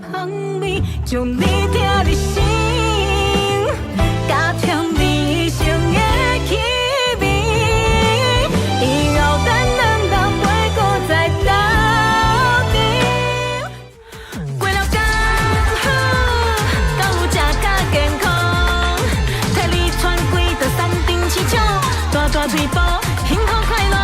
香味将你听入心，加添你生的气味。以后咱两人袂搁再斗阵，过了刚好，敢有食甲健康，替你穿几道山顶市场，大大嘴巴，幸福快乐。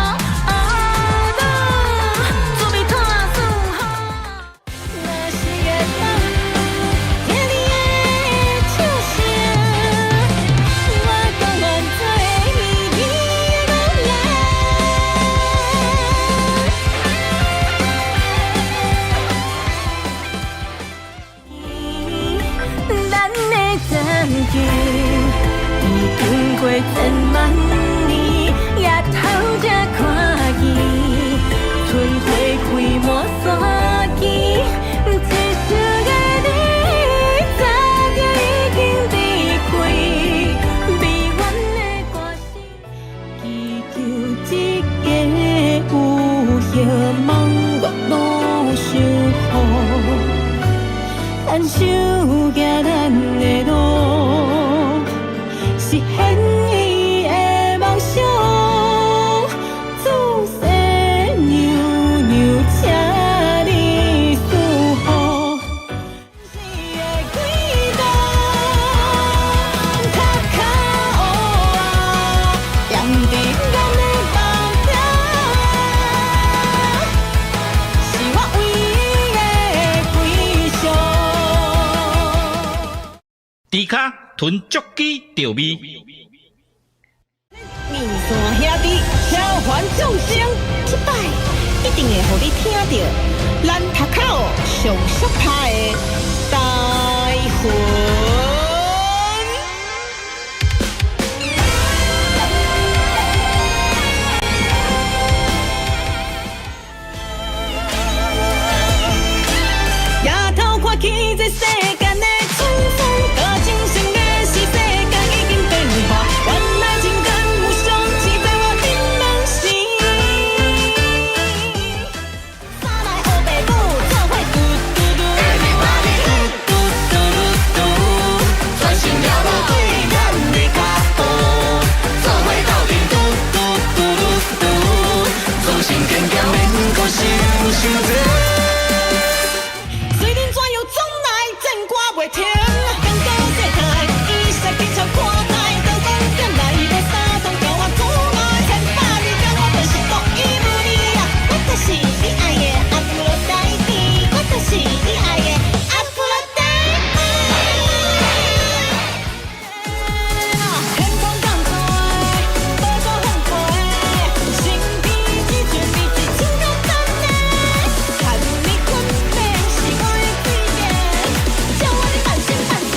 已经过千万年，也通这看见，春花开满山间，一世的你，早就已经离开，美满的歌声，祈求一个有希望月老守护，咱手行咱的路。实现伊的梦想，自细娘娘请你守护。你的轨道，脚脚乌啊，踮伫咱的梦中，是我唯一的归宿。猪脚囤足鸡调味。面线兄弟召唤众生，这摆一定会互你听到咱头口上俗拍的大魂。夜头看起这世间的沧桑，甲精神的是世界已经变化，原来情感无双是在我心梦时。三来黑白舞，做伙嘟嘟嘟，嘟嘟嘟嘟嘟，专心了无对咱的脚步，做伙斗阵嘟嘟嘟嘟嘟，总心坚强免搁想伤多。虽然怎样总来战歌袂停，更高世界，伊势比超看待，刀光剑来无三通，叫我出来千百里天，我就是独一无二啊！我就是你爱的阿芙罗代蒂，我就是你爱的阿芙罗代蒂。天空降下的波涛澎湃，心脾之绝比之情较真的，看你困眠是我的贵人，叫我的半生半世，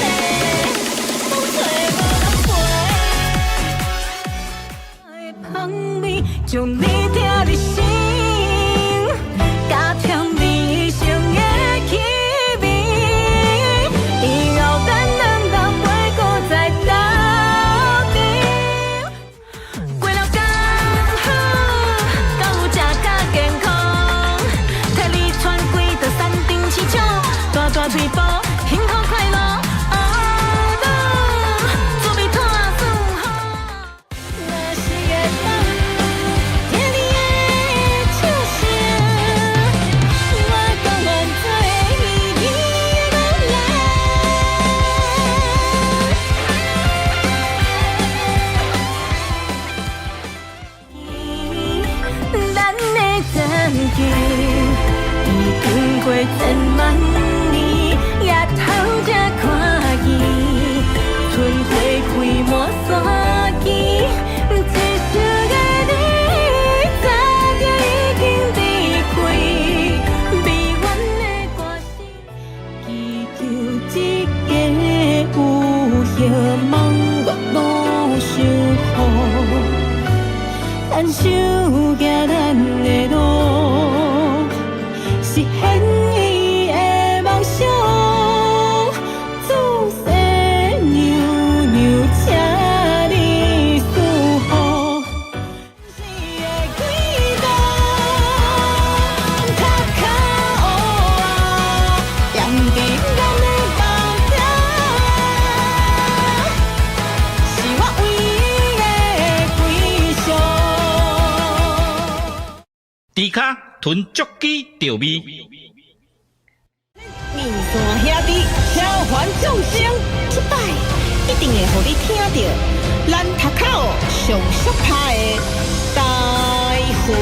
风吹无人陪。香味将你听入心，加添你生的气味。以后咱两人袂搁再斗阵，过了刚好，敢有食甲健康，替你穿几道山顶市场，大大嘴巴，幸福快乐。已经过千万年，也通这看见，春花开满山间，一世的你，早就已经离开，美满的歌声，祈求一个有希望月老守护，咱手行咱的路，实现伊的梦想，自细娘娘请你守护。你的轨道，脚脚乌啊，踮伫囤足机调味。面线兄弟超凡众生，这摆一定会互你听到咱头口上俗拍的台魂。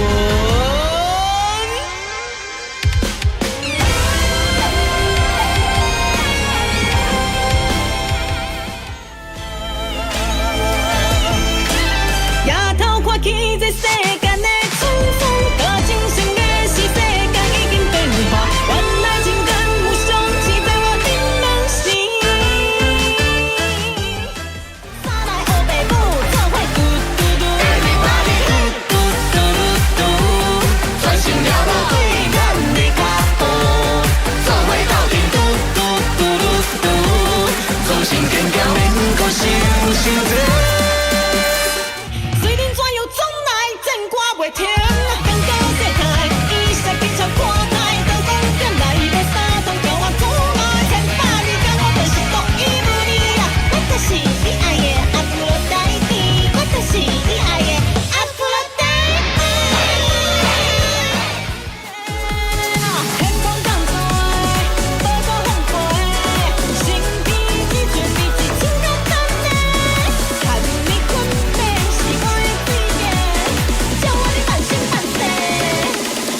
夜头看起这世间的春风，甲精神的是世间已经变化，原来情感有相似在我心门心。三来黑白母做伙嘟嘟嘟，Everybody 嘟嘟嘟嘟嘟，专心了无对咱的脚步，做伙斗阵嘟嘟嘟嘟嘟，总心坚强免搁想伤多。袂停，更高世态，伊设计超看待，刀光剑来无三通，叫我出来千百里，甲我就是独一无二啊！我就是你爱的阿芙罗黛蒂，我就是你爱的阿芙罗黛蒂。天空降水，波波风飞，身边只准备一千个等待，看你困眠是我的最爱。叫我的半生半世，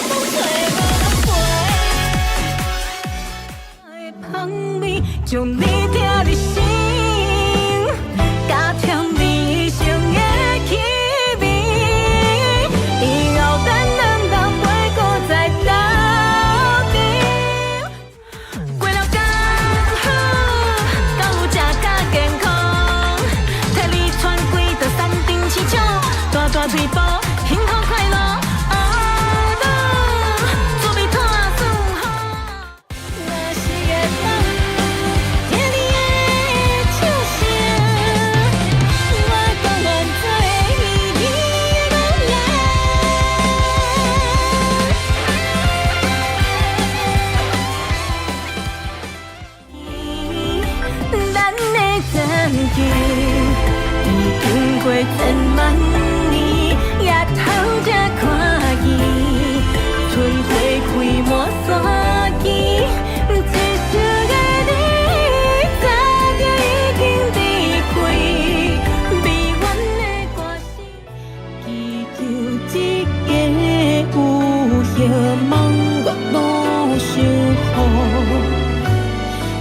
风吹无人陪。香味将你听入心，加添你生的气味。以后咱两人袂搁再斗阵，过了刚好，敢有食甲健康，替你穿几道山顶市场，大大腿部。幸福快乐，准备拖顺风。若是会当听你的笑声，我甘愿做你的女人。咱的曾经已经过千万年。夜头才看见，春花开满山间，一生的你早就已经离开，美满的歌声，祈求一个有希望月路守护，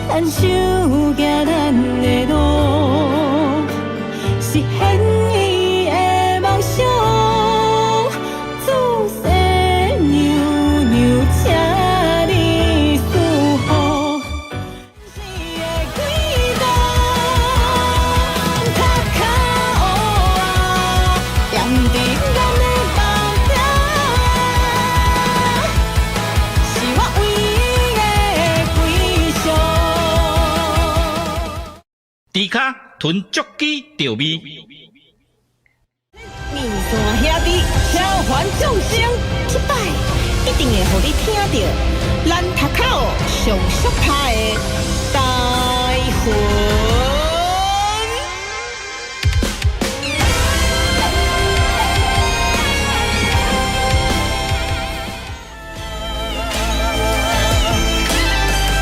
咱手行咱的路，实现伊的梦想。猪脚囤足机调味。面线兄弟超凡众生，这摆一定会互你听到咱头口上俗拍的台魂。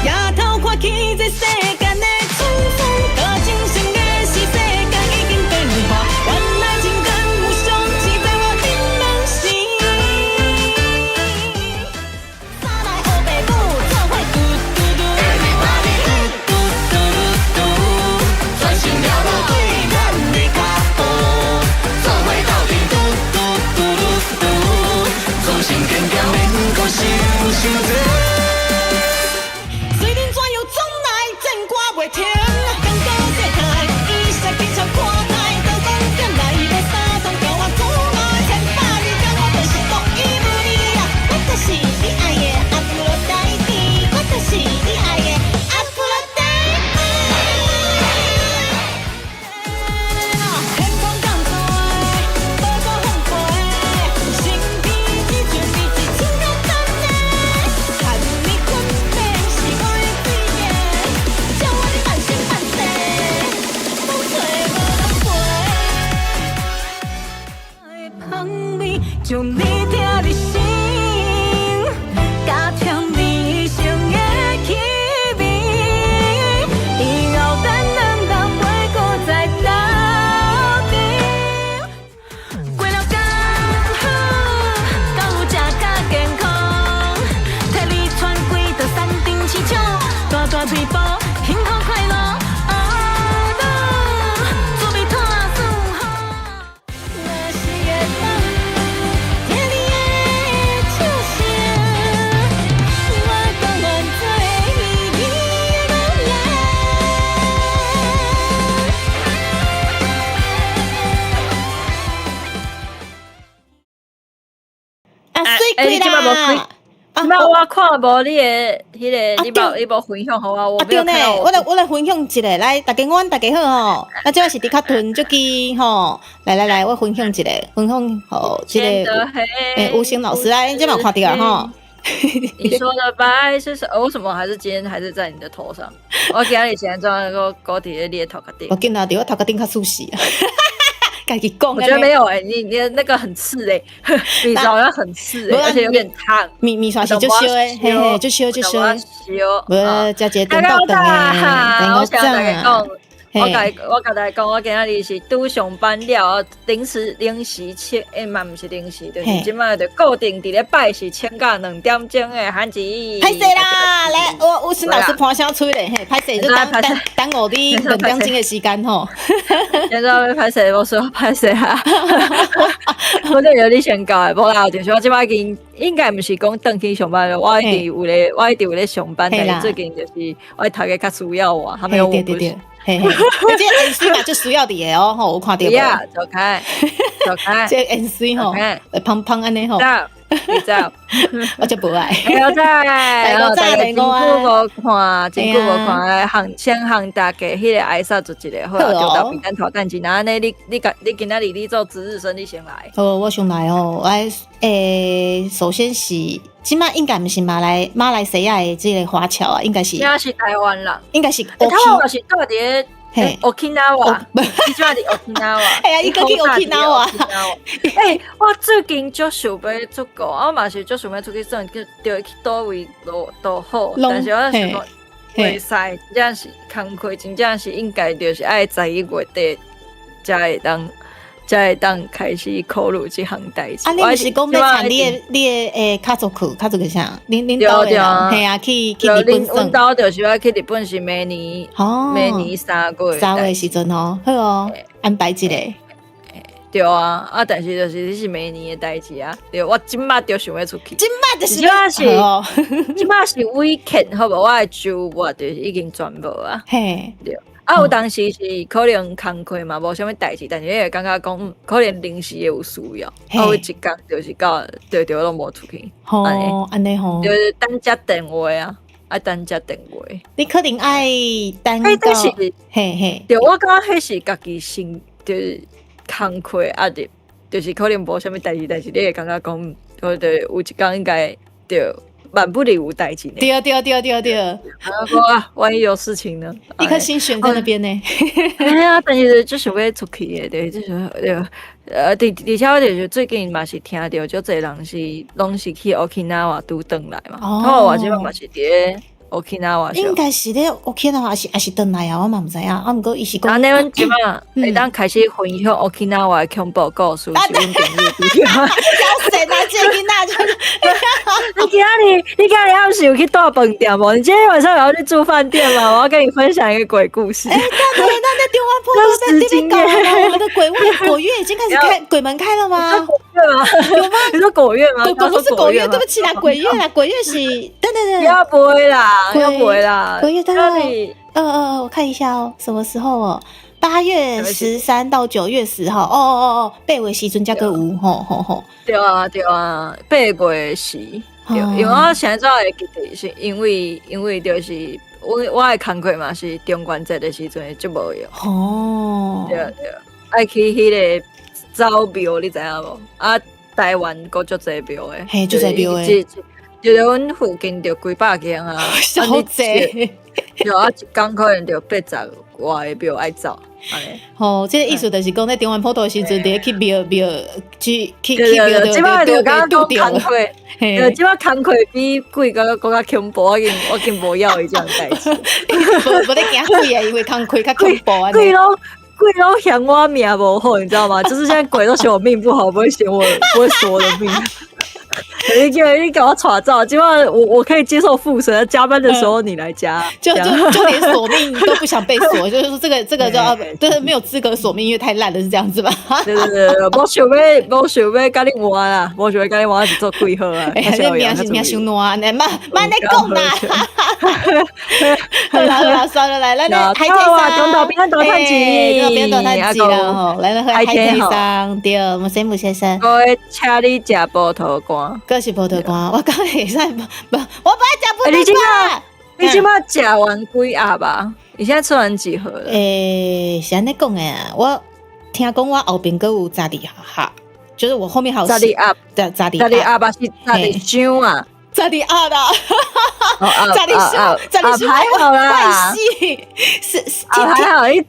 夜头看起这世间的春风，甲精神的是世间已经变化，原来情感有相似在我心门心。三来黑白母做伙嘟嘟嘟，Everybody 嘟嘟嘟嘟嘟，专心了无对咱的脚步，做伙斗阵嘟嘟嘟嘟嘟，总心坚强免搁想伤多。袂停，更高世态，伊设计超看待，刀光剑来无三通，叫我出来千百里，甲我就是独一无二啊！我就是你爱的阿芙罗黛蒂，我就是你爱的阿芙罗黛蒂。天空降水，波波风飞，身边只准备一千个等待，看你困眠是我的最爱。叫我的半生。嘴巴，幸福快乐。啊啦，做要拖算好。若是会当听你的唱声，我甘愿做你的女人。啊，水开你即摆无开啦！即摆我看无你的迄个，你无分享互我，我没对呢有看到，我来分享一个，来，大家晚大家好吼。那这是迪卡屯足机吼，来，我分享一个，分享吼这个吴昕老师来，这嘛有看到吼。你说的白是什？为什么还是今天还是在你的头上？我今日现在装个高铁你的头壳顶我。见到对我头壳顶较舒适啊，家己讲。我觉得没有你的那个很刺米好像很刺而且有点烫。米刷是就烧诶，嘿嘿，就烧。无加一个炖豆饭诶，我想大家讲。嘿我甲大家讲，我今仔日是拄上班了，临时请，嘛毋是临时，就是即摆就固定伫咧拜四请到2点钟诶韩子。歹势啦，来，我是老师盘声吹咧，嘿，歹势就等我你2点钟诶时间吼。现在要歹势，无说歹势啊，我就有你先教诶，无啦，就是我即摆应该毋是讲转去上班了，我一直有咧上班，但是最近就是我头家较需要我，还没有我不是。嘿，这 NC 嘛就需要的哦，吼，我看到。呀，走开。这 NC 吼，胖胖安尼吼。你走，我就不爱。我真久无看，先行大家迄个艾莎做一个，好啊，就到平安头等钱。安尼你今仔日你做值日生，你先来。好，我先来哦。首先是即摆应该毋是马来西亚的这个华侨啊，应该是。应该是台湾人，应该是。台湾是到底？Okinawa，你即摆伫 Okinawa，哎呀，伊个去 Okinawa。我最近足想要出国，我嘛是足想要出去耍，就去倒位都好，但是我想讲，袂使，真正是工课，真正是应该就是爱11月底才会当开始考虑这项代志。啊，你毋是讲要参你的家族个啥？恁兜的人，嘿啊，去日本耍。阮兜就是要去日本是明年3月时阵吼，好哦，安排一个。对啊，但是就是你是明年的代志啊。对，我今麦就想要出去。今麦是 weekend， 好无？我的周末就是已经全无啊。嘿，对。有当时是可能工课嘛，无啥物代志，但是你会感觉讲，可能临时有需要，有一工就是到对拢无出去。安尼吼，就是等接电话啊，爱等接电话。你可能爱等到，嘿，对，我感觉迄是家己心，就是工课压力，就是可能无啥物代志，但是你会感觉讲，我就有一工应该就。万不离无代志呢。对。万一有事情呢？一颗心悬在那边呢。哎呀，但是就想要出去的，对，就是而且我就是最近嘛是听到，就这人是拢是去 Okinawa 拄转来嘛。哦，我即摆嘛是伫 Okinawa。应该是咧 Okinawa 是转来啊，我嘛唔知啊。啊，毋过伊是讲。那阮即摆会当开始分享 Okinawa 的恐怖故事，是阮朋友。要死啊！这囡仔就。你今日暗时有去大饭店无？你今天晚上有要去住饭店吗？我要跟你分享一个鬼故事。那电话破了，在这边搞了。我们的鬼月已经开始开，鬼门开了吗？有吗？你说鬼月吗？不是鬼月，对不起啦，鬼月啦，鬼月是等，要不会啦，鬼月等我看一下哦，什么时候哦？8月13到9月10号，8月时阵才个有，吼。对啊，8月时，对，因为我现在会记得是因为就是我的工课嘛是中元节的时阵就无用。哦，对，爱去迄个走庙，你知影无？啊，台湾够足济庙的，嘿，足济庙的，就是阮附近就几百间啊，小济，就一工可能就80外的庙爱走。吼，这个意思就是讲，在中元普渡时阵，伫去庙去庙就拄着工课，即摆工课比贵个更加恐怖，我已经无要伊这样代志，无咧惊贵啊，因为工课较恐怖啊。贵都嫌我命不好，你知道吗？就是现在鬼都嫌我命不好，不会嫌我的命。你给我耍照，今晚我可以接受副神，加班的时候你来加，就连索命都不想被锁，就是说这个就要对没有资格索命，因为太烂了，是这样子吧？对，我想要跟你玩啦，我想要跟你玩是做几好啊？哎，你命伤烂，你慢你讲啦。好啦，算了，来，咱海天上，中岛平安大探钱，中岛平安大探钱啦吼，来海天上，对，木先生，我会请你吃葡萄干，可是葡萄干，我刚会使，我不爱吃葡萄干。你今麦吃完几盒吧？你现在吃完几盒了？是安尼讲的啊，我听讲我后边还有12盒，就是我后面还有12盒，12盒吧是12箱啊。12盒啦，12箱还好啦，是还好，你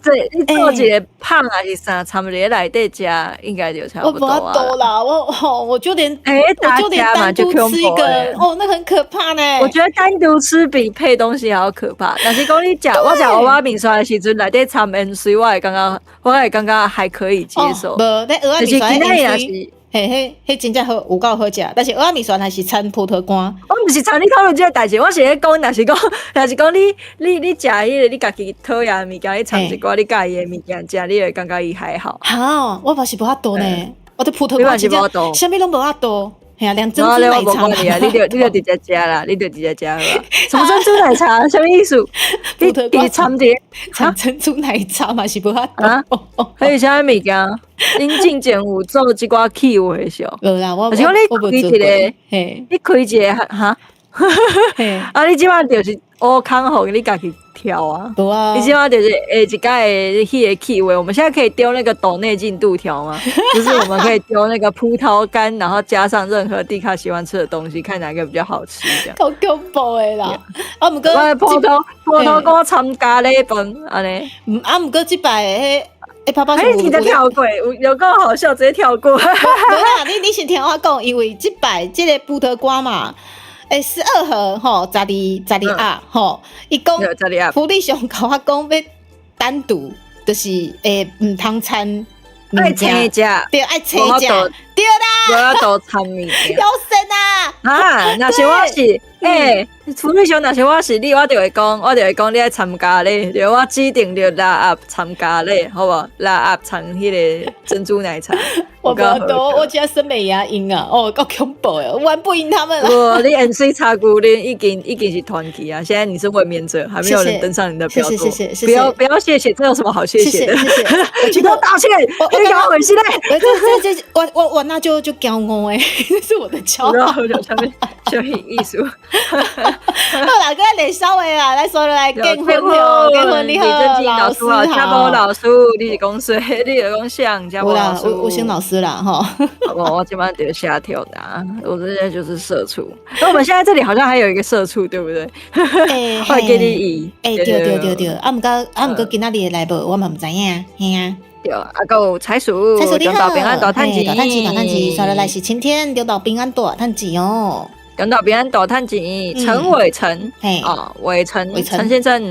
做一个胖还是啥，差不多内底吃应该就差不多啊。我不多啦，我就连单独吃一个，那很可怕呢。我觉得单独吃比配东西还要可怕。但是讲你吃，我吃蚵仔面线的时阵，内底掺盐水，我也刚刚还可以接受。但是其他也是。嘿，真正好有够好食，但是蚵仔面线还是掺葡萄干。我毋是参你讨论这个代志，我是咧讲，若是讲你食迄个你家己讨厌的物件，你掺一寡你家己的物件食，你会感觉伊还好。哈，我嘛是无法度呢，我对葡萄干真正啥物拢无法度。嘿啊，连珍珠奶茶嘛，你就直接食啦，你就直接食好啦。什么珍珠奶茶？什么意思？你掺珍珠奶茶嘛是无法度。还有啥物件？引进前有做一寡气味的候。无啦，我而且你开一个，你开一个哈，啊，你即摆就是乌空互你家己挑啊。无啊，你即摆就是一家的迄个气味。我们现在可以丢那个斗内进度条吗？就是我们可以丢那个葡萄干，然后加上任何蒂卡喜欢吃的东西，看哪个比较好吃这样。好恐怖的啦！啊，毋过葡萄干掺咖喱饭安尼。啊，毋过即摆迄。爸爸你的跳过，有够好笑，直接跳过。无啦，你是听我讲，因为即摆即个葡萄干嘛，12盒吼，12盒吼，伊讲福利上甲我讲要单独，就是唔通掺爱切食，对，爱切食，对啦，我要多掺物件，有神啊！啊，那是我是福利熊那是我是你，我就会讲你爱掺咖喱，就我指定就拉鸭掺咖喱，好不好？拉鸭掺迄个珍珠奶茶。我不多，我只森美牙赢啊！够恐怖诶，玩不赢他们了。你 NC 茶姑你已经是团体啊，现在你是卫冕者，还没有人登上你的标桌。谢，不要谢谢，这有什么好谢谢的？谢，我请他道歉，你给我回去嘞。我那就骄傲诶，这是我的骄傲。什么艺术？好啦，跟来稍微啦，来说来结婚了，结婚你好，老师好，家宝老师，你是讲谁？你是讲像家宝老师？我先老师啦哈。我基本上就下跳的，我这些就是社畜。那我们现在这里好像还有一个社畜，对不对？会给你以对。啊，毋过今仔日来无，我嘛毋知影，嘿啊。对，啊，有财鼠，中岛平安大趁钱，刷落来是晴天，中岛平安大趁钱哦。中岛平安大趁钱，陈伟成，伟成先生，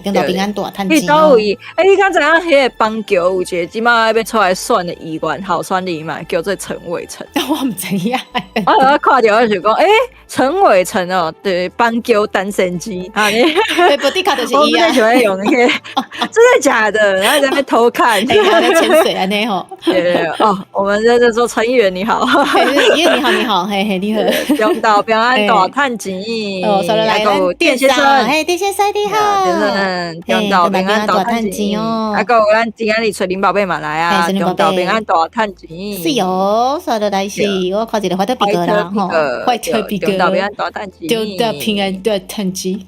中岛平安大趁钱。你倒位，你刚才迄个邦桥有一个即马要出来选的议员候选人嘛，叫做陈伟成。我毋知影。我看到我就讲，陈伟成哦，对，邦桥单身机，啊你，不迪卡就是伊啊。我喜欢用那个，真的假的？然后在那边偷看，在潜水安尼吼。对我们在这说陈议员你好，议员你好，嘿你好。中岛平安大趁钱，来个店先生，店先生你好，中岛平安大趁钱哦。啊个咱今仔日找林宝贝嘛来啊，中岛平安大趁钱。是哟，刷落来是，我看一个怀特比格啦吼，怀特比格。中岛平安大趁钱，中岛平安大趁钱。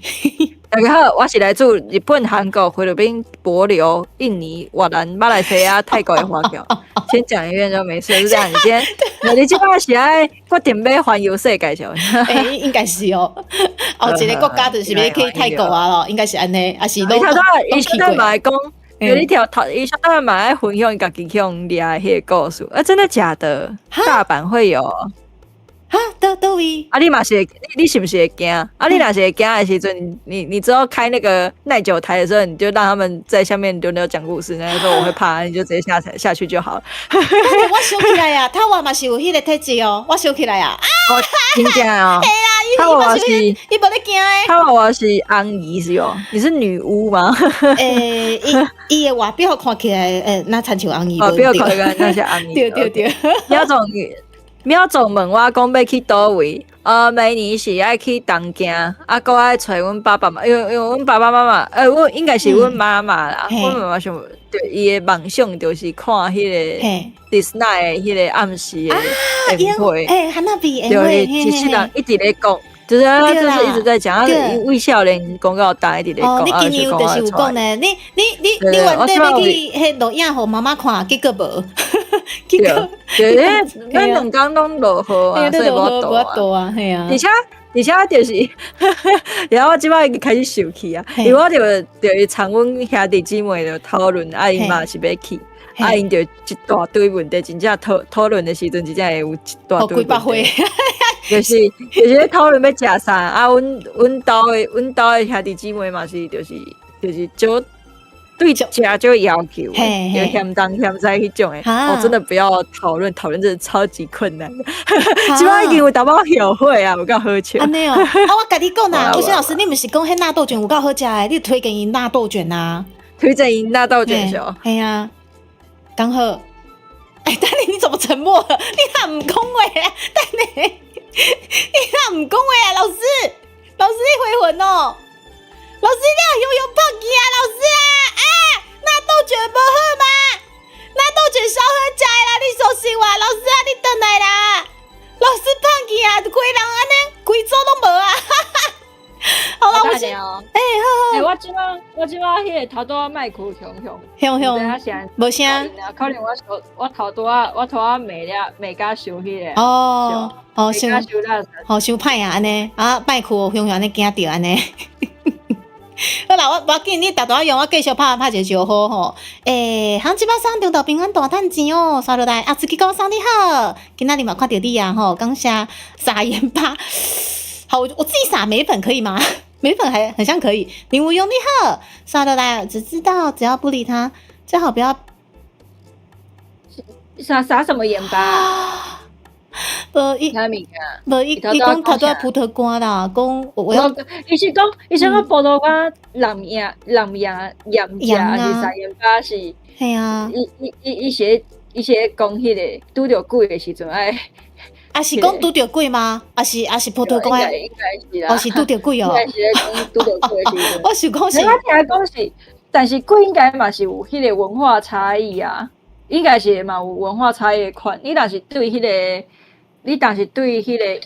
大家好，我是来自日本、韩国、菲律宾、帛琉、印尼、越南、马来西亚、泰国的华侨。先讲一遍就没事，是这样。你今摆是爱决定要环游世界是吗？应该是哦。一个国家就是要去泰国啊咯，应该是安尼，还是拢伊小弟嘛讲，伊小弟嘛爱分享家己去用掠迄个故事，真的假的？大阪会有？的倒位？啊，你嘛是会，你是不是会惊？啊，你若是会惊的时阵，你之后开那个耐久台的时候，你就让他们在下面轮流讲故事，那时候我会怕，你就直接下去就好了。我想起来啊，他娃嘛是有迄个体质哦，我想起来啊，哦，真正哦，他娃娃是，伊无咧惊诶。他娃娃是安姨是哦，你是女巫吗？伊的外表看起来，那亲像红衣。哦，不要考虑那些安姨。对对对。苗总问我讲要去倒位，明年是爱去东京，啊，搁爱找阮爸爸妈，因为阮爸爸妈妈，我应该是阮妈妈啦，阮妈妈想，对，伊的梦想就是看迄个迪士尼的迄个暗时的宴会，汉娜比宴对，会，是人一直咧讲。就是一直在讲，为少年广告大一直咧讲，你今年有就是有讲呢，你原底要去迄录影互妈妈看，结果无，结果咱两工拢落雨啊，所以无倒啊，系啊，而且就是，然后我即摆已经开始生气啊，因为我就参阮兄弟姊妹就讨论，啊，因嘛是要去，啊，因就一大堆问题，真正讨论的时阵，真正会有一大堆问题。就是讨论要食啥啊？阮兜的兄弟姊妹嘛是就是少对食就要求，有嫌东嫌西迄种诶。我真的不要讨论，真的超级困难的。即摆已经有淡薄后悔啊，有够好笑。安尼哦，我甲你讲啦，吴昕老师，你毋是讲迄纳豆卷有够好食诶？你推荐伊纳豆卷啊？推荐伊纳豆卷是哦。系啊，刚好。丹尼，你怎么沉默了？你哪唔讲话啊？丹尼。你哪唔讲话啊？老师你回魂哦！老师你要游胖去啊！老师啊！那豆卷不好吗？那豆卷烧好食啦！你相信我，老师啊，你回来啦！老师胖去啊，规人安尼，规组拢无啊！好啦，我先好。我即摆迄个头拄仔麦克响，无声。可能我头拄仔未甲收迄个。伤歹啊，安尼啊，麦克响安尼惊着安尼。好啦，我紧你逐段用，我继续拍一个招呼吼。行即摆送中岛平安大趁钱哦，刷落来啊！自己跟我送你好，今仔日嘛看到你啊吼，感谢撒盐巴。好，我自己撒眉粉可以吗？眉粉还很像可以。林无用你好，刷落来，只知道只要不理他，最好不要撒什么盐巴？伊讲头拄葡萄干啦，讲我要，伊是讲葡萄干蓝盐还是撒盐巴是？系啊，伊是讲迄个拄着鬼的时阵爱。啊是讲拄着鬼吗？啊是葡萄干？应该是啦。哦是拄着鬼哦。应该是讲拄着鬼的时阵。我想讲是。我听讲是，但是鬼应该嘛是有迄个文化差异啊，应该是嘛有文化差异的款。你若是对迄个，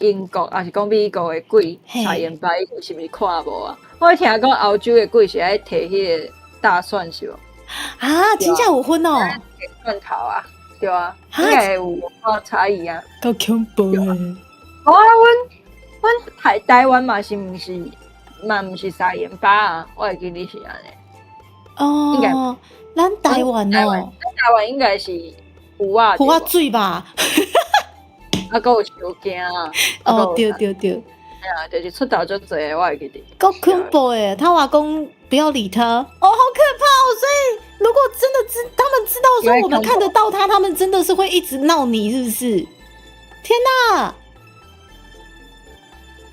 英国还是讲美国的鬼撒盐巴，伊是毋是看无啊？我听讲欧洲的鬼是爱摕迄个大蒜是无？啊，真正有分哦。蒜头啊。对啊，应该有文化差异啊，够恐怖诶！我台湾嘛是毋是撒盐巴啊？我会记你是安尼。哦，应该咱台湾哦，台湾应该是有啊，有啊水吧？啊，还有烧羹啊。哦，对。哎呀，就是出头就侪，我会记得。够恐怖诶！他话讲不要理他，哦，好可怕哦！所以如果真的他们知道说我们看得到他们真的是会一直闹你，是不是？天哪！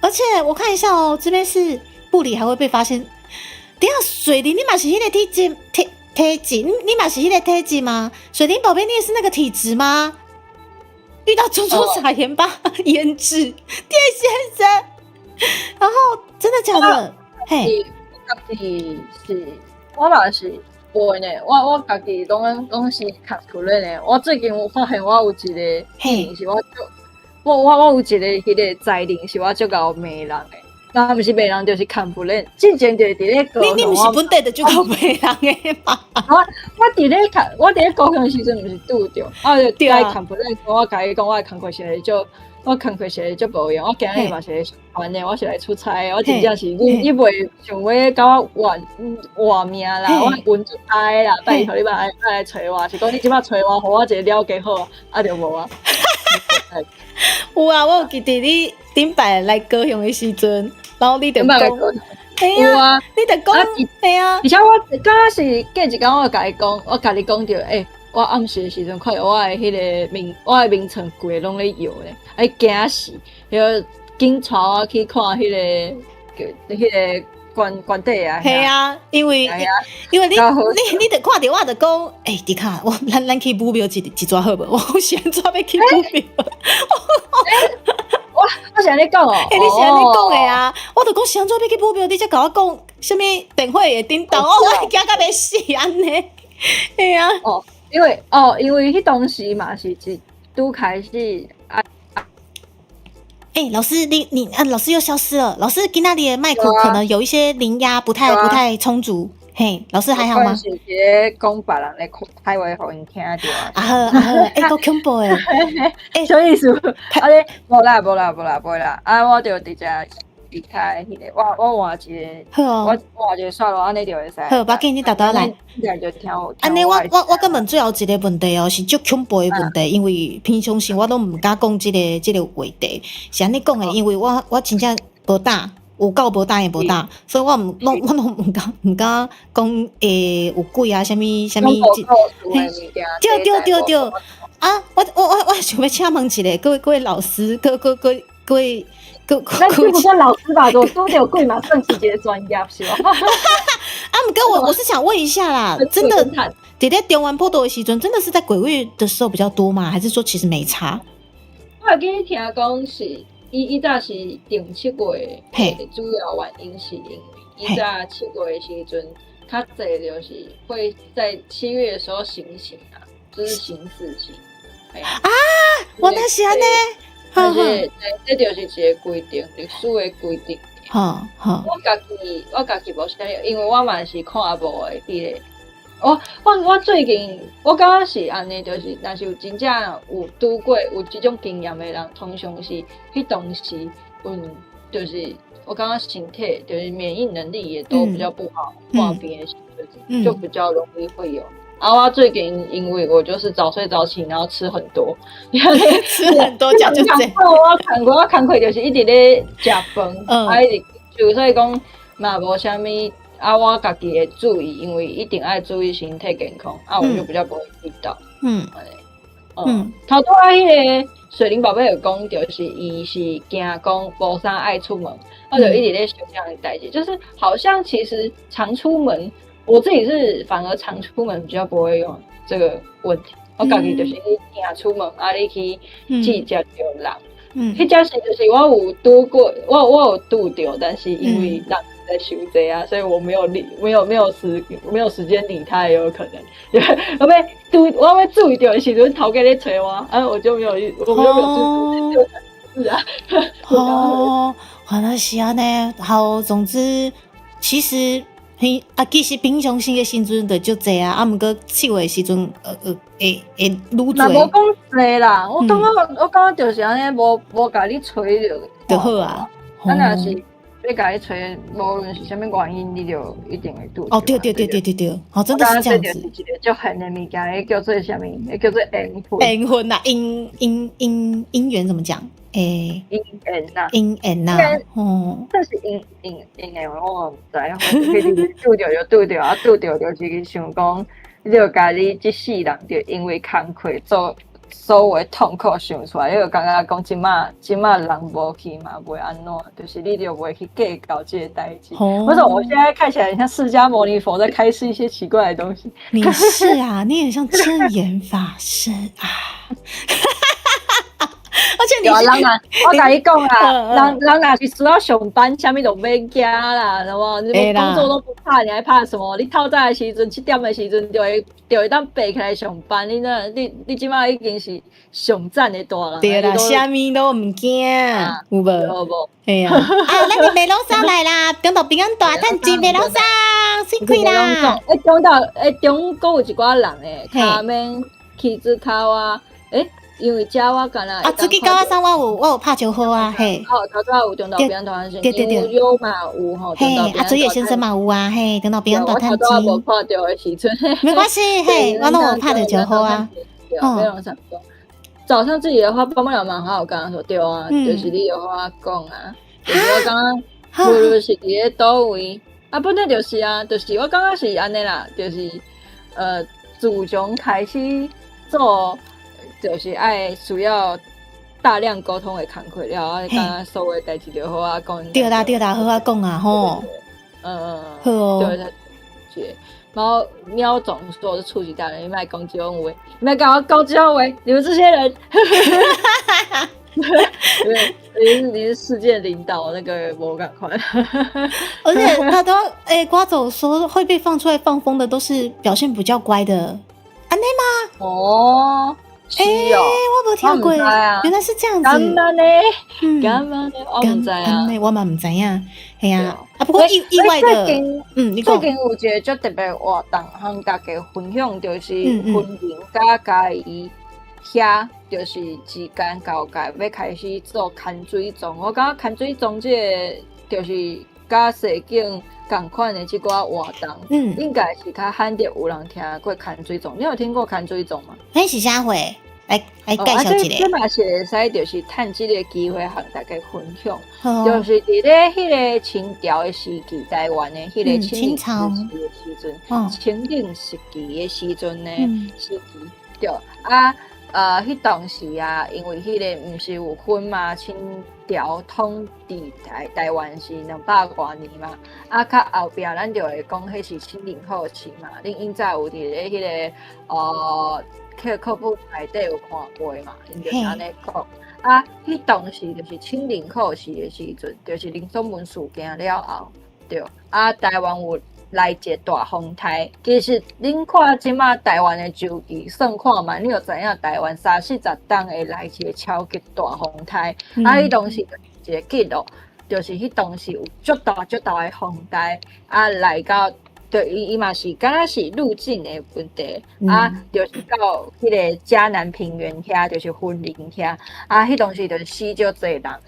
而且我看一下哦，这边是不理还会被发现。等一下，水灵你嘛是迄个体质，你嘛是迄个体质吗？水灵宝贝，你也是那个体质吗？遇到猪撒盐巴腌制叶先生，然后真的假的？嘿，我家己是，我嘛是会呢。我家己拢是看出来呢。我最近有发现我有一个病是我有一个迄个才能是我足够骂人的。那不是骂人就是看不认，之前就伫咧高雄。你不是本地的就够骂人的吗？我伫咧高雄时阵，毋是拄着，我就爱看不认。我甲伊讲，我工课写就无用。我今日嘛是上班的，我是来出差的。我真正是你袂想要甲我活命啦，我运出差啦，拜托你来找我，是讲你即摆找我，互我一个了解好，啊就无啊。有啊，我有记得你顶摆来高雄的时阵，然后你就讲，哎有啊，你就讲，哎呀，而且我刚刚是隔一天我甲你讲着，我暗时的时阵，看到我的迄个我的眠床柜拢咧摇咧，惊死，然后紧带我去看迄个官邸啊。系啊，因为你就看到我就讲，迪卡，咱去武庙一抓好无？我想怎要去武庙？我是安尼讲哦，你是安尼讲的啊？我就讲想怎要去武庙，你才甲我讲什么电话会叮当，我惊到要死安尼。系啊。因为迄当时嘛是拄开始老师，老师又消失了。老师，今仔日的麦克可能有一些灵压不太充足。嘿，老师还好吗？是咧讲别人咧开话互因听着。啊好，够恐怖诶！什么意思？无啦，我就直接离开迄个，我换一个，好我换一个线路，安尼就会使。好，把紧你倒倒来。就听我。安尼，我敢问最后一个问题哦，是足恐怖的问题，因为平常时我都毋敢讲即个话题，是安尼讲诶，因为我真正无胆，有够无胆诶无胆，所以我拢毋敢讲有鬼啊，啥物。对。啊，我想要请问一下，各位老师，各位。那是不算老师吧？我拄着鬼嘛，算是一个专业是吧？不过我是想问一下啦，真的，在中原普渡的时阵，真的是在鬼月的时候比较多吗？还是说其实没差？我有记听讲是，伊早是定7月，主要原因是因为伊早7月的时阵，较侪就是会在7月的时候行刑啊，就是行死刑。啊，我那是安尼。这就是一个规定，历史的规定。我家己无啥，因为我嘛是看无的迄个。我最近我感觉是安尼，就是若是有真正有拄过有这种经验的人，通常是迄当时，就是我感觉身体就是免疫能力也都比较不好，患病的时候就比较容易会有。我最近因为我就是早睡早起，然后吃很多，吃很多讲就这样。我工课就是一直咧食饭，一直就所以讲嘛无啥物我家己会注意，因为一定爱注意身体健康，我就比较不会遇到。头拄迄个水灵宝贝有讲，就是伊是惊讲无啥爱出门，我就一直咧想这样的代志，就是好像其实常出门。我自己是反而常出门比较不会有这个问题，我家己就是你惊出门你去去接到人，迄件事就是我有拄过，我有拄到，但是因为人在伤济啊，所以我没有时间理他也有可能，我要注意到的时阵头家咧催我，我就没有注意，是啊，原来是安尼，好，总之其实平常时的时阵就济啊，毋过7月的时阵，会愈多。那无讲济啦，我感觉就是安尼，无甲你吹就好啊。若是要甲你吹，无论是啥物原因，你就一定会拄。对，真的是这样子。就是一个足狠的物件，叫做啥物？叫做缘分。缘分啊，姻缘怎么讲？姻缘呐，这是姻缘，我唔知，拄着就拄着，拄着就是想讲，你就家你这世人就因为工课做所有痛苦想出来，你就感觉讲即马人无去嘛，袂安怎，就是你就袂去计较这个代志。为什么我现在看起来很像释迦牟尼佛在开示一些奇怪的东西？你是啊，你很像正言法师啊。而且你人啊，我甲你讲啦，人若是需要上班，啥物都免惊啦，知无？你工作都不怕，你还怕什么？你透早的时阵7点的时阵就会当爬起来上班，你即马已经是上赞的大人。对啦，啥物都唔惊，有无？有无？哎呀，咱的梅老嫂来啦，中岛平安大趁钱，梅老嫂辛苦啦。中国有一寡人骹面起子口啊，因为遮我敢若自己高上我有拍招呼啊，嘿。头早有中岛平安大趁钱，有嘛有吼。嘿，水野先生嘛有啊，嘿，中岛平安大趁钱。我头早无拍到的时阵，没关系，嘿，我拢有拍着招呼啊。非常感动。早上自己的话，帮不了忙，我刚刚说对啊，就是你有话讲啊，就是我刚刚无论是伫咧倒位，本来就是啊，就是我感觉是安尼啦，就是自从开始做，就是爱需要大量沟通的工作了，我刚刚所有的代志就好啊讲。对啦，好啊讲啊吼。好哦。对，然后喵总说我是处级大人，你卖攻击我，你卖搞我攻击我，你们这些人，对，你是世界领导，那个我赶快。而且他都瓜总说会被放出来放风的都是表现比较乖的，安内吗？哦。我没听过，原来是这样子。干嘛呢？我不知啊，我嘛唔知呀。系啊，不过意外的，你讲。最近有一个足特别活动，向大家分享，就是婚龄甲家己遐，就是之间交界要开始做牵水粽。我感觉牵水粽这就是甲世景同款的这个活动，应该是较罕得有人听过牵水粽。你有听过牵水粽吗？那是啥货？来介绍一下。这嘛是会使，就是趁这个机会向大家分享，就是伫咧迄个清朝的时期，台湾的迄个清朝时期的时阵，清领时期的时阵呢，时期对迄当时啊，因为迄个毋是有分嘛，清朝统治台湾是200多年嘛，较后壁咱就会讲迄是清领后期嘛，恁因早有伫咧迄个课本内底有看过嘛，因就安尼讲。迄当时就是清领后期的时阵，就是林松文事件了后，对。台湾有来一个大风台，其实恁看即马台湾的周期，算看嘛，你就知影台湾30-40档会来一个超级大风台。迄当时就是一个记录，就是迄当时有足大的风台，来到。对，伊嘛是敢若是路径的问题，就是到迄个嘉南平原遐，就是婚林遐，迄当时就是死足侪人的，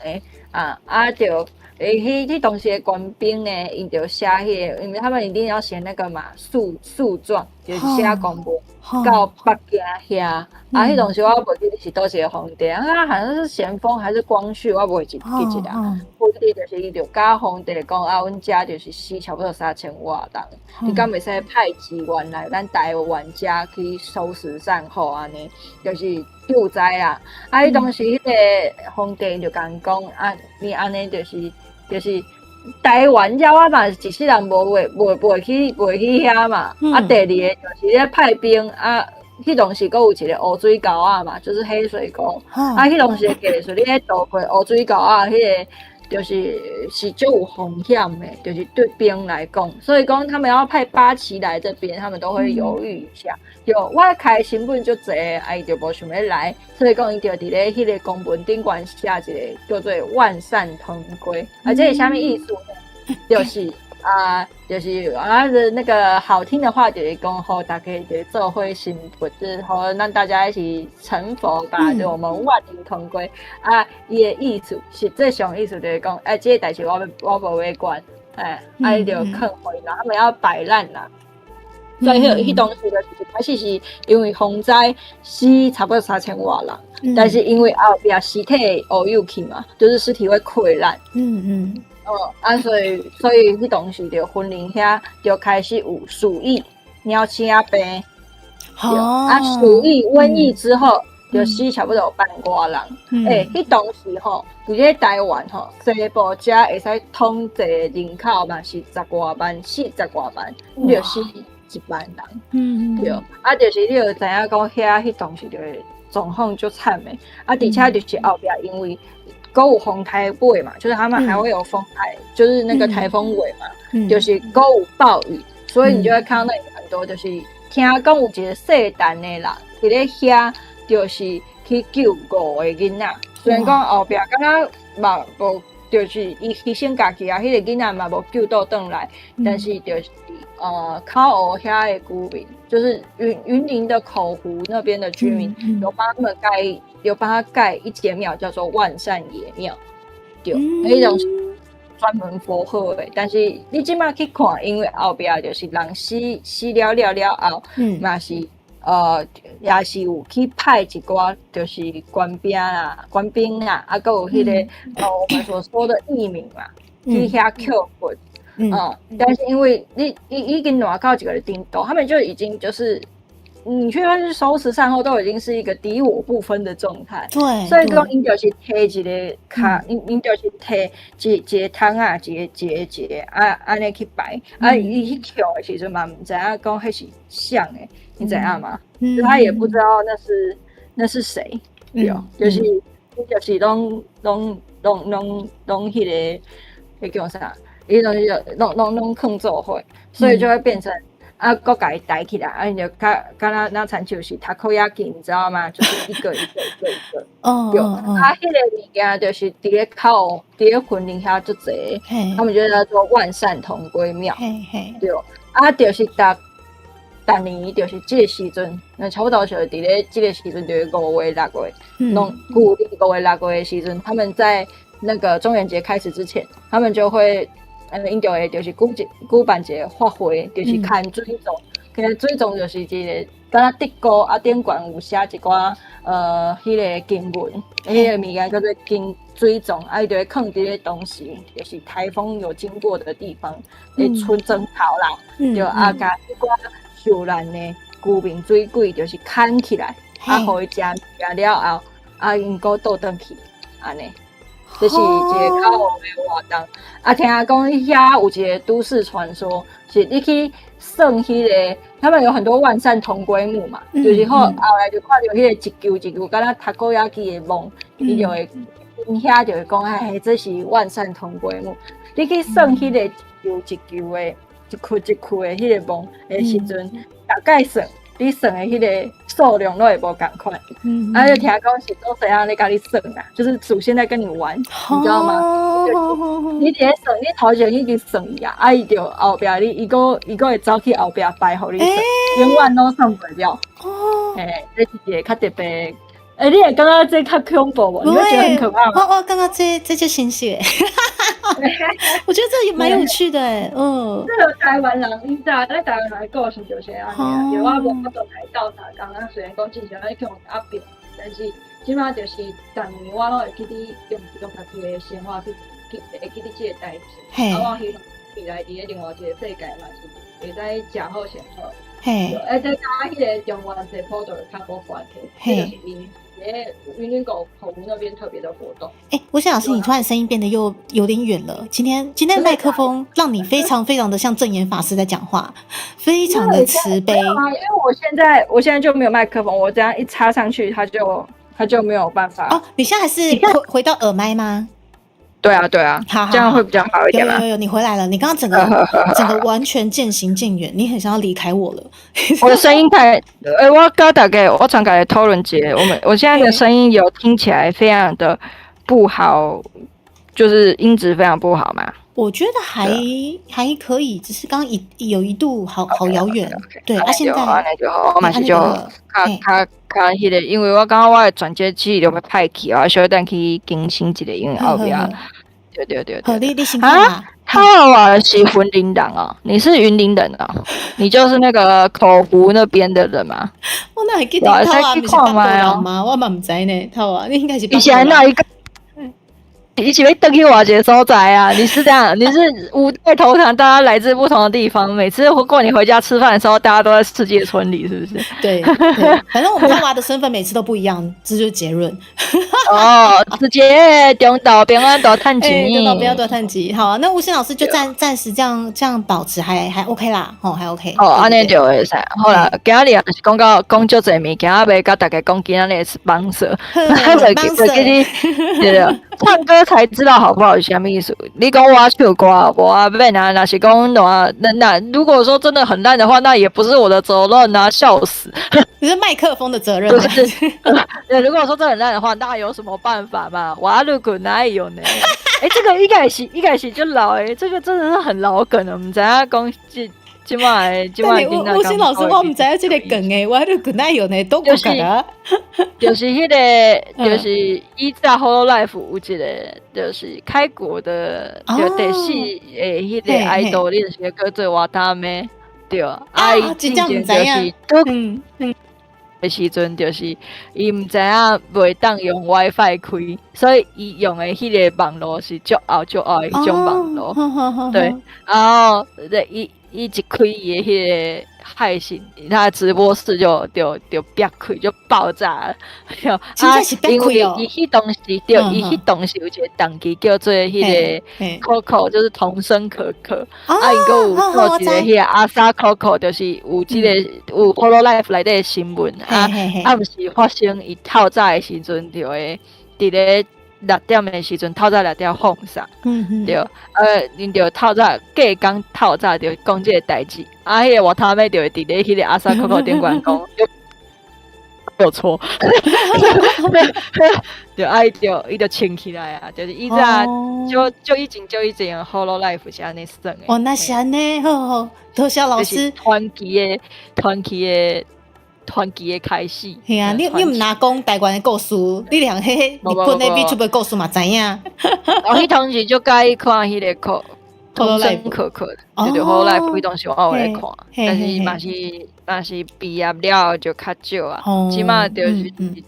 就迄当时的官兵呢，伊就写迄个，因为他们一定要写那个嘛诉状，就是写公布到北京遐。迄当时我无记得是倒一个皇帝，好像是咸丰还是光绪，我无记一啦。皇帝就是伊就甲皇帝讲阮遮就是死差不多3000外人，你敢袂使派支援来咱台湾遮去收拾善后安尼，就是救灾啦。迄当时迄个皇帝就讲你安尼就是台湾遮我嘛一世人袂去遐嘛。第二个就是咧派兵迄当时阁有一个乌水沟嘛，就是黑水沟。迄当时技术你咧渡过乌水沟迄个。就是就有风险的，就是对兵来讲，所以讲他们要派8旗来这边，他们都会犹豫一下。我开成本就侪，就无想要来，所以讲伊就伫咧迄个公文顶管写一个叫做“万善同归”，这是啥物意思呢？就是那个好听的话就是讲，好大家就做会信佛，就是好让大家一起成佛吧，就我们万灵同归。伊的意思实际上意思就是讲，这个代志我无要管，伊就劝回啦，他们要摆烂啦。所以迄当时就开始是因为风灾死差不多3000外人，但是因为后壁尸体乌有去嘛，就是尸体会溃烂。所以迄当时就婚林遐就开始有鼠疫、鸟青病。鼠疫、瘟疫之后，就死差不多10000外人。迄当时伫咧台湾西部遮会使统计人口嘛是10外万、40外万，就死1万人。对，就是你就知影讲迄当时就状况就惨的。而且就是后壁因为。有风台尾嘛，就是他们还会有风台，就是那个台风尾嘛，就是有暴雨，所以你就会看到很多就是听讲有一个细蛋的人伫咧遐，就是去救5个囡仔。虽然讲后壁敢若嘛无，就是伊牺牲家己迄个囡仔嘛无救到转来，但是就是靠遐的居民，就是云林的口湖那边的居民，有帮他们盖一间庙，叫做万善爷庙，对，迄种专门佛号的。但是你即马去看，因为后壁就是人死了后，嘛是也是有去派一寡就是官兵啊，还有迄、个我们所说的义民嘛，去遐扣分。但是因为你已经拿到几个顶斗，他们就已经就是你去收拾善后都已经是一个敌我不分的状态。对，所以讲因就是摕一个卡，因就是摕一个汤啊，一个安尼去摆，伊去扣的时阵嘛，唔知影讲迄是像的，你知影吗？他也不知道那是谁，对，就是拢迄个叫啥？伊东西就弄坑做伙，所以就会变成各家抬起来，你就敢那参像是塔可亚吉，你知道吗？就是一个。迄个物件就是伫咧靠伫咧云林遐足济，他们就叫做万善同归庙，对，就是逐年就是这个时阵，差不多就是伫咧这个时阵，就是5月6月，古历5月6月的时阵，他们在那个中元节开始之前，他们就会。因就会就是举办一个法会，就是看水粽，其实水粽就是一个，敢若地沟顶悬有写一寡迄个经文，迄个物件叫做经水粽，伊就会放伫咧东西，就是台风有经过的地方，会出征潮啦，就甲一寡受难的居民水鬼，就是牵起来，互伊食物件了后，因搁倒转去，安尼。这是一个较好的活动。听讲遐有一个都市传说，是你去算迄个，他们有很多万善同归木嘛，就是后来就看到迄个一球，敢若塔可亚基的梦，伊就会因遐就会讲，这是万善同归木。你去算迄个一球的，一区的迄个梦的时阵，大概算。你算的迄个数量都会无同款，就听讲是都怎样在跟你算啦，就是祖先在跟你玩，你知道吗？你伫咧算，你头前已经算伊啊，伊就后壁伊个会走去后壁摆互你算，永远都算不了。这是一个较特别。你会感觉这较恐怖无？你会觉得很可怕吗？我感觉这就新鲜，我觉得这也蛮有趣的这个台湾人，你知道在台湾人个性就是安尼，就我无法度来调查，刚刚虽然讲之前咧去阿变，但是即马就是逐年我拢会去你用家己的生活去会去你这个代志，我希望未来伫咧另外一个世界嘛是会使食好生活。再加迄个中原这坡就较无关系，这就是云林狗口湖那边特别的活动。吴信老师，你突然声音变得又有点远了。今天麦克风让你非常非常的像正言法师在讲话，非常的慈悲。因为我现在就没有麦克风，我这样一插上去，它就没有办法。你现在还是回到耳麦吗？对啊，好，这样会比较好一点吗？有，你回来了。你刚刚整个完全渐行渐远，你很想要离开我了。我的声音我刚大概我传给讨论节，我现在的声音有听起来非常的不好，就是音质非常不好嘛。我觉得还可以，只是刚刚有一度好遥远。对，现在那就好，我马上就较迄个，因为我感觉我的转接器就要歹去，我小等去更新一个，因为后壁。对。好，你先讲。我是云林人哦，你是云林人哦，你就是那个口湖那边的人吗？我哪会记得他啊？不是大陆人吗？我嘛唔知呢，他啊，你应该是。以前那一个。一起被登去我姐所在啊！你是这样，你是五代同堂，大家来自不同的地方。每次过你回家吃饭的时候，大家都在世界村里，是不是？对，反正我们娃的身份每次都不一样，这就是结论。直接中岛边安多探级，中岛边安多探级。好，那吴信老师就暂时这样保持，还 OK 啦，还 OK。安尼就会使。好啦，今日也是讲足侪物件，要甲大家讲今日的sponsor，对，唱歌才知道好不好是什么意思。你讲我唱歌，我变啊，那是讲那如果说真的很烂的话，那也不是我的责任啊，笑死。你是麦克风的责任。对，如果说真的很烂的话，那有什么办法嘛？我如果哪有呢？这个应该是就老这个真的是很老梗了。我们知影讲今晚吴信老师，我唔知影这个梗我如果哪有呢？都不敢啊。就是迄个，就是以前 Hololive 有一个，就是开国的，就第四迄个 idol， 你就是叫做瓦达妹，对，真正唔知影。的时阵，就是伊毋知影袂当用 WiFi 开，所以伊用的迄个网络是足后的迄种网络。对，然后伊一开伊的迄个害信，他的直播室就憋开，就爆炸了。真正是憋开哦。伊迄当时对，伊迄当时有一个档期叫做迄个 Coco， 就是童声可可。啊，伊个有做一个迄个阿萨 Coco， 就是有即个有 Hololive 内底的新闻啊，毋是发生伊透早的时阵就会伫咧。6点的时阵，透早6点放啥？对，恁着透早隔工透早着讲即个代志，啊，迄个我头尾着会伫咧迄个阿萨 Coco 顶管讲，有错，就伊就清起来啊，就是伊在就以前用 Hololive 是安尼算的。哦，那是安尼，好，多谢老师。传奇的开始。系啊，你毋拿讲台湾的故事，你连迄日本的 VTuber 故事嘛知影？我迄当时就介意看迄个童声可可，就是后来非常喜欢我来看，但是嘛是毕业了就较少啊，即马就是听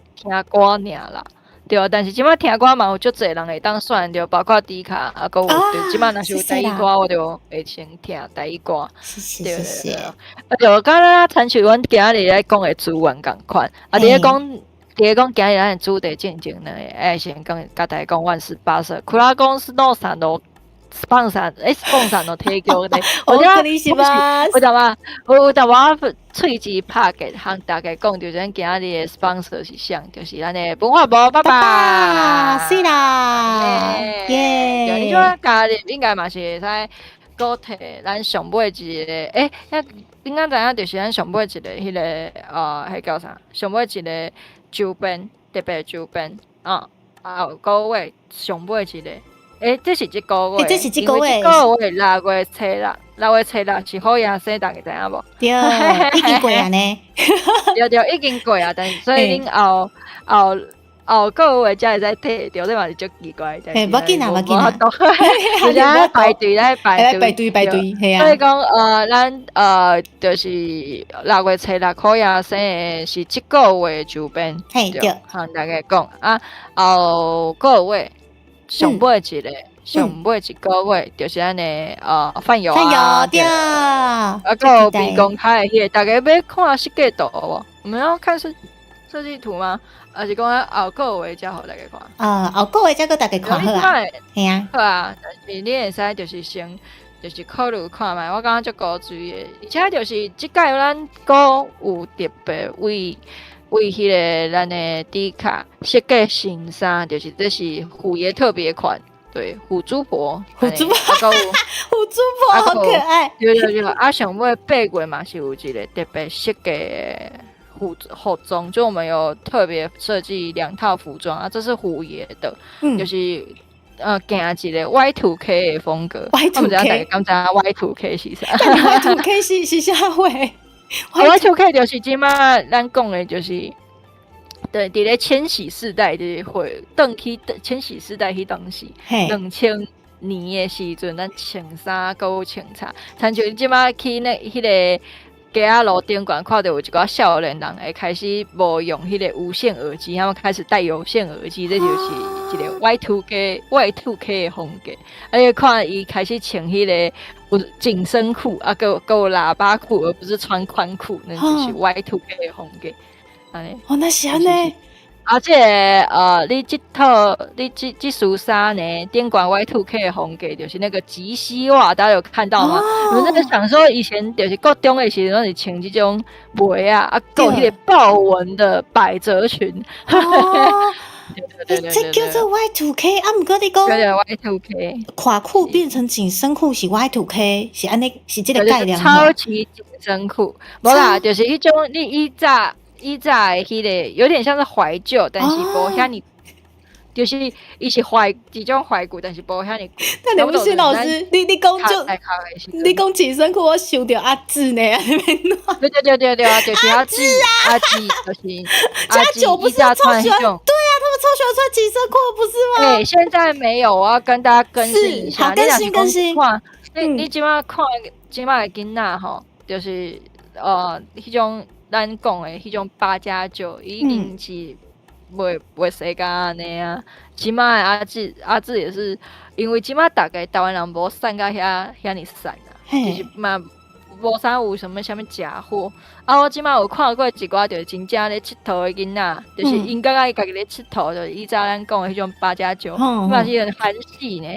歌尔啦。对，但是即马听歌嘛有足侪人会当选着，包括迪卡啊，佮有即马若是有台语歌，我就会先听台语歌。对，就敢若参像阮今日咧讲的资源共款，啊，伫咧讲今日咱的主题进前呢，先甲大家讲阮18岁，库拉公司诺萨诺。スポンサーの提供で、お送りします。有淡薄喙齿拍给向大家讲，就是咱今日的 sponsor 是啥，就是咱的文化部爸爸。是啦，耶！你说家己应该嘛是会使高摕咱上尾一个，你敢知影？就是咱上尾一个迄个迄叫啥？上尾一个周边特别周边个月上尾一个。这是这个月，这是这个月，因为这个月6月初六是好夜生，大家知影无？对，已經過啊呢。對，已經過啊，但是所以恁後個月才會使摕到，這嘛是足奇怪。無要緊啊，無要緊啊，大家排隊，係啊。所以講咱就是6月初六好夜生的是這個月周邊，對，向大家講啊，後個月。上尾一個月就是咱的泛游對，個比公開的迄個，大家要看設計圖無？我們要看設計圖嗎？還是講後個月才互大家看？後個月才互大家看好啊，係啊，好啊，但是你會使就是先就是考慮看覓，我感覺足高水的，而且就是即屆咱閣有特別為迄個咱的迪卡設計新衫，就是這是虎爺特別款，對，虎珠婆，虎珠婆好可愛。對，啊，上尾8月嘛是有一個特別設計的服裝，就我們有特別設計2套服裝啊，這是虎爺的，就是行一個 Y2K 的風格。Y2K， 我唔知大家敢知 Y2K 是啥？但是 Y2K 是啥話？Y2K 就是即馬咱講的，就是對，伫咧千禧世代的會轉去千禧世代迄當時，2000年的時陣，咱穿衫還有穿插，親像即馬去迄個街仔路頂管看到有一個少年人會開始無用迄個無線耳機，他們開始戴有線耳機，這就是一個 Y2K 的風格。而且看伊開始穿迄個有緊身褲，啊，還有喇叭褲，而不是穿寬褲，那就是 Y2K 的風格。那是安尼。而且你這束衫呢，電管 Y2K 的風格就是那個及膝襪，大家有看到嗎？我們在想說以前就是國中的時候，是穿這種襪啊，還有迄個豹紋的百褶裙。對，這叫做 Y2K 啊！唔過你講，對 Y2K， 垮褲變成緊身褲是 Y2K， 是安尼，是這個概念。超級緊身褲，無啦，就是迄種你以前迄個有點像是懷舊，但是無遐尼，就是伊是一種懷舊，但是無遐尼。但你不是老師，你講就，你講緊身褲，我想到阿志呢，對，就是阿志，就是家九不是超喜歡，對啊，他們超喜歡穿緊身褲，不是嗎？對，現在沒有，我要跟大家更新一下。好，更新。你今晚看今晚的囡仔吼，就是迄種。咱讲的迄种8+9，一定是袂世间安尼啊。即马的阿姊也是，因为即马大概台湾人无散到遐尼散啊，就是嘛无啥有什么假货。啊，我即马有看过一寡就是真正咧佚佗的囡仔，就是因感觉家己咧佚佗，就是以前咱讲的迄种8+9，嘛是很韩系呢。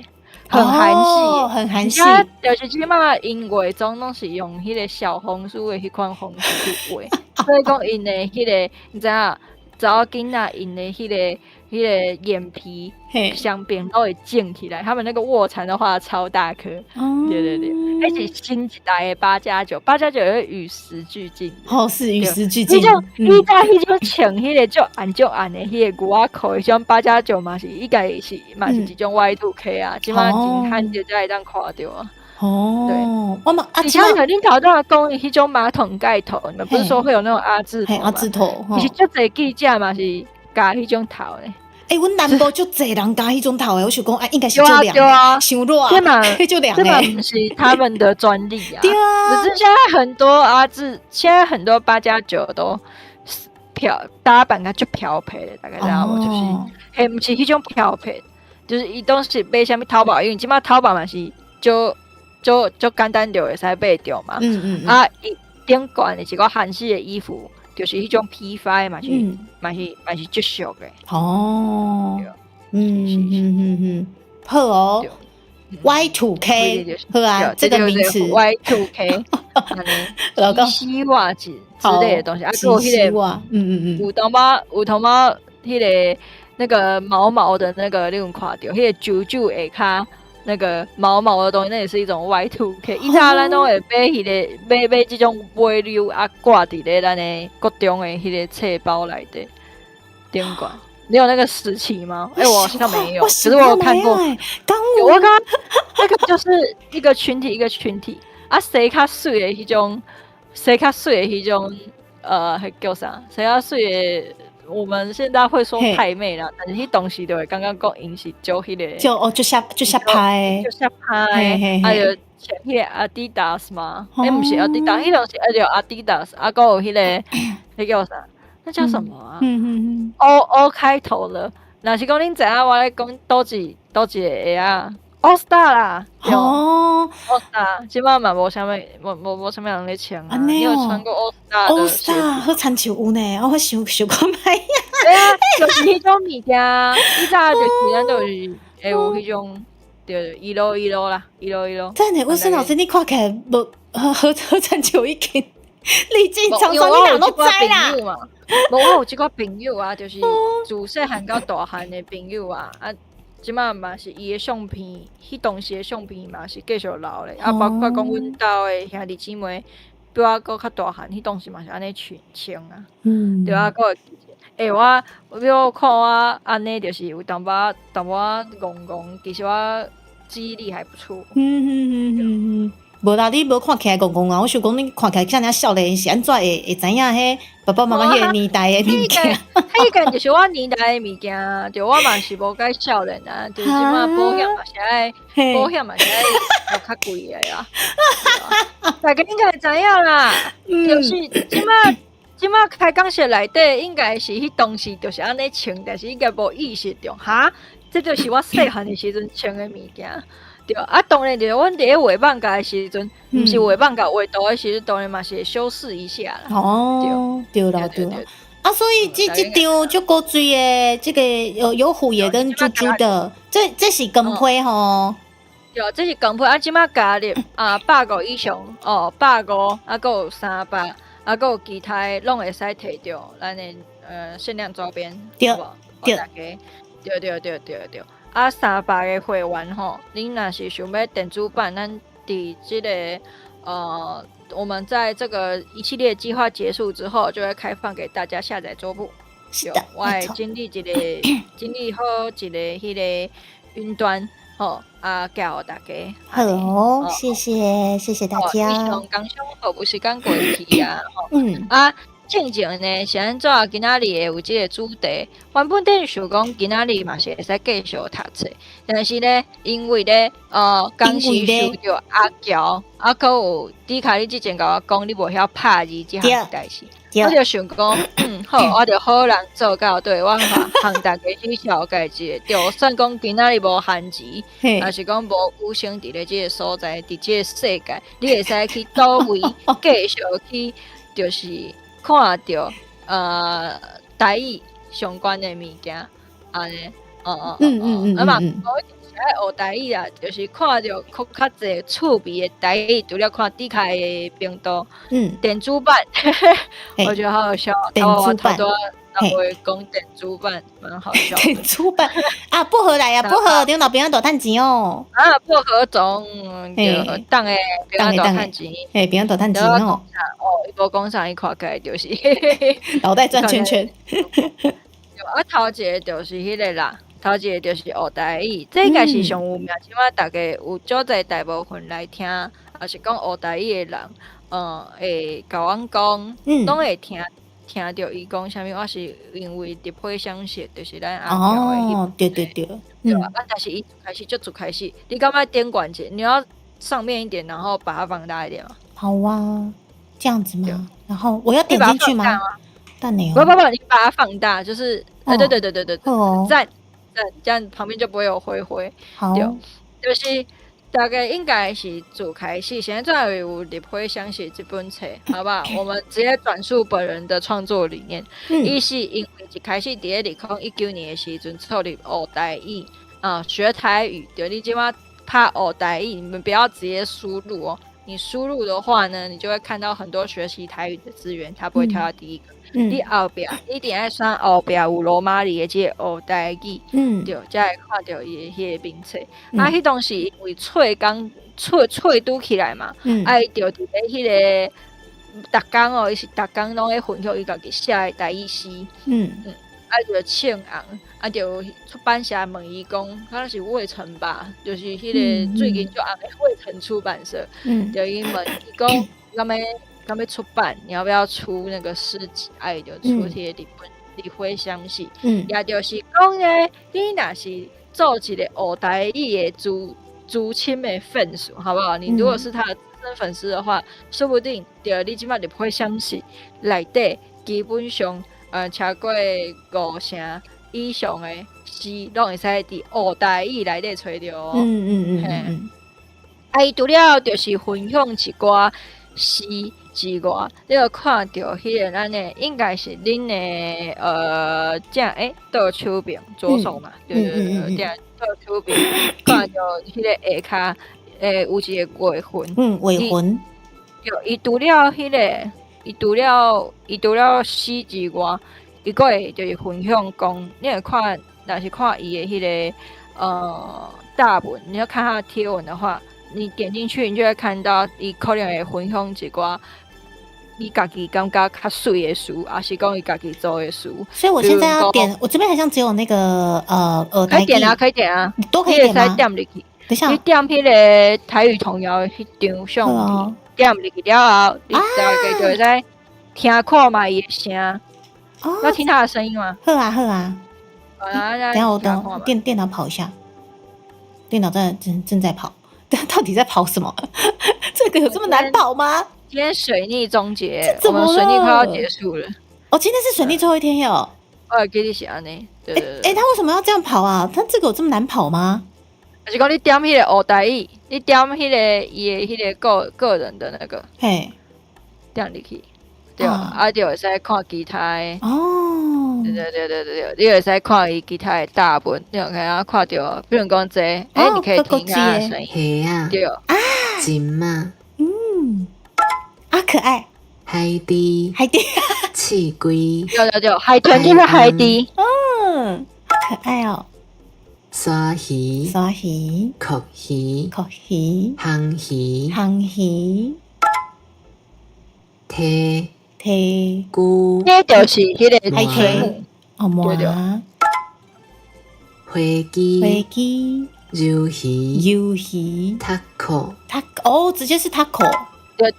很韩系，很韩系，就是即马因画中拢是用迄个小红书的迄款方式去画，所以讲因的迄个，你知影，查某囡仔因的迄个眼皮相边都会溅起来，他们那个卧蚕都画超大颗，对对对，而且新一代的8+9会与时俱进，是与时俱进。迄种穿迄个足暗的迄个牛仔裤，迄种8+9嘛是应该是嘛是一种 Y2K 啊，即马真罕就才会当看到啊。对，我嘛而且恁头拄讲的迄种马桶盖头，你们不是说会有那种阿字头吗？阿字头，其实足侪记者嘛是加迄种头的。阮南部足侪人加迄种头的，我想讲应该是足凉的，伤热啊，就凉的。这嘛不是他们的专利啊。对啊。可是现在很多现在很多8+9都打扮个足漂配的，大概知道无？就是不是迄种漂配，就是伊都是买啥物淘宝，因为即马淘宝嘛是就简单就会使买着嘛。啊，伊顶悬的一个韩式的衣服。就是迄种批发嘛是足俗的。好哦 ，Y2K， 好啊，这个名词 Y2K， 西袜子之类的东西，啊，有迄个，有头毛，迄个那个毛的那个，你有看到？迄个啾啾下骹。那个毛的东西，那也是一种 Y2K。以前咱拢会买迄个买这种尾溜啊，挂伫咧咱的各种的迄个册包内底顶管。你有那个时期吗？我好像没有，可是我有看过。我刚那个就是一个群体一个群体啊，谁较水的迄种，迄叫啥？谁较水的？我们现在会说太妹啦，但是迄东西就会刚刚讲因是就迄个就下拍，还有前迄个 Adidas 嘛，不是 Adidas， 迄种是叫 Adidas， 啊，还有迄个那叫啥？那叫什么啊？O 开头了。若是讲恁知影我咧讲倒一个鞋啊 ？All Star 啦，All Star， 即摆嘛无啥物人咧穿啊。你有穿过 All Star 的鞋？All Star 好亲像有呢，我想看卖啊。对啊，就是迄种物件，以前就是咱就是会有迄种，对，1路啦，1路。真的，魏生老师，你看起来无好亲像已经历尽沧桑，你人都知啦。无，我有一个朋友啊，就是自细汉到大汉的朋友啊，即马嘛是伊的相片，迄当时的相片嘛是继续留咧，啊，包括讲阮兜的兄弟姊妹，比我搁较大汉，迄当时嘛是安尼穿啊，对啊，搁我比如看我安尼，就是有淡薄戆，其实我记忆力还不错。无啦，你无看起来戆戆啊！我想讲，你看起来像少年是安怎会知影迄爸爸妈妈迄个年代的物件？迄个就是我年代的物件，就我嘛是无介少年啊，就是即马保险嘛是爱较贵的啦。大家应该会知影啦，就是即马开讲室内底应该是迄当时就是安尼穿，但是应该无意识中哈，这就是我细汉的时阵穿的物件。对啊，当然就是阮伫咧画放假的时阵，毋是画放假画图的时阵，当然嘛是会修饰一下啦。对啦。啊，所以这张就古锥的，这个有虎爷跟猪猪的，这是公批吼。对，这是公批啊，即马加入150以上150，啊，搁有300，啊，搁有其他拢会使摕到咱的限量周边，对，对。啊，300个会员吼，恁若是想要电子版，咱伫这个我们在这个一系列计划结束之后，就会开放给大家下载桌布。是的，我会经历好一个迄个云端吼教大家。好，谢谢大家。非常感谢，不是讲过去啊。正经呢是安怎？今仔日会有即个主题，原本顶想讲今仔日嘛是会使继续读册，但是呢，因为咧当时受到阿乔，还有迪卡你之前甲我讲，你无晓拍字即项代志，我就想讲，好，我就好人做到，对我向大家去了解一下，就算讲今仔日无限字，还是讲无有生伫咧即个所在，伫即个世界，你会使去倒位继续去，就是看到台语相关的物件，安尼，啊嘛，我一直爱学台语啦，就是看到较侪趣味的台语，除了看底下的频道，电子版，我觉得好好笑，电子版。他会讲电子版，蛮好笑。电子版啊，薄荷来呀，薄荷顶老边仔大趁钱哦。啊，薄荷种就当诶边仔大趁钱，边仔大趁钱哦。哦，伊无讲啥，伊看起来就是脑袋转圈圈。头一个就是迄个啦，头一个就是学台语，这应该是上有名，即马大家有足侪大部分来听，也是讲学台语的人，会甲阮讲，拢会听到伊讲啥物，我是因为入配相识，就是咱阿乔的哦，对，对吧？但是一开始就主开始，你干嘛点关节？你要上面一点，然后把它放大一点吗？好啊，这样子吗？然后我要点进去吗？但没有。不，你把它放大，就是对，赞，这样旁边就不会有灰。好，就是大概应该是主开始，现在有入配相识这本册，好不好？我们直接转述本人的创作理念。伊是因为一开始伫2019年的时阵创立学台语学台语，就你今晚怕学台语，你们不要直接输入哦。你输入的话呢，你就会看到很多学习台语的资源，它不会跳到第一个。你后壁你一定要选后壁有罗马里的这个学台语，对，才会看到伊的迄个名册。迄当时因为喙拄起来嘛，伊就伫咧迄个逐工哦，伊是逐工拢会分享伊家己写的台语诗，就庆红，就出版社问伊讲，可能是卫城吧，就是迄个最近就红的卫城出版社，就伊问伊讲，刚要出版，你要不要出那个诗集？就出迄个离婚相识，也就是讲呢，你若是做一个学台语的知青的粉丝，好不好？你如果是他的资深粉丝的话，说不定就你即摆离婚相识内底，基本上超过5成以上的诗，拢会使伫学台语内底找着哦。伊除了就是分享一寡诗之外，你有看到迄个咱的应该是恁的这样倒手柄左手嘛，对，这样倒手柄看到迄个下骹有一个画魂，画魂，对，伊除了迄个，伊除了诗之外，伊个会就是分享讲，你会看，若是看伊的迄个大文，你要看他的贴文的话。你点进去，你就会看到伊可能会分享一寡你家己感觉较水的书，还是讲伊家己做的书。所以我现在要点，我这边好像只有那个可以点啊，可以点啊，都可以点吗？点入去。等一下，你点迄个台语童谣迄张相片，点入去了后，你大概就会使听看嘛伊的声。要听他的声音吗？好啊。等下我电脑跑一下，电脑正在跑。到底在跑什么？这个有这么难跑吗？今天水逆终结，我们水逆快要结束了。今天是水逆最后一天哟。给你写呢。对。他为什么要这样跑啊？他这个有这么难跑吗？还是讲你点迄个学台语，你点迄个伊的迄个个人的那个，点入去，对就会使看其他的。对，你会使看伊其他的大文，你有看到，比如讲这，你可以听他的声音，对金嘛，可爱，海底，刺龟，对，海豚就是海底，可愛哦。沙魚、鰭鰭、鰭、烘魚、鰭、鯷菇，這就是迄個題目。麻、花枝、魷魚、taco，直接是 taco。對。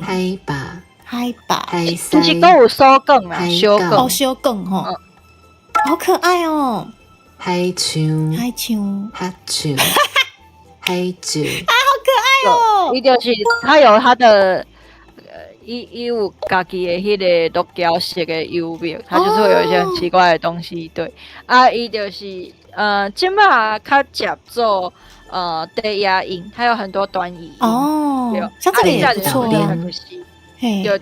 海拔、海拔，海其实西都有收梗啦，海港修梗哦，小梗吼，好可爱哦，海象海象，海象海酒哦，伊就是它有它的，伊有家己的迄个鹿角色的幽默，它就是会有一些很奇怪的东西，对。啊，伊就是即马较接做低压音，还有很多短语音。哦对，像这个也啊不错啊你下就，是嘿，对。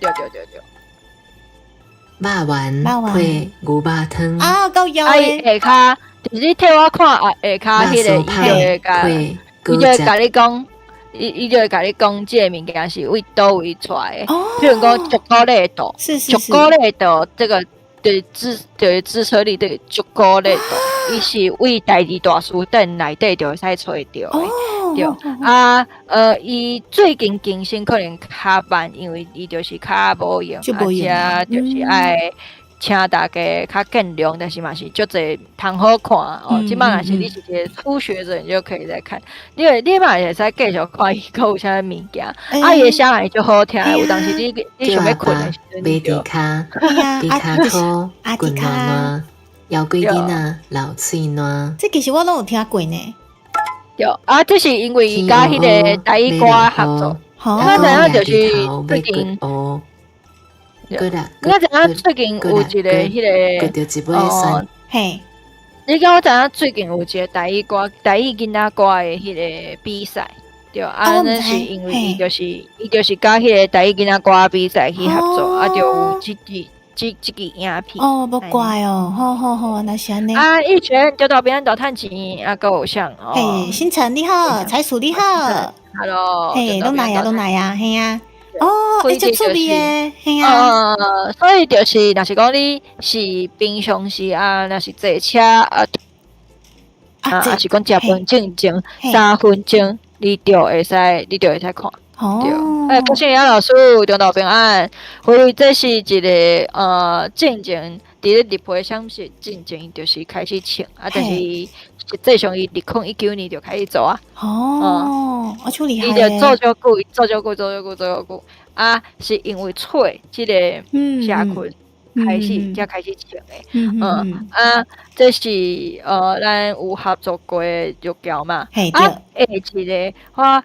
肉丸肉丸配牛肉汤，啊，够摇啊，伊诶，下骹就是你替我看下骹迄个，伊就肉酥会甲，派配伊就会果汁，甲你讲，伊就会甲你讲，即个物件是为倒位出来的。哦，譬如讲巧克力豆，是是是，巧克力豆这个对支车里的巧克力豆，伊是为家己大书店内底就会使找到的。哦，对哦啊，伊最近更新可能较慢，因为伊就是较无用，就无用啊而且就是爱请大家较见谅，但是嘛是足侪通好看哦。即摆若是你是一个初学者，你就可以来看。你嘛会使继续看伊讲有啥物件，啊伊的声也就好听，有当时你想要困的时阵，买你就迪卡，对啊，迪卡裤，啊滚迪卡暖暖，摇龟囡仔老脆暖，这其实我拢有听过呢，对啊，这是因为伊甲迄个台语歌合作。好，我知影就是最最近哦，过来，我知影最近有一个迄个过着一尾酸，嘿，你敢我知影最近有一个台语囡仔歌的迄个比赛，对，啊，那是因为伊就是甲迄个台语囡仔歌比赛去合作，啊，就有即个影片。哦，不怪哦，好好好，那是安尼。啊，一拳丢到别人倒趁钱，啊，够有像哦。嘿，星辰你好，财鼠你好， ，Hello，嘿，拢来呀，拢来呀，嘿呀，哦，哎，这出力诶，嘿呀，所以就是，若是讲你是平常时啊，若是坐车啊，啊是讲食饭正前3分钟，你就会使看。对，哦，恭喜杨老师中岛平安。所以这是一个正前，伫咧入陪相是正前，就是开始唱啊，但是实际上伊2019年就开始做啊。哦，我出厉害伊就做久啊，是因为吹即个社群开始才开始唱的。这是咱有合作过的玉桥嘛。嘿，啊，对，一个我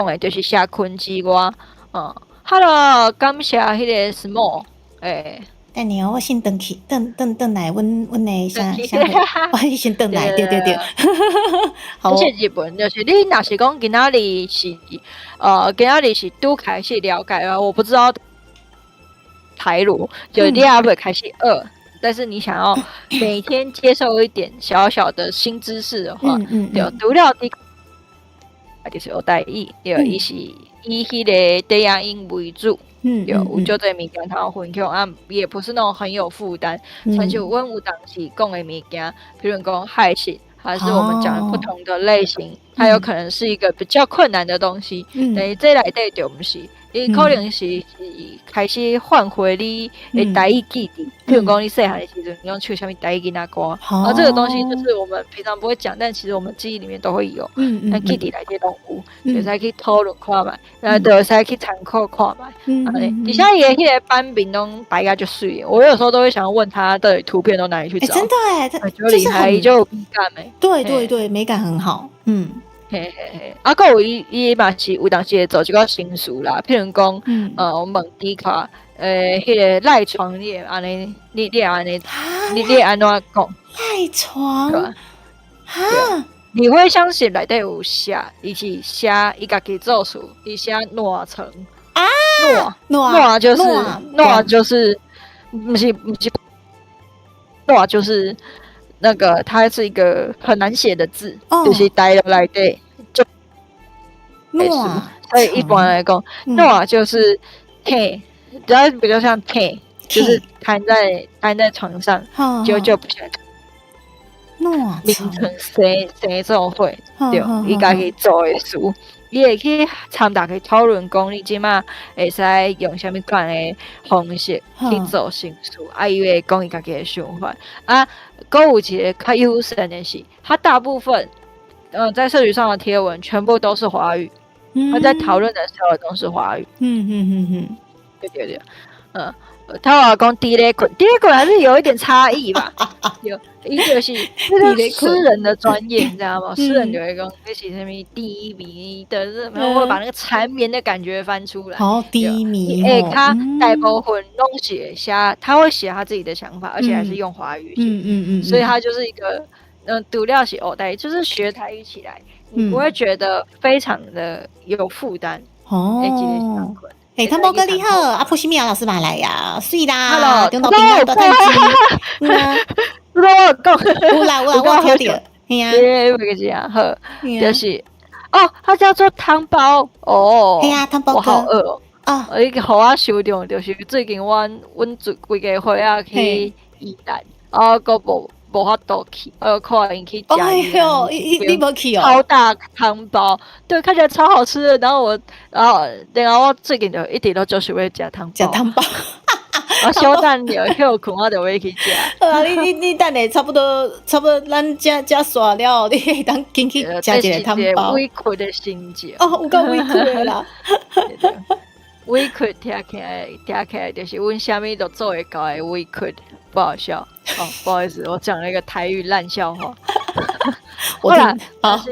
讲的就是社群之外，Hello， 感谢迄个 Small，等下我先转去，转来，阮的啥，我先转来，对，好这，是日本，就是你若是讲今仔日是拄开始了解啊，我不知道台语，就你还未开始但是你想要每天接受一点小小的新知识的话，就除了第就是有台语，对，伊是以迄个低压音为主。有就这物件通分享啊，也不是那种很有负担。像是阮有当时讲的物件，比如讲害信，还是我们讲不同的类型，它有可能是一个比较困难的东西。但是这内底就不是，你可能是开始唤回你的台语记忆。比如讲你细汉的时阵，你用唱什么台语囡仔歌，而这个东西就是我们平常不会讲，但其实我们记忆里面都会有。那记忆内底都有，就使去讨论看卖，然后就使去参考看卖。底下伊的迄个版面拢摆甲就水，我有时候都会想要问他到底图片都哪里去找。真的哎，就厉害，就有美感诶。对，美感很好。嘿，啊，还有伊嘛是有当时会做一个新书啦，譬如讲，我问迪卡，迄个赖床你安尼，你安尼，你安怎讲？赖床哈，你会相信内底有写，伊是写伊家己做事，伊写暖床啊，暖就是不是暖就是那个，它是一个很难写的字，就是台语内底就暖，所以一般来讲，暖就是躺，比较像躺，就是瘫在床上，就不想。凌晨生做伙，对，伊家己做的书，伊会去参大家讨论讲，你即马会使用啥物款的方式去做新书，伊会讲伊家己的想法。啊，还有一个较优胜的是，他大部分在社群上的贴文全部都是华语。他在讨论的时候都是华语。对对对，他话讲低咧困还是有一点差异吧。有，伊就是那个诗人的专业，你知道吗？诗人就会讲那是什么低迷的，然后会把那个缠绵的感觉翻出来。好低迷他大部分拢写他会写他自己的想法，而且还是用华语写。所以他就是一个读料写台语，就是学台语起来，你不会觉得非常的有负担。汤包哥你好，普西米亚老师嘛来呀，水啦 ，Hello，中岛冰岛大太极，我讲，有啦，我听到，嘿呀，有个这样好，就是它叫做汤包哦，嘿呀，汤包哥，我好饿哦，伊个互我想到就是最近阮规个伙仔去宜兰，个无法度去，看因去吃。哎呦，你没去哦？超大汤包，对，看起来超好吃的。然后我最近就一直都就是为吃汤包。吃汤包，小蛋了，休困我就会去吃。你等下差不多，咱吃煞了，你会当进去吃一个汤包。委屈的心情。有够委屈的啦。委屈听起来就是阮啥物都做会到的委屈，不好笑。不好意思，我讲了一个台语烂笑话。我听好。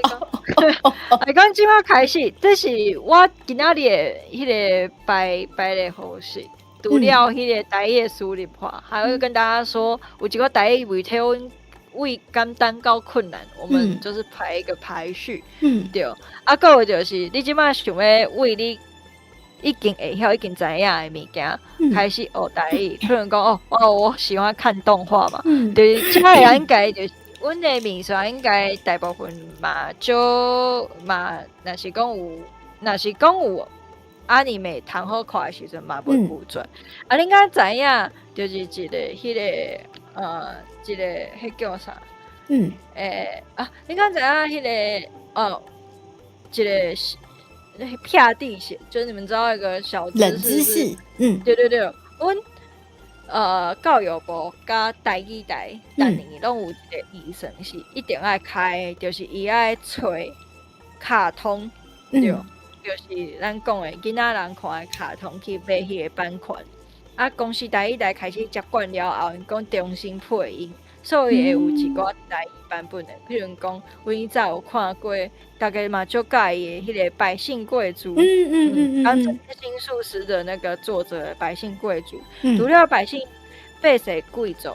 讲即摆开始，这是我今仔日的迄个白的方式，除了迄个台语的输入法，还会跟大家说，有一个台语为替阮为简单到困难，我们就是排一个排序，对。还有就是你即摆想要为你已经会晓、已经知影的物件，开始学台语。可能讲我喜欢看动画嘛，就是即摆也应该就是。阮的面上应该大部分嘛，若是讲有阿尼美通好看的时阵嘛，袂有准。你敢知影？就是一个迄个迄叫啥？你敢知影迄个一个撇地鞋，就是你们知道一个小冷知识，对，阮。教育部甲台语台，逐年拢有一个议程是一定爱开的，就是伊爱找卡通，对，就是咱讲的囡仔人看的卡通去买迄个版权。公司台语台开始接管了后，因讲重新配音，所以会有一寡台语版本的，譬如讲，阮以前有看过，大家嘛就介意的迄个《百姓贵族》，新术师的那个作者《百姓贵族》，除了百姓被谁贵族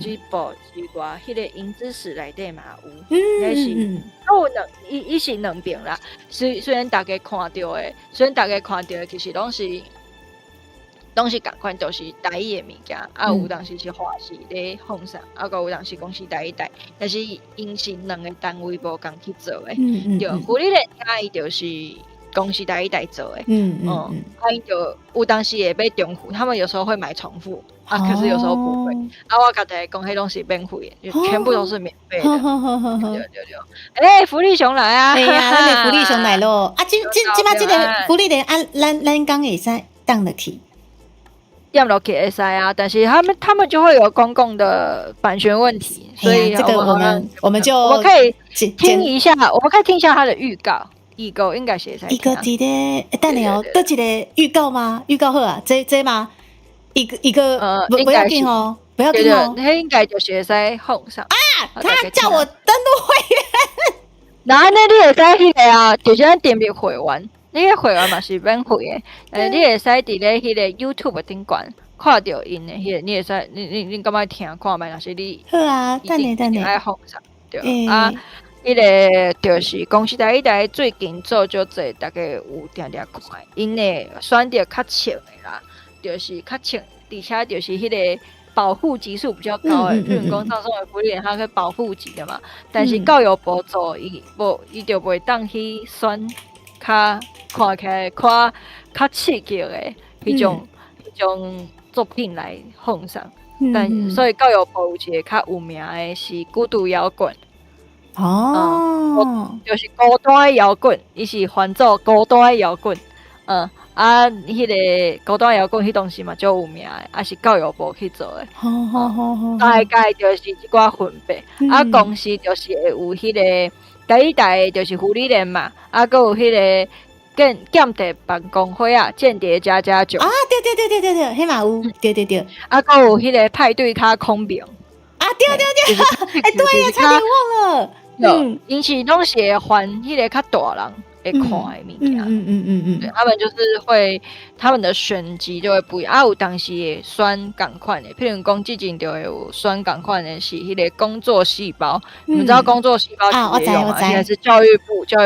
这部之外，迄个银之匙内底嘛有，也是伊是两边啦。虽然大家看到的，其实拢是同款，都是台语的物件，有当时是华视咧放送，有当时公司台语台，但是因是两个单位无共去做的，对，福利人伊就是公司台语台做的，伊就有当时也被重复，他们有时候会买重复，可是有时候不会，我甲大家讲，迄拢是免费的，全部都是免费的，对，福利熊来啊！哎呀，咱的福利熊来咯！即摆即个福利的咱讲会使当落去。点落去会使啊，但是他们就会有公共的版权问题，所以这个我们可以听一下，它的预告应该是会使听。一个伫咧，等下哦，倒一个预告吗？预告好啊，这吗？一个不要紧哦，不要紧哦，那应该就是会使放上啊。他叫我登录会员，然后呢，你会使迄个啊，就是咱点入会员。你个会员嘛是免费的，你会使伫咧迄个 YouTube 顶悬看到因的迄个，你会使你感觉听看觅，若是你好啊，等下爱放上对啊，迄个就是公司台语台最近做就济，大家有定看，因的选择较浅的啦，就是较浅，而且就是迄个保护级数比较高的，譬如讲上的福利人它是保护级的嘛，但是教育部做伊就袂当去选。看起来较刺激的迄种作品来放上，但所以教育部有一个较有名的是孤独摇滚，就是高端的摇滚，伊是翻做高端的摇滚，迄个高端摇滚迄东西嘛就有名的，是教育部去做的，大概就是一寡分别，公司就是会有迄个。台语台就是福利人嘛，还有迄个间谍办公会啊，间谍加加酒啊，对，迄嘛有，对，啊，还有迄个派对卡空明啊，对，哎，对呀，差点忘了，因是拢是会还迄个较大人会看的物件，对，他们就是会他们的选集就会不一样啊，有当时会选同款的，譬如讲最近就会有选同款的是迄个工作细胞，你们知道工作细胞啊，我知，现在是教育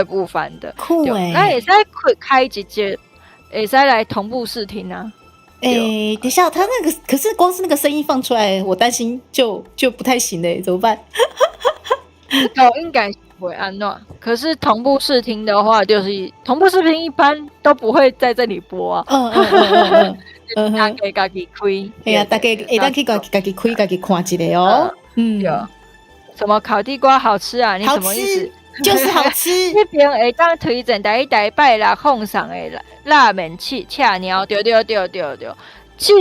部翻的，酷诶，那也是开一节，也是来同步视听啊。等一下，他那个可是光是那个声音放出来，我担心就不太行嘞，怎么办？应该是不会安怎，可是同步视听的话，就是同步视听一般都不会在这里播啊。大家自己开，哎呀，大家会当去自己开，自己看一下哦。有什么烤地瓜好吃啊？你什么意思？就是好吃。这边会当推荐台拜六奉上的辣面翅鸟，对。最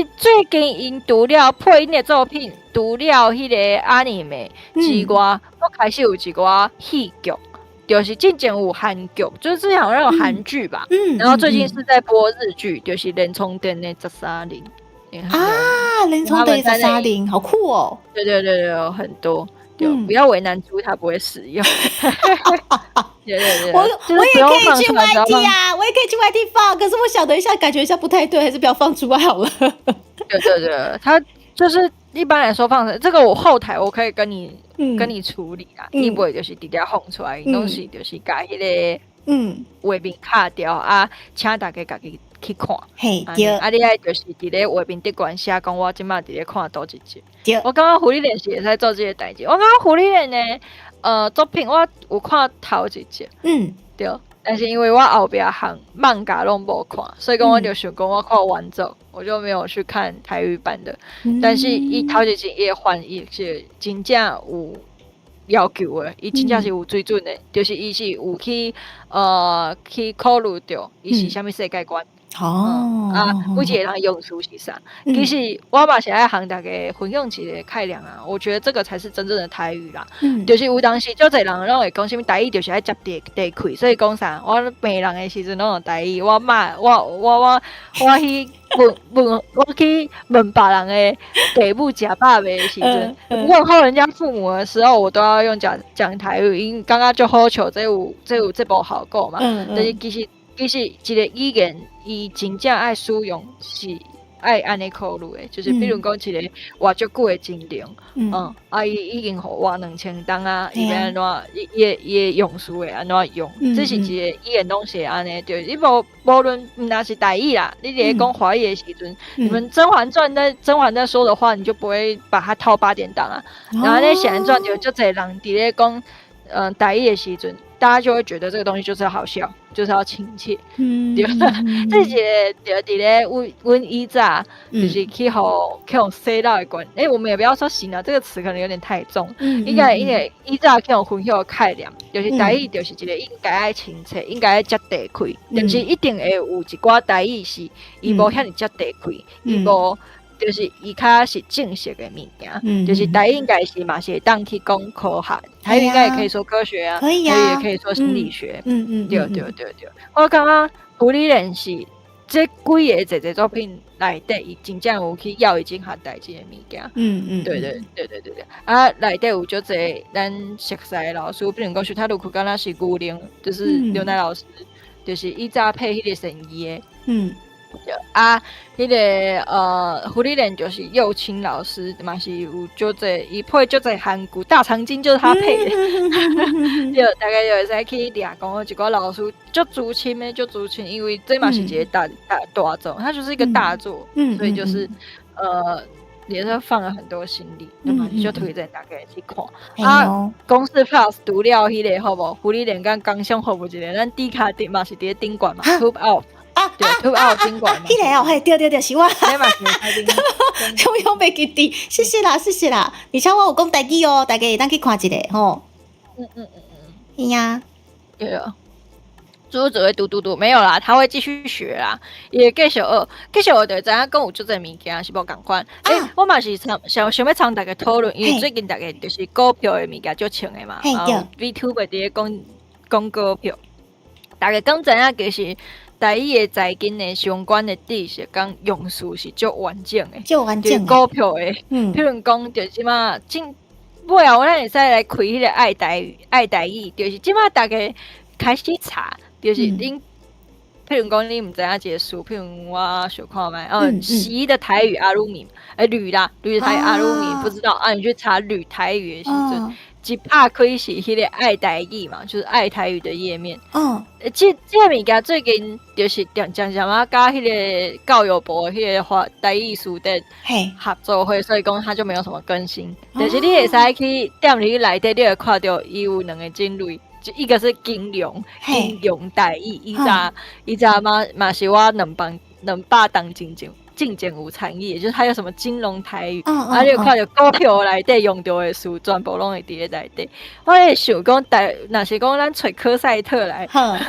近因除了配音的作品，除了迄个阿尼美之外，我开始有一个戏剧，就是之前有韩剧，就是之前好像有韩剧吧，然后最近是在播日剧，就是连冲店的130啊，连冲店130，好酷哦！对，有很多。不要为难猪，它不会使用。对，我也可以去 YT 啊，我也可以去 YT 放，可是我想等一下，感觉一下不太对，还是不要放出来好了。对，它就是一般来说放这个，我后台我可以跟你处理啊，你不会就是直接放出来，东西就是改迄个画面卡掉啊，请大家自己去看。嘿，对。啊，你爱就是伫咧画面顶管写讲，我即马伫咧看倒一集。对。我刚刚胡丽莲是会使做这个代志。我刚刚胡丽莲的作品，我有看头一集。对。但是因为我后边行漫画拢无看，所以讲我就想讲我看完整，我就没有去看台语版的。但是伊头一集也翻译是真正有要求的，伊真正是有水准的，就是伊是有去考虑到伊是啥物世界观。每一个人用词是啥？其实我嘛是爱向大家分享一个概念啊，我觉得这个才是真正的台语啦。就是有当时就侪人拢会讲什么台语，就是爱接地气，所以讲啥，我骂人的时阵拢用台语，我去我去问别人的父母食饱未的时阵，问候人家父母的时候，我都要用讲台语，因刚刚就好笑，这有这部好过嘛。但是其实一个语言，伊真正爱使用是爱安尼考虑的，就是比如讲一个活足久的精灵，伊已经互活2000档啊，伊要安怎，伊用词会安怎用，这是一个语言东西安尼，对，你无论那是台语啦，你在讲华语的时阵，你们《甄嬛传》在说的话，你就不会把它套8点档啊，然后那《显然传》就侪人伫咧讲台语的时阵。大家就会觉得这个东西就是要好笑，就是要亲切，对吧？这些就伫咧阮以前就是去互洗脑的关，我们也不要说洗脑这个词可能有点太重，应该以前去互分享的概念，就是台语就是一个应该爱亲切，应该爱接地气，但是一定会有一寡台语是伊无遐尼接地气，伊无。就是伊较是正式的物件，就是台语应该是嘛是当去讲科学，台语应该也可以说科学啊，可以啊，台语也可以说心理学，对。我感觉胡丽莲是这几个作品内底，伊真正有去要伊真学代志的物件，对。啊，内底有足侪咱熟悉的老师，比如讲徐太鲁库敢若是古灵，就是刘乃老师，就是以前配迄个神医的，啊，迄个胡丽莲就是幼青老师嘛，是有就这伊配就这韩国大长今就是他配的，就大概就会使去俩讲一个老师就竹青的就竹青，因为这嘛是一个大作，它就是一个大作，所以就是也是放了很多心力，就推荐大家去看。啊，公司 Plus 除了迄个好无，胡丽莲跟刚上好无一个，咱低卡顶嘛是伫咧顶管嘛 ，Top Out。对，Top Out 顶管嘛。迄个哦，嘿，对，是我。你嘛是开顶。我用袂记得，谢谢啦。而且我有讲台语哦，大家会当去看一下吼。是呀。对啊。猪只会嘟，没有啦，他会继续学啦，也继续学就知影讲有足侪物件是无共款。我嘛是想要参大家讨论，因为最近大家就是股票的物件足穿的嘛，然后 VTuber 伫咧讲股票。大家讲知影，其实台语的财经的相关的知识，讲用词是足完整的，就完就是整的。股票的。嗯譬如讲，就即马尾后，咱会使来开迄个爱台语，就是即马大家开始查，就是恁。譬如讲，你毋知影一个词，譬如我想看卖，习的台语阿鲁米，吕台语阿鲁米不知道啊，你去查吕台语的时阵，一拍开是迄个爱台语嘛，就是爱台语的页面。这个物件最近就是讲啊，甲迄个教育部的迄个台语书店合作会，所以讲它就没有什么更新。但是你会使去点入去内底，你会看到伊有两个种类。就一个是金融台语，伊早嘛是我200档进前有参与，就是它有什么金融台语，啊，你有看到股票内底用到的词，全部拢会伫咧内底。我咧想讲，若是讲咱找科赛特来，啊，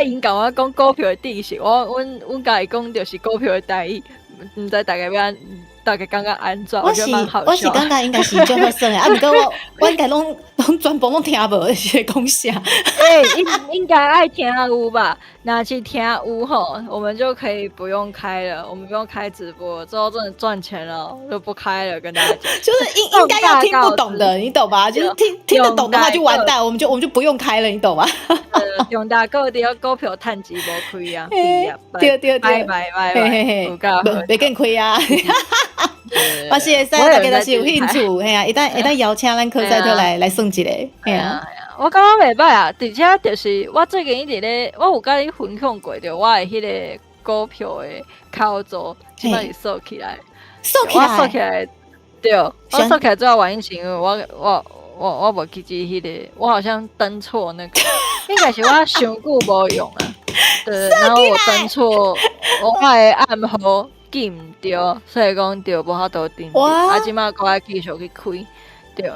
因甲我讲股票的知识，阮甲伊讲就是股票的台语，毋知大概大概感觉安怎？我觉得蛮好笑。我是感觉应该是最好耍的，啊，毋过我应该拢全部拢听无是讲啥。应该爱听有吧？那去听有吼，我们就可以不用开了，我们不用开直播，之后真的赚钱了，就不开了，跟大家讲。就是应该要听不懂的，你懂吧？就是听得懂的话就完蛋，我们就不用开了，你懂吧？用大个的股票趁钱无开啊，对，拜，有够好，袂更亏啊！我是会使大家若是有兴趣，嘿啊，一旦邀请咱科赛特来算一个，嘿啊。我感觉袂歹啊，而且就是我最近一直咧，我有甲你分享过着我的迄个股票的操作，即摆是锁起来，我锁起来，对，我锁起来主要原因是因为我无记记迄个，我好像登错那个，应该是我上久无用啊，对，然后我登错，我的暗号记毋对，所以讲就无法度登，啊，即摆我继续去开，对。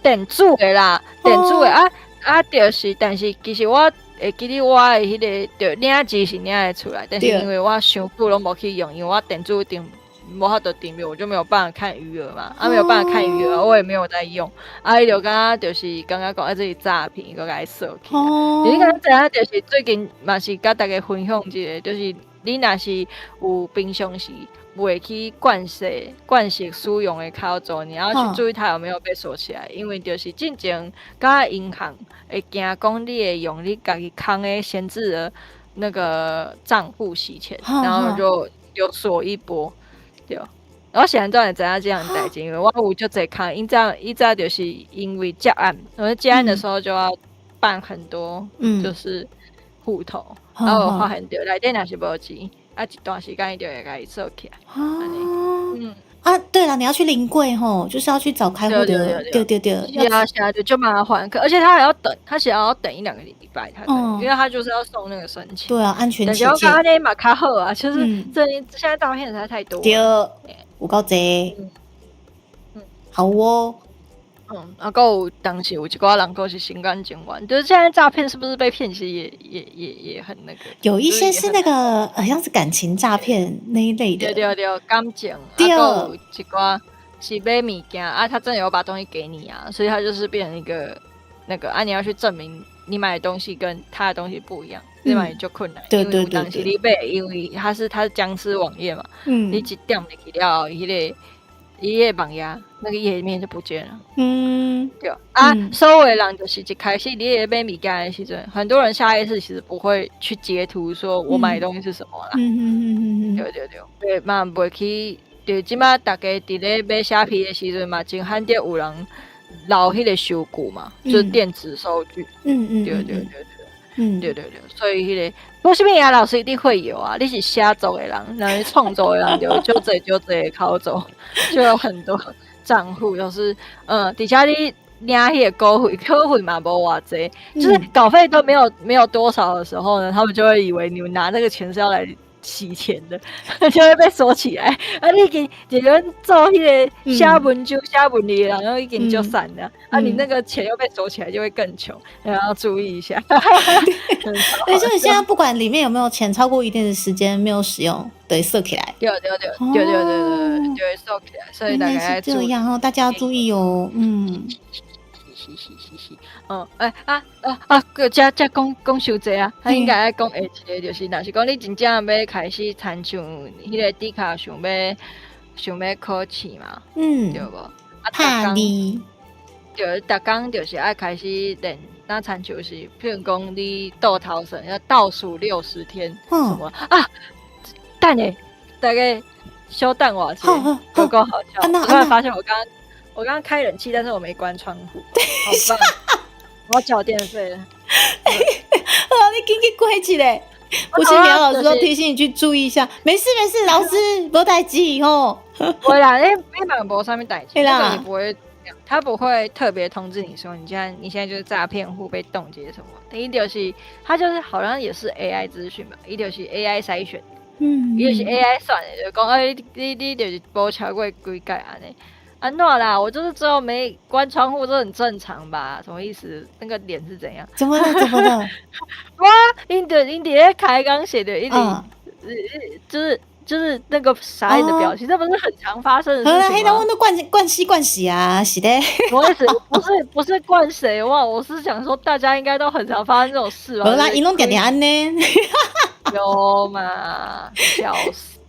电子的啦，电子的就是，但是其实我会记得我的迄个就领钱是领会出来，但是因为我伤久拢无去用，因为我电子订无法度订阅，我就没有办法看余额嘛，没有办法看余额，我也没有在用，伊就感觉就是刚刚讲这是诈骗，佮甲伊锁起来。你刚知影就是最近嘛是甲大家分享一个，就是你若是有平常时。袂去惯习使用的操作，你要去注意它有没有被锁起来，因为就是进前甲银行会惊讲你会用你家己空的闲置的那个账户洗钱，然后就锁一波，对。然后现在知影这样代志，因为我有就在看，以早就是因为接案，我接案的时候就要办很多，就是户头，然后我发现到内底若是无钱。一段时间就会给它收起来。对了，你要去临柜吼，就是要去找开户的，对，要下就麻烦，而且他还要等，他想要等1-2个礼拜，因为他就是要送那个申请。对啊，安全起见。但是我看那马卡好啊，就是现在诈骗实在太多。对，有够多。好哦。有当时有一寡人都是心甘情愿，就是现在诈骗是不是被骗？其实也很那个，有一些是那个好像是感情诈骗那一类的，对，感情，有一寡是买物件啊，他真的有把东西给你啊，所以他就是变成一个那个你要去证明你买的东西跟他的东西不一样，这嘛就困难。对，当时你买，因为它是僵尸网页嘛，你一点进去了，一页网页那个页面就不见了。对所有的人就是一开始你买物件的时阵，很多人下意识其实不会去截图说我买的东西是什么啦。对，嘛不会去。就即马大家伫咧买虾皮的时阵嘛，真罕得有人留迄个收据嘛，就是电子收据。对，所以迄个不是咩老师一定会有啊，你是写作的人，然后创作的人就这考走，就有很多账户都是底下你领迄个稿费嘛无偌济，就是稿费都没有多少的时候呢，他们就会以为你们拿那个钱是要来洗钱的，就会被锁起来。你已经一个人做迄个写文章、写文字的人，然后已经就散了。你那个钱又被锁起来，就会更穷，然后注意一下。对，所以现在不管里面有没有钱，超过一定的时间没有使用，对，锁起来。对，就会锁起来。所以大家是这样大家要注意哦。个遮讲伤济啊，他应该爱讲下一个，就是若是讲你真正要开始参像迄个迪卡想要考试嘛，对无？怕你，就逐工就是爱开始练，那参像是，譬如讲你倒头绳要倒数60天，什么啊？等下，大概稍等我下，够好笑。我突然发现我刚刚开冷气，但是我没关窗户，好棒！我要缴电费了。你紧去关起来。不是，苗老师都提醒你去注意一下。没事，老师没代志吼。不会啦，你嘛无啥物代志，那个你不会，他不会特别通知你说你现在就是诈骗户被冻结什么。第一就是他就是好像也是 AI 资讯吧，一就是 AI 筛选，一就是 AI 算的，就讲你就是无超过几届安尼。安诺啦，我就是之后没关窗户，这很正常吧？什么意思？那个脸是怎样？怎么了？哇，因在开刚写的一点，就是那个傻眼的表情，这不是很常发生的事情吗？好啦，黑人问都惯习啊，是的。我意思不是惯谁哇，我是想说大家应该都很常发生这种事吧？好啦，因拢点安呢。有嘛，笑死！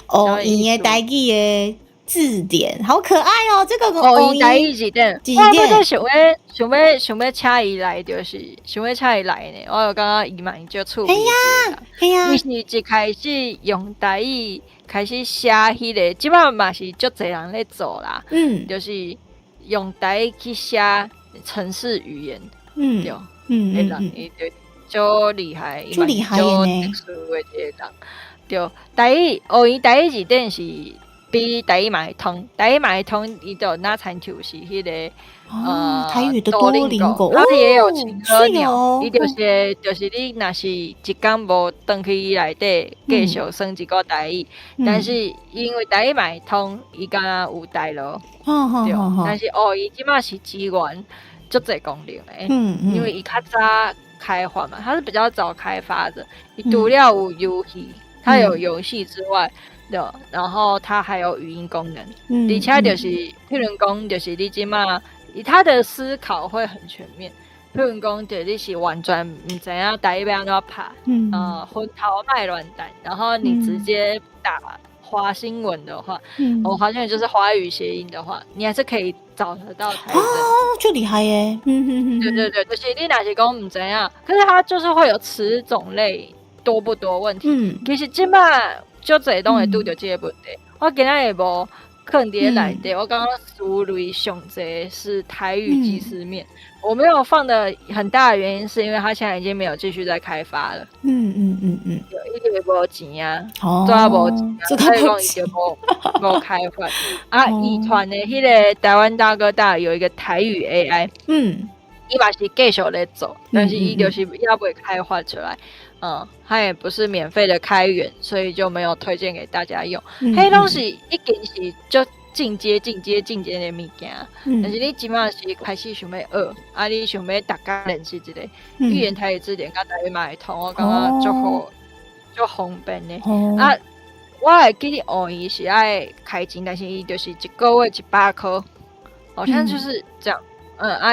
哦，伊的台语的字典好可爱哦，这个哦，伊台语字典，我就想要请伊来，就是想要请伊来呢。我有感觉伊嘛就趣味呀，伊是一开始用台语开始写迄个，即摆嘛是足侪人咧做啦，就是用台语去写程式语言，对，伊就足厉害，足厉害的呢，特殊的一个人，对，台语伊台语字典是。比台语嘛会通，台语嘛会通，伊就那参像是迄个台语的多邻国，它也有青鹤鸟，伊就是你若是一天无转去内底继续算一个台语，但是因为台语嘛会通，伊敢若有台咯，对，但是伊即马是支援足侪功能诶，因为伊较早开发嘛，它是比较早开发的，伊除了有游戏，它有游戏之外。对，然后它还有语音功能，而且就是譬如讲，就是你即马，他的思考会很全面。譬如讲，就是你是完全唔知影台语要安怎拍，昏头卖乱弹，然后你直接打华新闻的话，我华新闻就是华语谐音的话，你还是可以找得到台语。哦，就厉害耶！对，就是你若是讲唔知影，可是它就是会有词种类多不多问题。其实即马。足侪拢会拄着这个问题。我今仔日无放伫内底，我刚刚输入上侪是台语即时面，我没有放的很大的原因是因为它现在已经没有继续在开发了。有一直无钱啊，做啊无钱啊，所以讲伊就无开发。遗传的迄个台湾大哥大有一个台语 AI，伊嘛是继续咧做，但是伊就是也未开发出来。它也不是免费的开源，所以就没有推荐给大家用。迄东西已经是就进阶的物件，但是你即马是开始想要学，你想要大家认识一个语言台语字典，甲台语嘛会通，我感觉足好，足方便的。我会记得学伊是爱开钱，但是伊就是一个月100块，好像就是这样。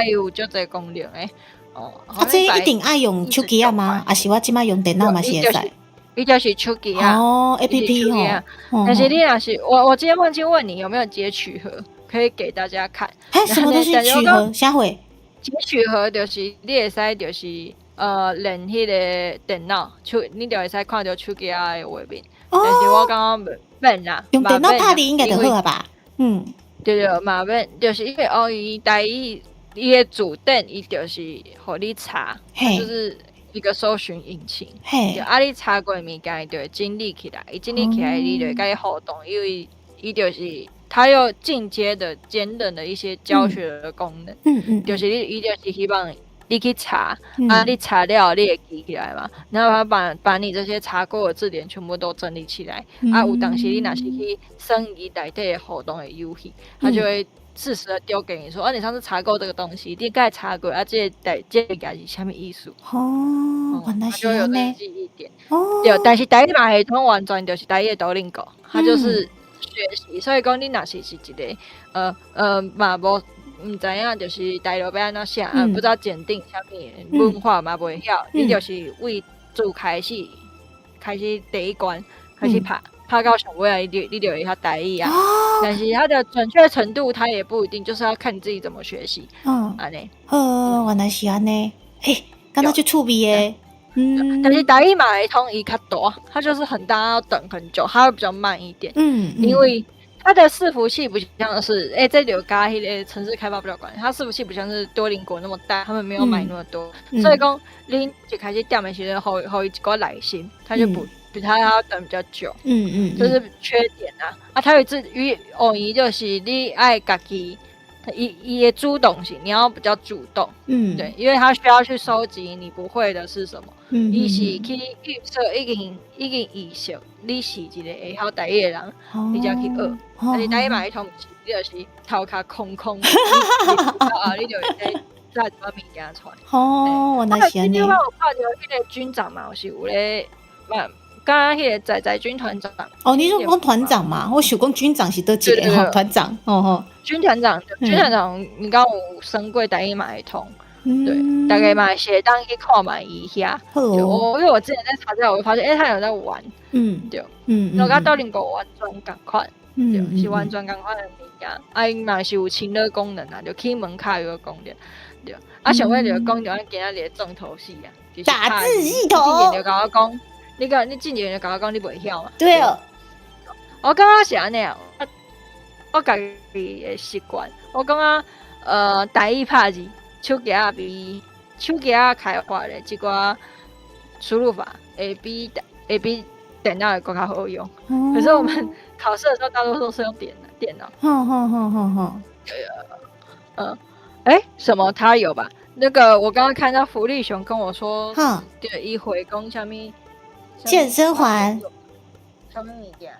有足侪功能诶。这一定爱用手机啊吗？还是我即摆用电脑嘛是会使？伊就是手机啊，APP 吼。但是你若是我今天忘记问你有没有截取盒，可以给大家看。什么东西取盒？啥会？截取盒就是你会使就是连迄个电脑，你就会使看到手机啊的画面。但是我刚刚问啦，用电脑拍的应该就好了吧？对，嘛问就是因为伊台语。伊的主电，伊就是互你查，就是一个搜寻引擎。你查过物件，伊就会整理起来。伊整理起来，你就会甲伊互动，因为伊就是它有进阶的简短的一些教学的功能。就是伊就是希望你去查，你查了你会记起来嘛，然后他把你这些查过的字典全部都整理起来。有当时你若是去算伊内底的互动的游戏，他就会。适时的丢给你说，你上次查过这个东西，你该查过，这个是什么意思？原来是这样呢。记忆点。对，但是台语嘛系统完全就是台语的多邻国，它就是学习，所以讲你若是一个嘛无唔知影，就是台语要安怎写，嗯不知道检定啥物文化嘛袂晓，你就是为自开始第一关开始拍到上尾啊，你就会晓台语啊。哦，但是它的准确程度，它也不一定，就是要看你自己怎么学习。嗯，安尼，原来是安尼，嘿，刚刚就触鼻耶，但是台语嘛会通伊较大，它就是很大，要等很久，它会比较慢一点，因为它的伺服器不像是，这就跟迄个城市开发比较关系，它伺服器不像是多邻国那么大，他们没有买那么多，所以讲你就开始点的时候，好一个耐心，它就不。比它要等比较久，这是缺点啊。它有语义就是你爱家己，伊的主动性，你要比较主动，对，因为它需要去收集你不会的是什么，伊是去预测已经意识你是一个会晓台语的人，你才去学。但是台语嘛，迄通你就是头壳空，你就会再一把物件出来。哦，原来是安尼。我有看到迄个军长嘛，是有咧，刚刚迄个仔军团长。哦，你说讲团长嘛？我想讲军长是倒一个吼，团长，军团长，你刚有升过台语嘛会通，对，大概嘛是当去看嘛一下。因为我之前在查资料，我发现他有在玩，对，然后到另个完全同款，对，是完全同款的物件，因嘛是有亲热功能啊，就起门卡有个功能，对，想要就讲就今仔日的重头戏啊，打字系统，就甲我讲。你进前就甲我讲你袂晓嘛？对哦，我感觉是安尼啊，我家己的习惯，我感觉台语拍字，手机啊比开发的一寡输入法会比电脑的更加好用。可是我们考试的时候，大多数都是用电脑。什么？他有吧？那个我刚刚看到福利熊跟我说，对，一回攻下面。健身环，什么物件？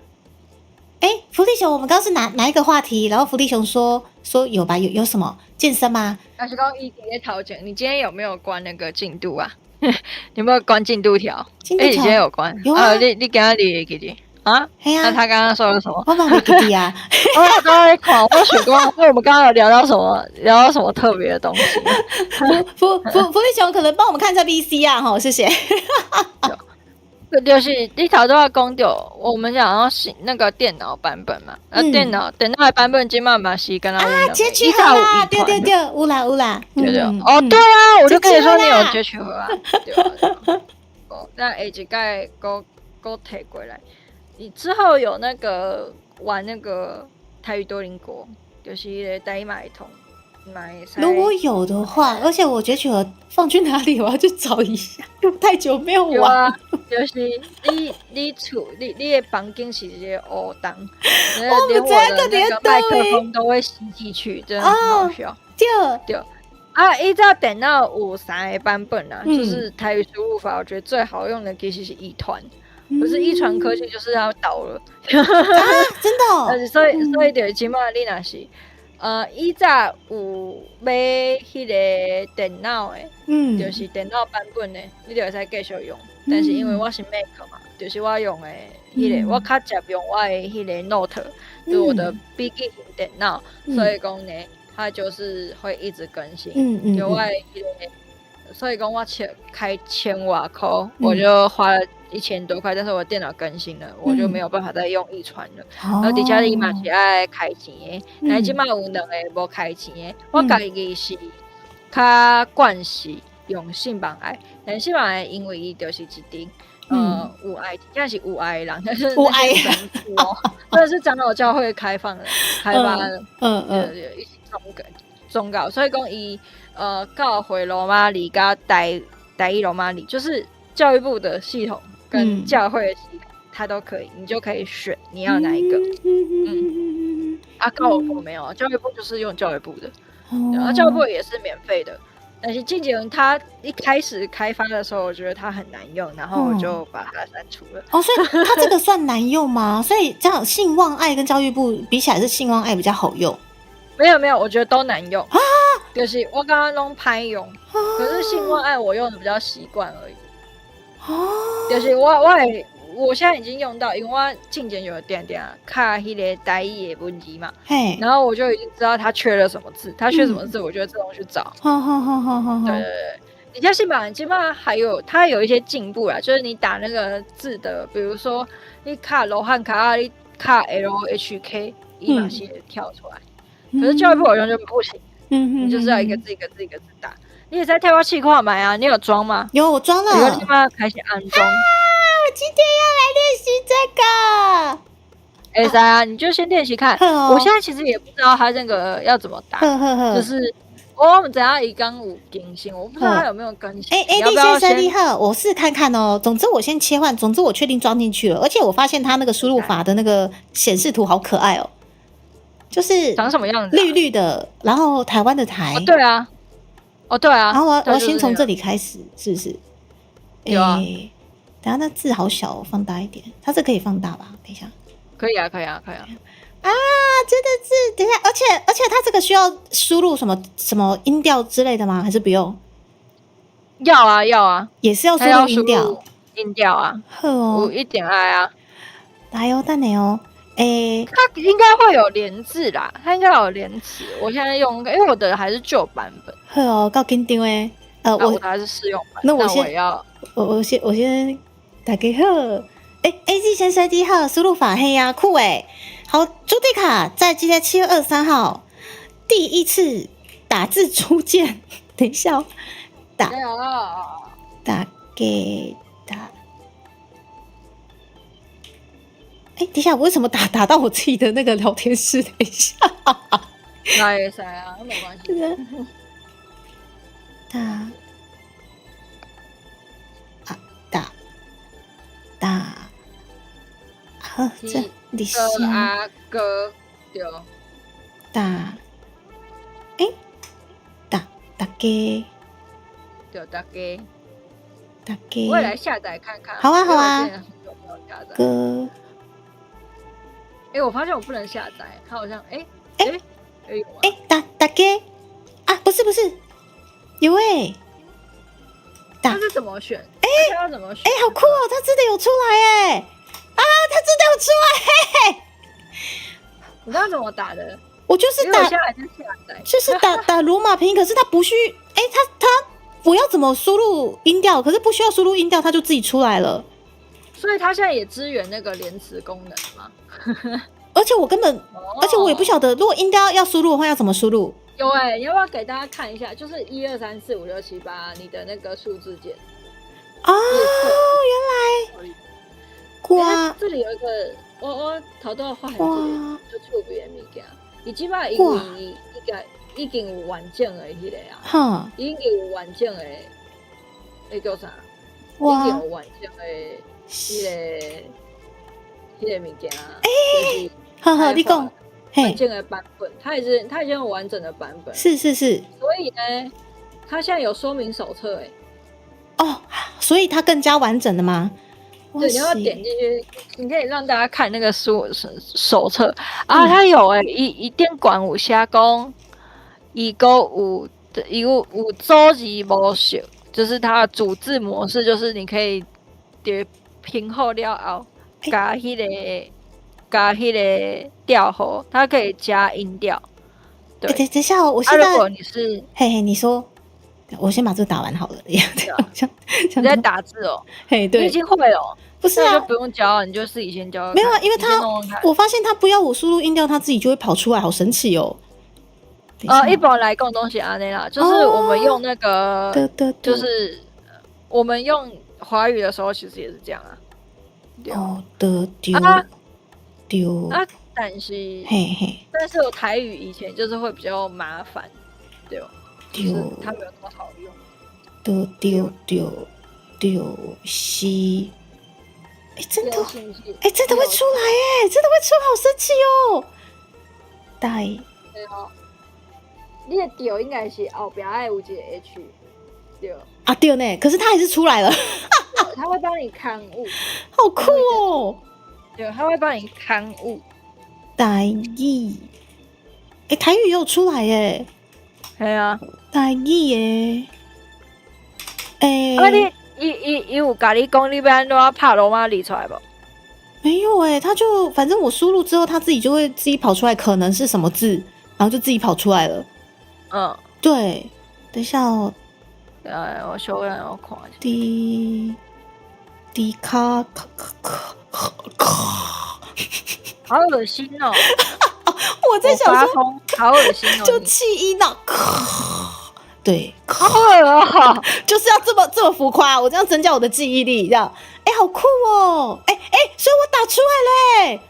福利熊，我们刚刚是哪一个话题？然后福利熊说有吧？有什么健身吗？那是刚一直在讨论，你今天有没有关那个进度啊？你有没有关进度条？你今天有关？有啊。你给他理给你啊？那他刚刚说了什么？我帮你给你啊。我刚刚在看，我许光，因为我们刚刚有聊到什么特别的东西。福利熊可能帮我们看一下 VC 啊，哈，谢谢。就是你头拄仔讲到，我们想要那个电脑版本嘛，电脑的版本今嘛嘛是跟他截取好啦，对，有啦，对，对啊，我就跟你说你有截取好啊，对啊，那下一届go take 过来，你之后有那个玩那个台语多邻国，就是台语嘛会通。如果有的话，而且我截取了放去哪里？我要去找一下，因为太久没有玩。啊，就是你的房间是一个黑洞，连我的那个麦克风都会吸进去，真的很好笑。对。依照电脑有3个版本啊，就是台语输入法，我觉得最好用的其实是一团。不是一传科技，就是要倒了。真的。所以就起码你若是。以前有买迄个电脑的，就是电脑版本的，你就会使继续用。但是因为我是 Mac 嘛，就是我用的迄个，我较常用我的迄个 Note，就是我的笔记型电脑，所以讲呢，它就是会一直更新。就我的迄个，所以讲我开1000瓦块，我就花了1000多块，但是我电脑更新了，我就没有办法再用一传了。然后底下你嘛是爱开钱的，但即马有2个无开钱的，我家己是较惯习用信绑爱，但信绑爱因为伊就是一顶有爱，真的是有爱的人，但是有爱真的是长老教会开发的，一起忠告，所以讲伊教会罗马里甲台语罗马里，就是教育部的系统。跟教会的系统，它都可以，你就可以选你要哪一个。教育部没有，教育部就是用教育部的，然后教育部也是免费的。但是近几年它一开始开发的时候，我觉得它很难用，然后我就把它删除了。所以它这个算难用吗？所以这样信望爱跟教育部比起来，是信望爱比较好用？没有，我觉得都难用啊。就是我刚刚弄拍用，可是信望爱我用的比较习惯而已。就是我我现在已经用到，因为我进前有点看迄个台语的文字嘛，嘿，然后我就已经知道他缺了什么字，他缺什么字，我就会自动去找。好，对对对，你像新版基本上还有它有一些进步啦，就是你打那个字的，比如说你卡罗汉卡你卡 LHK， 一码写跳出来，可是教育部好像就不行，你就是要一个字一个字一个字打。你也在跳过气化买啊？你有装吗？有我装了。有你妈开始安装。我今天要来练习这个。哎噻，你就先练习看。我现在其实也不知道他那个要怎么打，就是我们怎样一刚五更新，我不知道他有没有更新。李先生你好，我试看看哦。总之我先切换，总之我确定装进去了，而且我发现他那个输入法的那个显示图好可爱哦，就是长什么样子？绿绿的，然后台湾的台。对啊。对啊。然后我要先从这里开始，是不是？有啊。等下那字好小哦，放大一点。它这可以放大吧？等一下。可以啊。啊，真的是，等一下，而且它这个需要输入什么音调之类的吗？还是不用？要啊，也是要输入音调啊。好哦，有一点爱啊。来哦，等你哦。它应该会有连字啦，它应该有连词。我现在用，因为我的还是旧版本。好哦，够紧张诶。我的还是试用版。那我也要。我先大家好。AZ 先生你好，输入法黑呀，酷诶。好，朱迪卡在今天7月23号第一次打字出键。等一下哦，打给打。等一下，我为什么打到我自己的那个聊天室？等一下，那也是啊，没关系。打，好，这你先阿哥对。打给对大家。我也来下载看看。好啊。哥。我发现我不能下载，它好像打给啊，不是，有它是怎么选？它要怎么选？好酷哦，它真的有出来它真的有出来你刚刚怎么打的？我就是打，下载，就是打罗马拼音，可是它不需它我要怎么输入音调？可是不需要输入音调，它就自己出来了。所以它现在也支援那个连词功能吗？而且我根本，而且我也不晓得，如果音调要输入的话，要怎么输入？有你要不要给大家看一下？就是1、2、3、4、5、6、7、8，你的那个数字键。原来。瓜。这里有一个，我头到画就触别的物件，伊即摆因为已经有完整的迄个啊，已经有完整的，那叫啥？已经有完整的迄个物件啊。好，你讲。完整的版本，它已经有完整的版本。是。所以呢，它现在有说明手册所以它更加完整的吗？对，你要点进去，你可以让大家看那个手册啊，它有一点管有写讲，伊有组字模式，就是它的组字模式，就是你可以拼好了后加迄个调号，它可以加音调。对，等一下我现在如果你是你说。我先把这个打完好了。你在打字哦？对，你已经会了。不是就不用教，你就自己先教。没有因为我发现他不要我输入音调，他自己就会跑出来，好神奇哦。一般来讲东西安尼啦，就是我们用那个，就是我们用华语的时候，其实也是这样啊。丢。但是我台语以前就是会比较麻烦，对吧？就是它没有那么好用。丢西。真的会出来真的会出，好神奇哦！对哦，你的丢应该是后边有一个 H， 对对呢，可是它还是出来了。它会帮你看误，好酷哦！对，它会帮你看误。台语，台语也有出来耶。对啊，台语耶。伊有甲你讲你要安怎拍罗马字出来无？没有他就反正我输入之后，他自己就会自己跑出来，可能是什么字，然后就自己跑出来了。嗯，对，等一下哦，我修改我看一下。迪卡，好恶心哦！我在想说，好恶心哦！就气音啊，对，好恶哦！就是要这么浮夸，我这样增加我的记忆力，这样，好酷哦！所以我打出来嘞，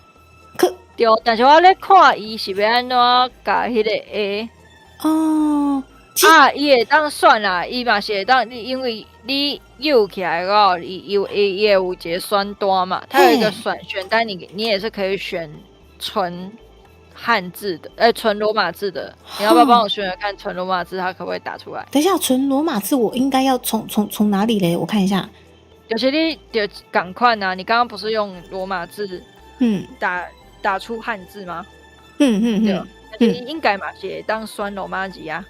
对，但是我咧看伊是要安怎甲迄个 A 哦，伊会当算啦，伊嘛是会当，因为你右起来后，伊会有一个选单嘛，它有一个选单，你也是可以选纯汉字的，纯罗马字的。你要不要帮我选选看纯罗马字，它可不可以打出来？等一下，纯罗马字我应该要从哪里嘞？我看一下，就是你就赶快啊！你刚刚不是用罗马字打出汉字吗？对，你应该嘛是会当选罗马字啊。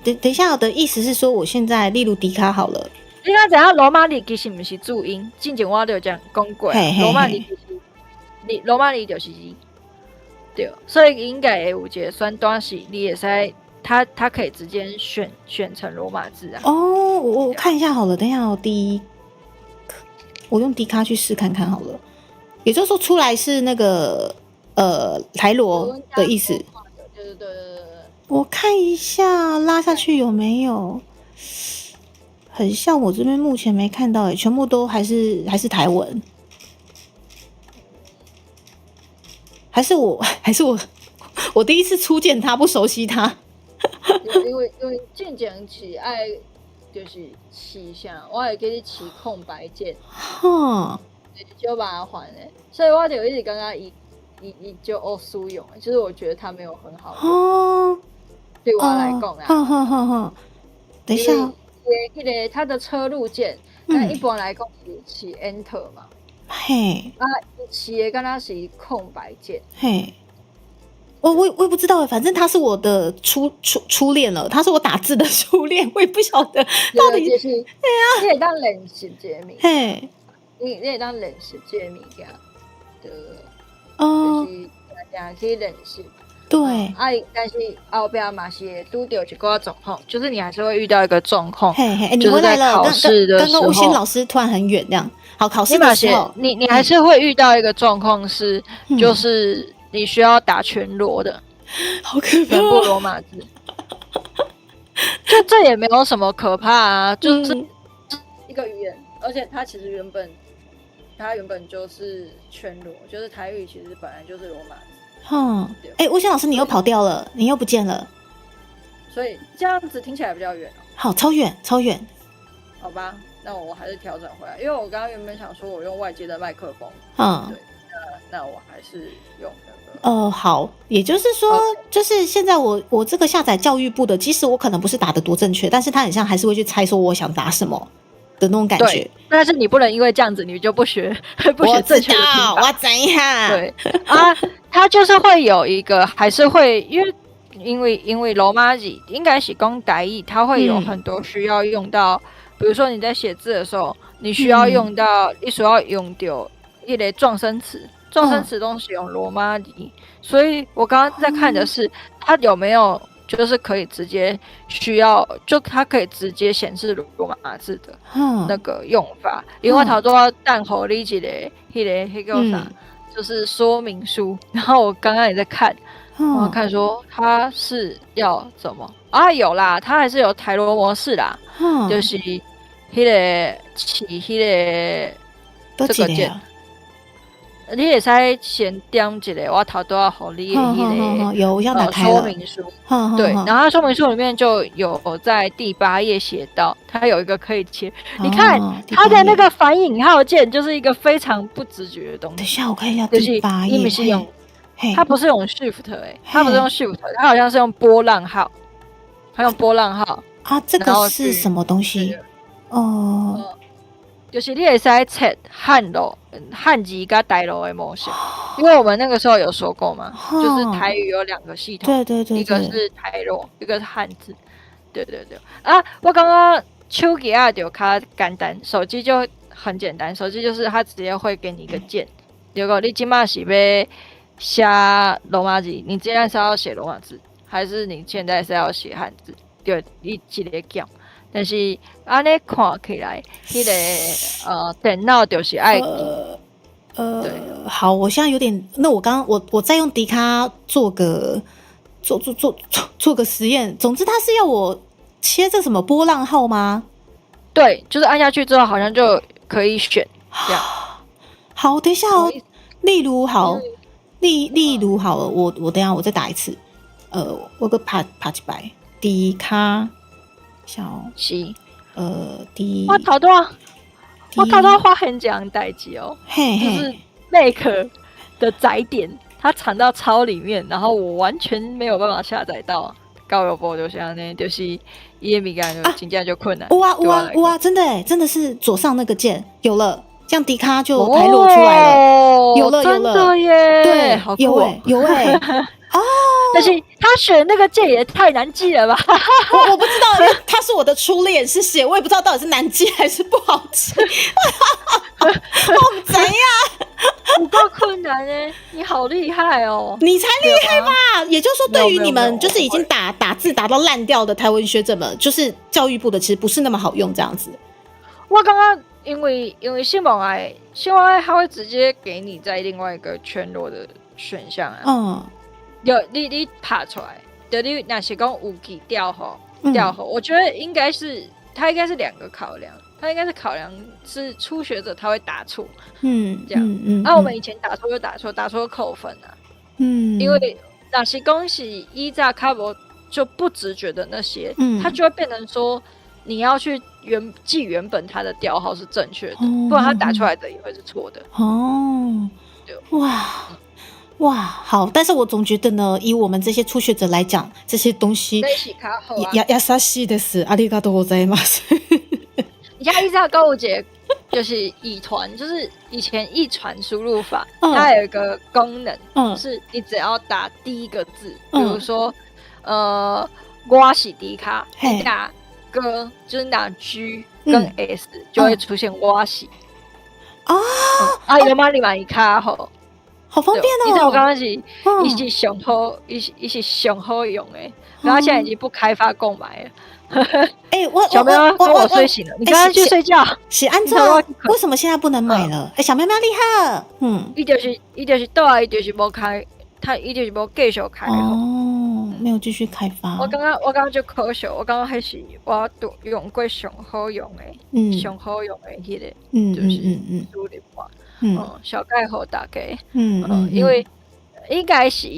等一下，我的意思是说，我现在例如迪卡好了，你敢知影罗马字其实不是注音？之前我就有讲过，罗马字其实罗马字就是字，对，所以应该会有一个选单是，你也使它可以直接选成罗马字啊。哦，我看一下好了，等一下我用迪卡去试看看好了，也就是说出来是那个台罗的意思。对。我看一下拉下去有没有，很像我这边目前没看到全部都还是台文，还是我第一次初见他不熟悉他，因为进前是爱就是试啥，我会给你试空白键，就麻烦的，所以我就一直感觉伊就恶输用，就是我觉得他没有很好用。对我来讲啊，等一下，那个它的车路键，那一般来讲是 Enter 嘛，是的，敢若是空白键。我也不知道反正他是我的初恋了，他是我打字的初恋，我也不晓得到底就是，你会当练习这物，你会当练习这物件的，就是常去练习。对，但是后边嘛是会拄到一个状况，就是你还是会遇到一个状况，你回来了。考试的时候，刚刚吴昕老师突然很远，这样好，考试的时候，你还是会遇到一个状况是，就是你需要打全罗的，好可怕，全部罗马字，就这也没有什么可怕啊，就是一个语言，而且它其实原本就是全罗，就是台语其实本来就是罗马字。吴昕老师，你又跑掉了，你又不见了，所以这样子听起来比较远好，超远，好吧，那我还是调整回来，因为我刚刚原本想说我用外接的麦克风，对，那我还是用那个。好，也就是说，就是现在我这个下载教育部的，即使我可能不是打得多正确，但是他很像还是会去猜说我想打什么的那种感觉。但是你不能因为这样子你就不学正确的拼法。我怎样？对啊，它就是会有一个，还是会因为罗马字应该是讲台语，它会有很多需要用到，比如说你在写字的时候，你需要用到，你需要用到一类状声词都是用罗马字，所以我刚刚在看的是它有没有就是可以直接就它可以直接显示罗马字的那个用法，因为它都要弹好你一个啥，就是说明书。然后我刚刚也在看，我看说它是要怎么有啦，它还是有台罗模式啦，就是这个键。你也使先点一个，我头都要好你的有，我想打开了说明书，对，然后它说明书里面就有在第8页写到，它有一个可以切，你看它的那个反引号键就是一个非常不直觉的东西。等一下，我看一下第8页，是用，它不是用 shift 它不是用 shift， 它好像是用波浪号，它用波浪号这个是什么东西？就是你可以测汉字跟台罗的模式，因为我们那个时候有说过嘛，就是台语有2个系统，对，一个是台罗，一个是汉字，对我刚刚手机啊就较简单，手机就很简单，手机就是它直接会给你一个键。如果你今嘛是要写罗马字，你今天是要写罗马字，还是你现在是要写汉字？就你一个键。但是安尼看起来，迄、个电脑就是爱对，好，我现在有点，那我再用迪卡做个实验。总之，它是要我切这什么波浪号吗？对，就是按下去之后，好像就可以选这样。好，等一下哦。例如好，例如好了，我等一下我再打一次。我个爬起来，迪卡小是我头拄发现一样代志哦，嘿嘿，就是 Make 的载点，它藏到超里面，然后我完全没有办法下载到。高邮波就是安尼，就是伊的物件就真正就困难。哇，真的是左上那个键有了，这样迪卡就排落出来了，有了，真的耶，对，好酷哦，有哦，但是他选那个键也太难记了吧？我不知道，因为他是我的初恋，是写，我也不知道到底是难记还是不好记。我怎样？不够困难呢，你好厉害哦！你才厉害吧？也就是说，对于你们就是已经打字打到烂掉的台湾学者们，就是教育部的，其实不是那么好用这样子。我刚刚因为新闻爱它会直接给你在另外一个圈落的选项啊。你爬出来，就你若是讲有记调号，我觉得它应该是两个考量，它应该是考量是初学者他会打错，这样，我们以前打错就打错扣分啊，因为若是讲是依照卡无就不直觉的那些，它就会变成说你要去记原本它的调号是正确的，不然它打出来的也会是错的。哇，好，但是我总觉得呢，以我们这些初学者来讲，这些东西優しいです。ありがとうございます。你像依照购物节就是以团，就是以前一传输入法，它有一个功能，是你只要打第一个字，比如说我是迪卡，你打哥就是打 G 跟 S 就会出现我是有马里马伊卡吼。好方便哦！你知道我刚刚是，伊是上好用的，然后现在已经不开发购买了。小喵喵跟我睡醒了，你刚刚去睡觉。是安怎？为什么现在不能买了？小喵喵厉害！伊就是倒来，伊就是无开，伊就是无继续开。没有继续开发。我刚刚就可惜，我刚刚还是我用过上好用的，迄个，就是主力化。小概好大概，因为应该是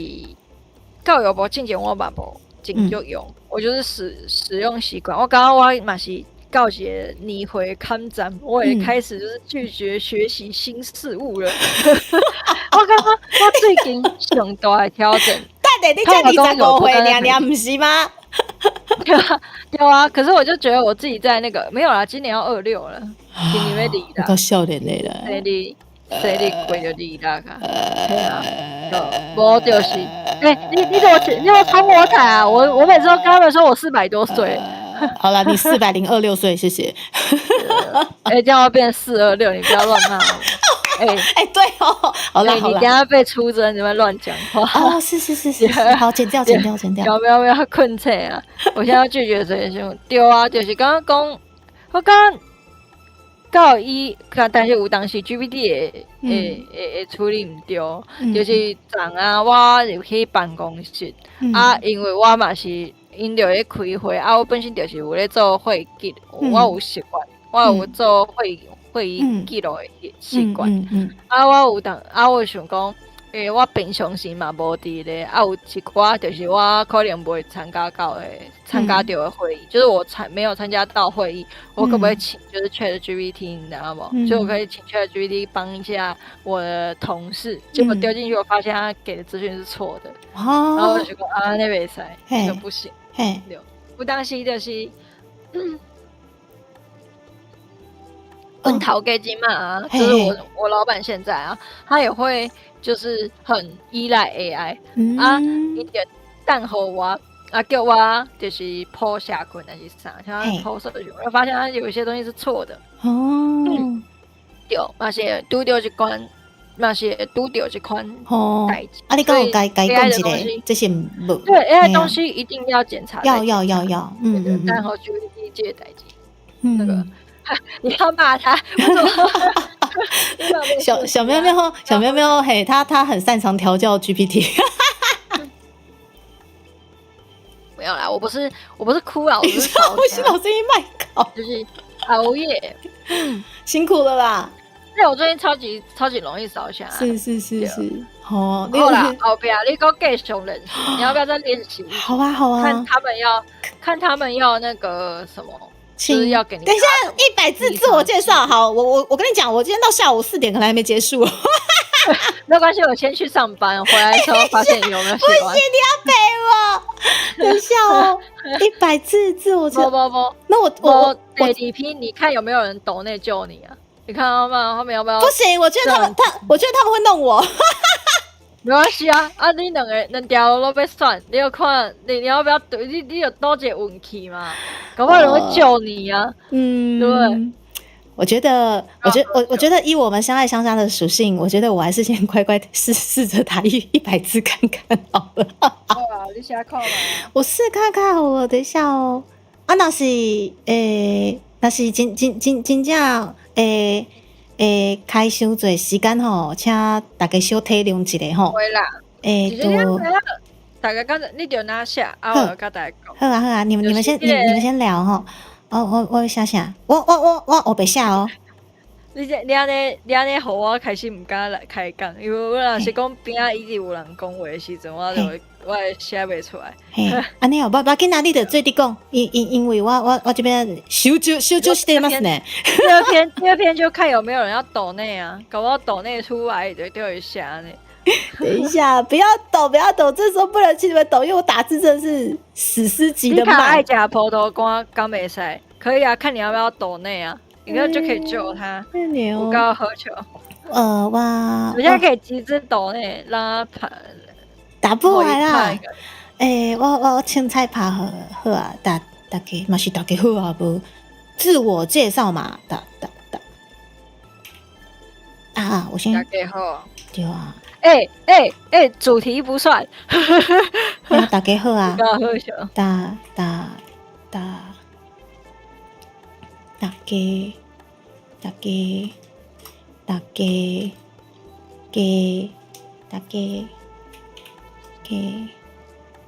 教育部之前我嘛无真足用，我就是使用习惯。我刚刚我嘛是告诫你回看展，我也开始就是拒绝学习新事物了。我刚刚我最近上大的挑战，但你才25岁尔，不是吗？有啊，可是我就觉得我自己在那个没有啦，今年要26了，今年要离啦，到少年嘞啦。谁你贵就离啦ka，无就是，你怎么冲我台啊？我每次都跟他们说我400多岁。好了，你426岁，谢谢。这样要变426，你不要乱骂我。对哦，好了，你等下被出征，你们乱讲话。是，好，剪掉。不要困切啊！我现在要拒绝这些兄对啊，就是刚刚讲，我刚刚。到但是有当时 GPT 会处理唔对，就是昨啊，我入去办公室因为我嘛是因着咧开会我本身就是有咧做会议记录，我有习惯，我有做会议记录的习惯，我想讲。我平常时嘛无伫咧，有一寡就是我可能不会参加到的会议，就是我没有参加到会议，我可不可以请就是 ChatGPT 你知道吗？所以我可以请 ChatGPT 帮一下我的同事，结果丢进去我发现他给的资讯是错的，然后我就说那袂使，就不行，有当时就是跟头家金嘛就是我老板现在他也会。就是很依赖 AI 一点蛋和我啊，叫我就是抛下困还是啥，像嘿抛社群，我就发现他有一些东西是错的。哦，对，嘛是拄着一关，嘛是拄着一款哦，代志。啊，你讲有该讲一 AI 的个东西，这些无对 AI 嘿啊东西一定要检查再检查。要，然后 GPT 这个代志，那个嗯，你要骂他，我怎么小喵喵，嘿，他很擅长调教 GPT，没有啦，我不是哭啦，我你是知道我心吵老声音卖搞，就是熬夜。辛苦了啦，因为我最近超级容易烧香啊。是，哦，好啦，后边你讲继续练习，你要不要再练习？好啊，看他们要那个什么，就请是要给你等一下100字自我介绍，好，我跟你讲，我今天到下午4点可能还没结束，没有关系，我先去上班，回来之后发现有没有写完。不行，你要陪我，等一下哦，100字自我介绍，不，那我第二批，你看有没有人抖内救你啊？你看他们要不要？不行，我觉得他们会弄我。没关系啊，你两条路被算，你有看你要不要赌？你有多一个运气嘛？搞不好有人会救你啊！嗯，对不对？我觉得以我们相爱相杀的属性，我觉得我还是先乖乖试着打100字看看好了。好啊，你先看嘛。我试看看，我等一下哦。啊，那是真正开伤侪时间吼，请大家小体谅一下吼。会啦，其实都大家刚才你就拿下，啊，我跟大家讲。好啊，你们先聊吼。我想想，我白下哦。你安尼，互我开始唔敢来开讲，因为我若是讲边仔一直有人讲话的时阵，我会写袂出来。嘿，安尼哦，无紧啊，你得做滴讲，因为我这边修してますね。第二篇就看有没有人要抖内啊，搞不好抖内出来就丢一下呢。等一下，不要抖，这时候不能去你们抖，因为我打字真的是史诗级的你看爱慢。夹葡萄干刚没塞，可以啊，看你要不要抖内啊，应该就可以救他。牛我刚喝球，我人家可以集资抖内让他盘。打不来啦我一派。我青菜拍好啊，大家嘛是大家好啊，无自我介绍嘛，我先大家好。对啊，主题不算。大家好啊，刚喝球。大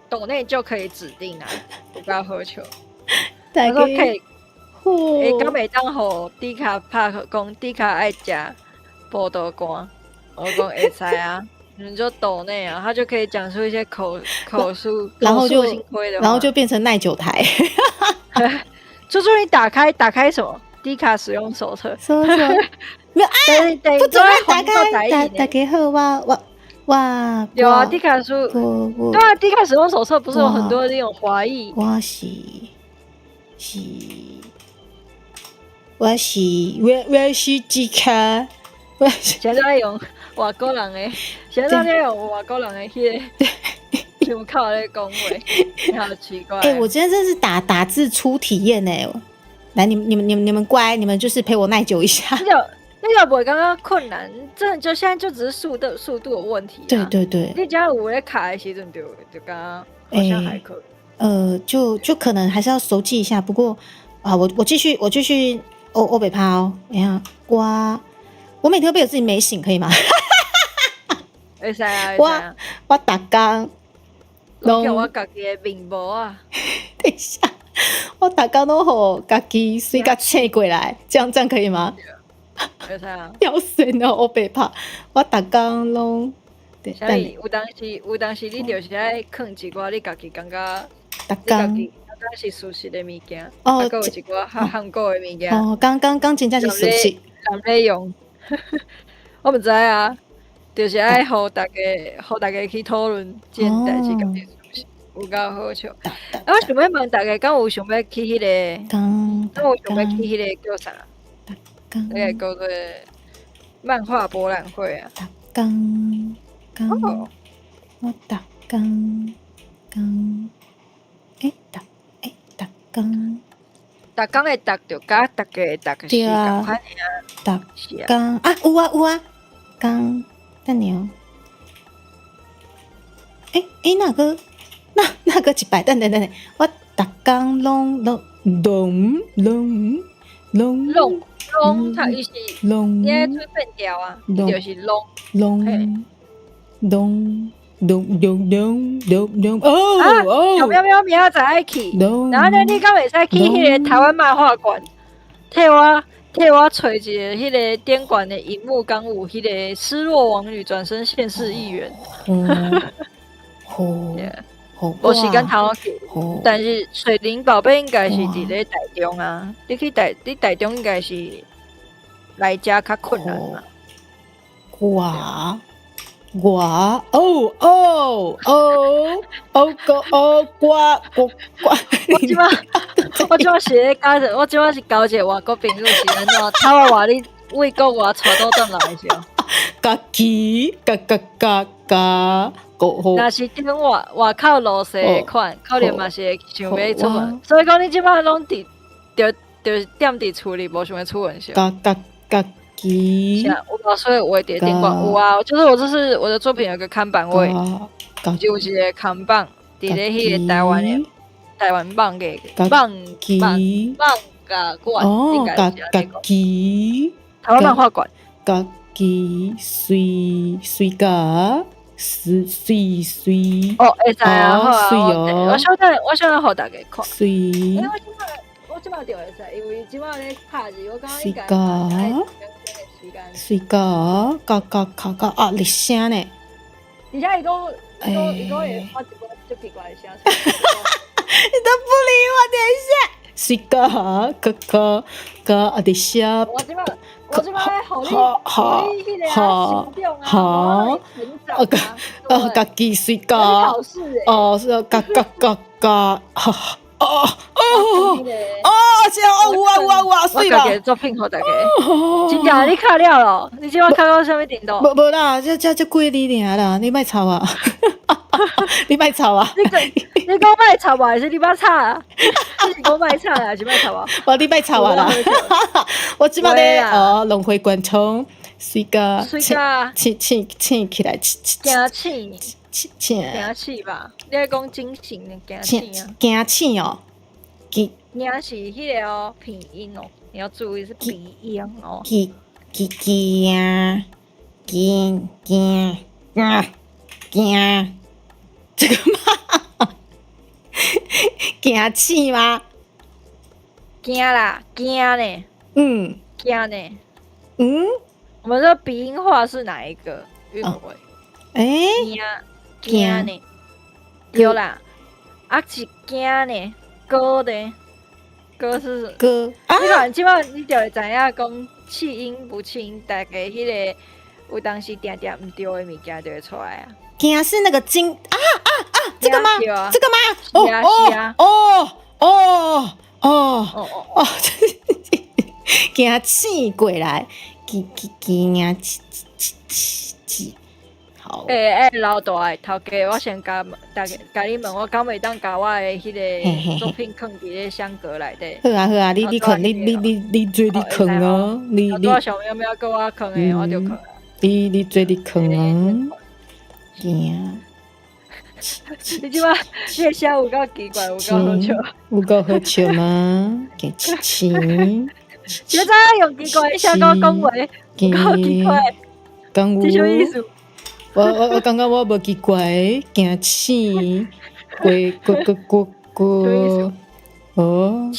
抖内就可以指定啊，我刚喝球。大他说可以，好，敢每当吼迪卡拍讲迪卡爱加葡萄干，我讲会使啊，你们就抖内啊，他就可以讲出一些口述，然后就口述心亏的话，然后就变成耐久台，就说你打开什么迪卡使用手册，说没有啊，对，不准乱打都会开，黄色大家好，哇，有啊，迪卡书，我对啊，迪卡使用手册不是有很多那种华裔，我是吉卡，现在用外国人的，现在用外国人的迄个。就靠在恭维，好奇怪。我今天真是打字初体验来，你们乖，你们就是陪我耐久一下。那个不会刚刚困难，真的就现在就只是速度的问题。对，你加有在卡的时阵就刚刚好像还可以。就可能还是要熟记一下。不过啊，我继续欧北趴哦。你看我每天都被我自己美醒，可以吗？会使啊，我打工。叫我家己的面膜啊！等一下，我打工都好，家己水甲切过来，这样可以吗？会使啊！要死哦，我被怕。我打工拢，所以有当时你就是爱囥一寡你家己感觉，打工感觉是熟悉的物件，哦，还有一寡韩国的物件。哦，刚真正是熟悉，人在用，我唔知啊。就是爱互大家去讨论这件代志，感觉有够好笑。我想要问大家，敢有想要去迄个？敢有想要去迄个叫啥？那个叫做漫画博览会啊。我打工，逐工，逐工的逐就甲逐个的逐是对啊共款的啊，逐是啊，工啊，有啊，工，等下哦，那个一摆，等，我逐工拢，拢它伊是拢你爱吹变调啊，伊就是拢。嘿有喵明仔载爱去，然后呢，你敢会使去迄个台湾漫画馆，替我找一个迄个电管的荧幕刚有迄个失落王女转身现世议员，无时间通我去，但是水灵宝贝应该是伫咧台中啊，你台中应该是来遮较困难嘛。我即摆是咧搞者，我即摆是搞一个外国朋友是安怎？他话你为国外带倒转来的时候，家己若是顶外口路势的款，可能嘛是会想要出门。所以讲你即摆拢就踮伫厝里，无想要出门是吧？家己是啊，我把所有话伫电管有啊，就是我的作品有个看板位，就有一个看板伫咧迄个台湾棒嘅棒甲馆，应该是安尼讲台湾漫画馆。家己随哦，会知啊，好啊，水哦我小等互大家看。随我即摆就会使，因为即摆咧拍字，我感觉应该水甲啊，你声呢？而且伊讲会发一个足奇怪的声。你都不理我，等一下。水甲啊，你声。我即摆咧互你迄个心中啊，成长啊，家己水甲。考试诶。哦，是甲，有啊，水啦。我家己作品互大家。真正你卡了咯？你即摆卡到啥物程度？无啦，这几日尔啦，你莫吵啊！你莫吵啊！你讲莫吵吧，还是你莫吵啊？你是讲莫吵啊，还是莫吵啊？无你莫吵啊啦！我即摆咧龙回贯通，水甲请起来，惊气吧？你爱讲惊醒的惊气啊？惊气哦，惊是迄个哦，鼻音哦，你要注意是鼻音哦。惊，这个吗？惊气吗？惊啦，惊呢？嗯，惊呢？嗯，我们的鼻音化是哪一个韵尾？惊呢？对啦，是惊呢？歌呢？歌是歌啊！你看，即摆你就会知影讲气音不气音，大家迄个有当时定毋对的物件就会出来啊。惊是那个惊啊！这个吗？这个吗？是啊。惊醒过来，惊好。老大诶，头家，我先甲你问，我敢袂当甲我诶迄个作品放伫咧相格内底？好啊，你放你做你放啊，你我想要不要跟我放诶，我就放。你做你放啊，惊。你即摆你诶声有够奇怪，有够好笑。有够好笑吗？惊你知影用奇怪诶声甲我讲话，有够奇怪。讲有。这什么意思？我感觉我无奇怪，惊醒，哦，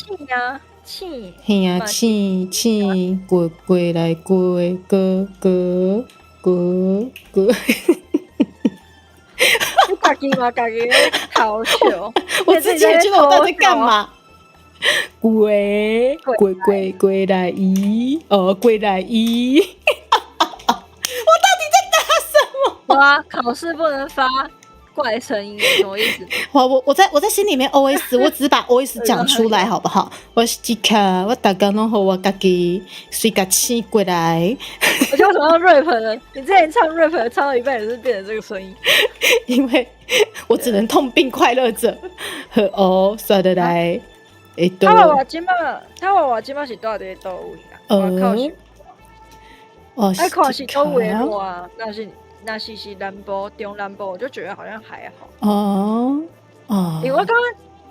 醒，嘿啊，醒，过来，过，你家己嘛，家己好笑。我自己也觉得我到底在干嘛？过来伊，过来伊。我到底在打什么？哇，考试不能发怪声音，什么意思？我在心里面 OS， 我只是把 OS 讲出来，好不好？我是吉卡，我大家拢好，我家己随甲醒过来。我就想要 rap 了，你之前唱 rap 唱到一半也是变成这个声音，因为我只能痛并快乐着。好哦，刷得来，会倒他娃娃即马是住伫倒位啊？外口是，哦，爱看是倒位啊热啊，那是南部中南部，我就觉得好像还好。哦哦，因为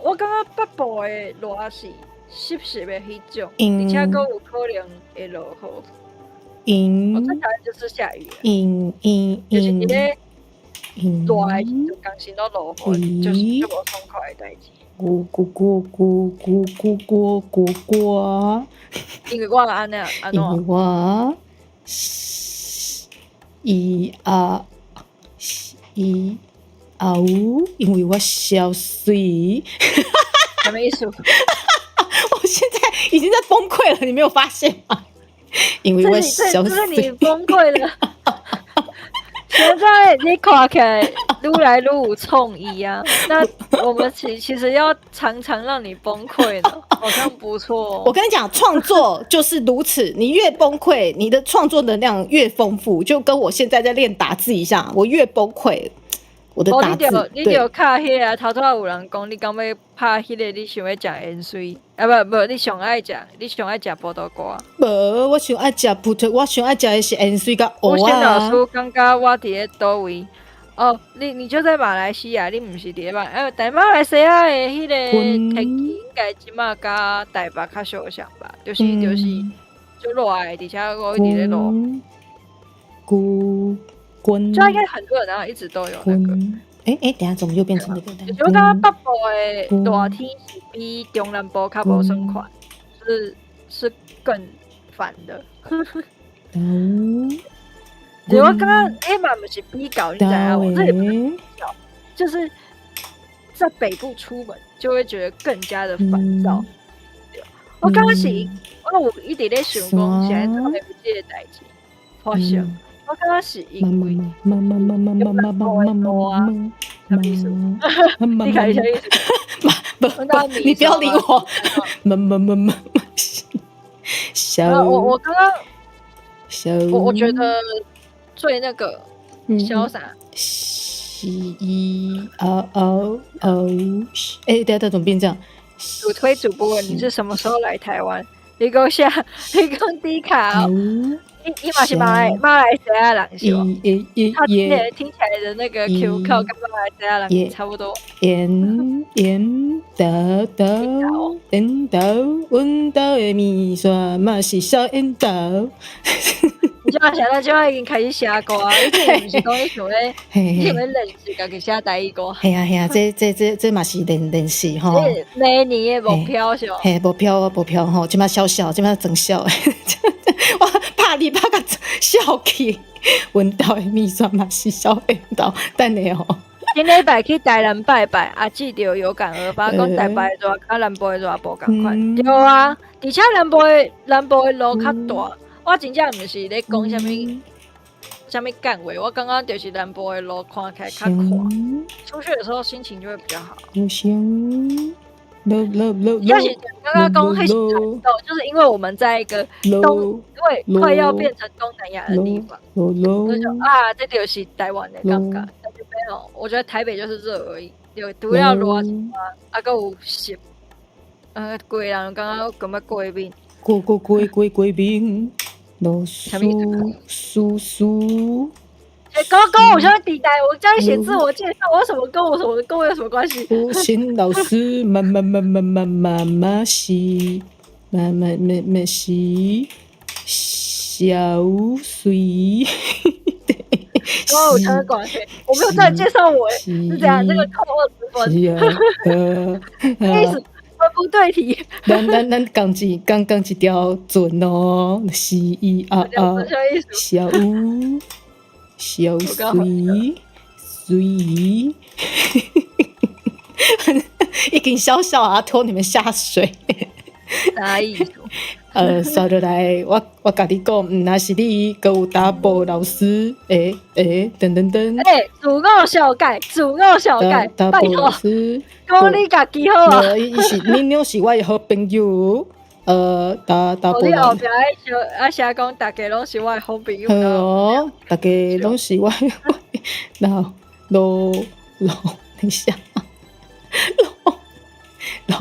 我感觉北部的热是湿湿的迄种，因而且佫有可能会落雨。因我在台湾就是下雨的，因就是你咧因热的时阵，刚先都落雨，就是就无爽快的代志。咕咕咕咕咕咕咕咕咕，因为我安尼安因为怎？我因为我小水。什么意思？我现在已经在崩溃了，你没有发现吗？因为我小这是你水，崩溃了。现在你看起来愈来愈有创意啊！那我们其实要常常让你崩溃呢，好像不错、哦。我跟你讲，创作就是如此，你越崩溃，你的创作能量越丰富，就跟我现在在练打字一样，我越崩溃，我的打字你就卡迄个头拄仔有人讲，你敢要拍迄个，你想要食盐水啊？不，你上爱食葡萄瓜。无，我想爱食葡萄，我想爱食的是盐水甲我蚵先老啊。师感觉我伫咧倒位？哦，你就在马来西亚，你毋是伫咧但马来西亚的迄个天气应该即马甲台北较相像吧？就是就热的，而且我伫咧落，滚，就应该很多人啊，一直都有那个。等一下怎么又变成那个？我感觉北部的热天是比中南部较无算快，是更烦的。我刚刚嘛不是比较，你知道我这里不是比较，就是在北部出门就会觉得更加的烦躁。我刚刚是，我一直咧想讲，现在做的这个代志，发现我刚刚是因为什么意思？你看一下意思。你不要理我。小，我刚刚，我觉得最那个潇洒。等下怎么变这样？主推主播，你是什么时候来台湾？你讲低卡哦。你嘛是马来西亚人是吧？他听起来的那个 Q 口跟马来西亚人差不多。烟斗，阮斗的面线嘛是小烟斗。你就想到就已经开始写歌啊！你这不是讲你想要认识家己写台语歌？系啊，这嘛是练习吼。每年的目标是吧？嘿，目标吼，即马笑，即马装笑。我怕你甲笑去，阮兜的面线嘛是小烟斗，等下吼。今礼拜去台南拜拜，阿姊就有感而发，讲台北的热甲南部的热无共款。对啊，而且南部的路较大。我真正毋是咧讲啥物干话，我刚刚就是南部的路看起来较宽，出去的时候心情就会比较好。要是刚刚讲黑心战斗，就是因为我们在一个因为快要变成东南亚的地方，我就这就是台湾的感觉。但是没有，我觉得台北就是热而已，有除了热啊，还有湿，规人刚刚感觉过敏。过面，老叔。跟我像地带，我叫你写自我介绍，我什么跟我有什么关系？新老师，妈是小水。我有唱广告，我没有在介绍我，是这样，这个扣20分。意思文不对题。咱讲一条准哦，是小水，已经小啊，拖你们下水。啥意思？刷落来，我甲你讲，若是你佮有打波老师，等，自我小改，打拜托，波老师，讲你家己好啊。你是我的好朋友，打波老师。我写讲大家拢是我的好朋友。哦，大家拢是我的，然后等一下，老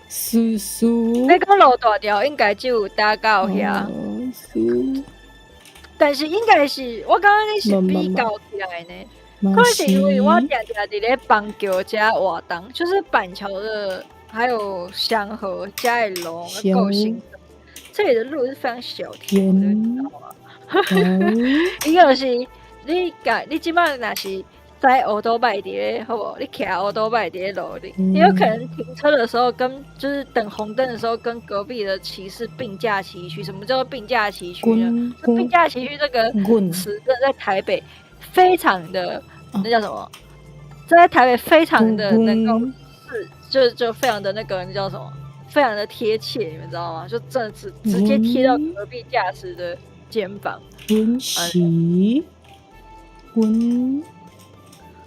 叔叔，你讲路大条，应该只有大到遐，老叔，但是应该是我感觉你是比较起来呢。可能是因为我常常伫咧板桥加活动，就是板桥的还有香河加的路够行的，这里的路是非常小条的，你知道吗？伊就是你即摆若是在欧多拜伫咧，好无？你骑欧多拜伫咧路里，你有可能停车的时候就是等红灯的时候跟隔壁的骑士并驾齐驱。什么叫做并驾齐驱呢？并驾齐驱这个词在台北非常的。那叫什么？这在台北非常的能够就非常的那个，那叫什么？非常的贴切，你们知道吗？就真的直接贴到隔壁驾驶的肩膀。温习，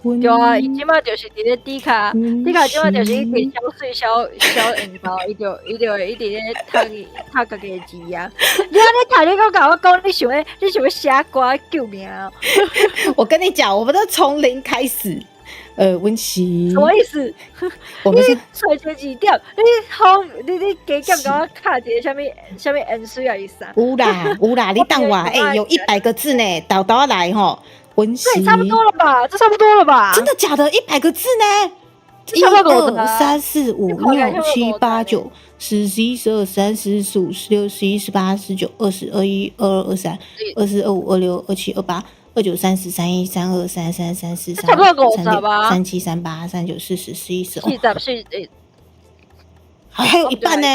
对啊，伊即摆就是伫咧底卡即摆就是一直小水小引导，伊就会一直咧读家己的字啊。你安尼读，你讲甲我讲，你想要写歌救命啊？我跟你讲，我们都从零开始。温习什么意思？我们是找一个字点，你加减甲我卡一个什么恩水啊意思啊？有啦，你等我，有100个字呢，倒来吼。温习，这差不多了吧？这差不多了吧？真的假的？100个字呢？1、2、3、4、5、6、7、8、9、10、11、12、13、14、15、16、17、18、19、20、21、22、23、24、25、26、27、28、29、30、31、32、33、34、差不多50吧37、38、39、40、41、12、40还有一半呢。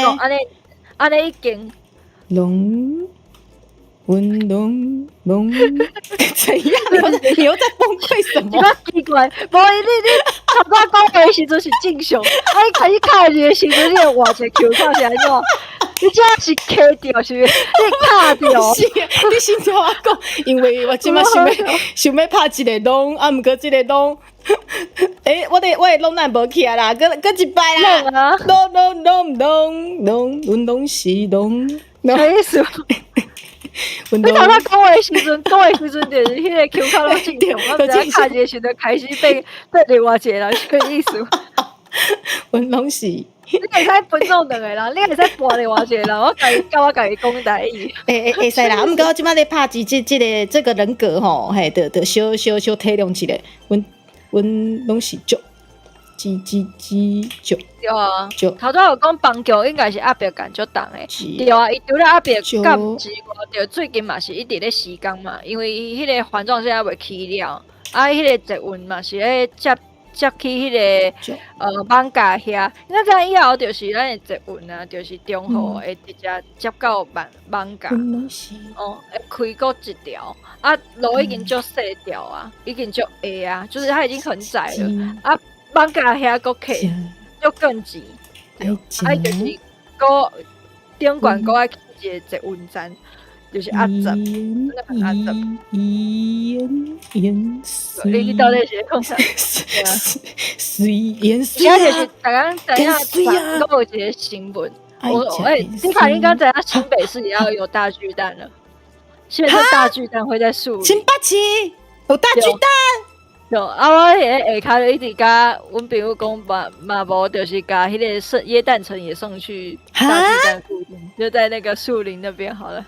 安尼已经龙，怎样？你又在崩溃什么？奇怪，无你头拄讲的时阵是正常，你开始卡字的时阵，你换一个 Q 卡是安怎？你这是卡掉是不是？你卡掉？是，你先听我讲，因为我即摆想要拍一个龙，啊，毋过这个龙，我的龙咱无起来啦，搁一摆啦，龙是龙，啥意思？你头拄讲的时阵就是迄个 Q 卡拢正常，我只卡字的时阵开始被另外一个人这个意思。阮拢是，你会使分做两个人，你会使播另外一个人，我家己讲台语。会使啦，毋过我即摆咧拍这个人格吼，嘿，得小体谅一下，阮拢是足。对啊，头拄有讲邦桥应该是阿伯干足重诶，对啊，伊除了阿伯干之外，就最近嘛是一直咧施工嘛，因为伊迄个环状线还未起了，啊，迄个捷运嘛是咧接去迄个艋舺遐，那这样以后就是咱的捷运啊，就是中和会直接接到艋舺，会开过一条，啊，路已经足细条啊，已经足矮啊，就是它已经很窄了，啊。艋舺遐个客就更急，就是个顶管个爱去一个捷运站，就是压闸，真的很压闸。你到底是讲啥？现在就是大家知影都有一个新闻，你看你刚知影新北市也要有大巨蛋了，现在大巨蛋会在树林。新北市有大巨蛋。对，我迄个下骹一直甲阮朋友讲嘛无，就是甲迄个耶诞城也送去大巨蛋附近，就在那个树林那边好了。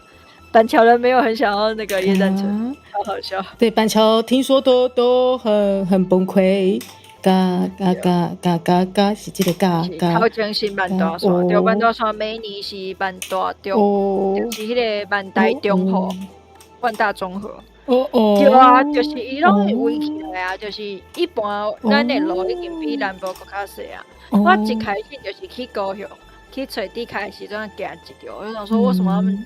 板桥人没有很想要那个耶诞城，好好笑。对，板桥听说都很崩溃，是这个头前是万大山，对，万大山每年是万大中，就是迄个万大中和，万大中和。对啊，就是伊拢会围起来啊，就是一般咱的路已经比南部更较细啊。我一开始就是去高雄，去找地开的时阵行一条，我就想说为什么他们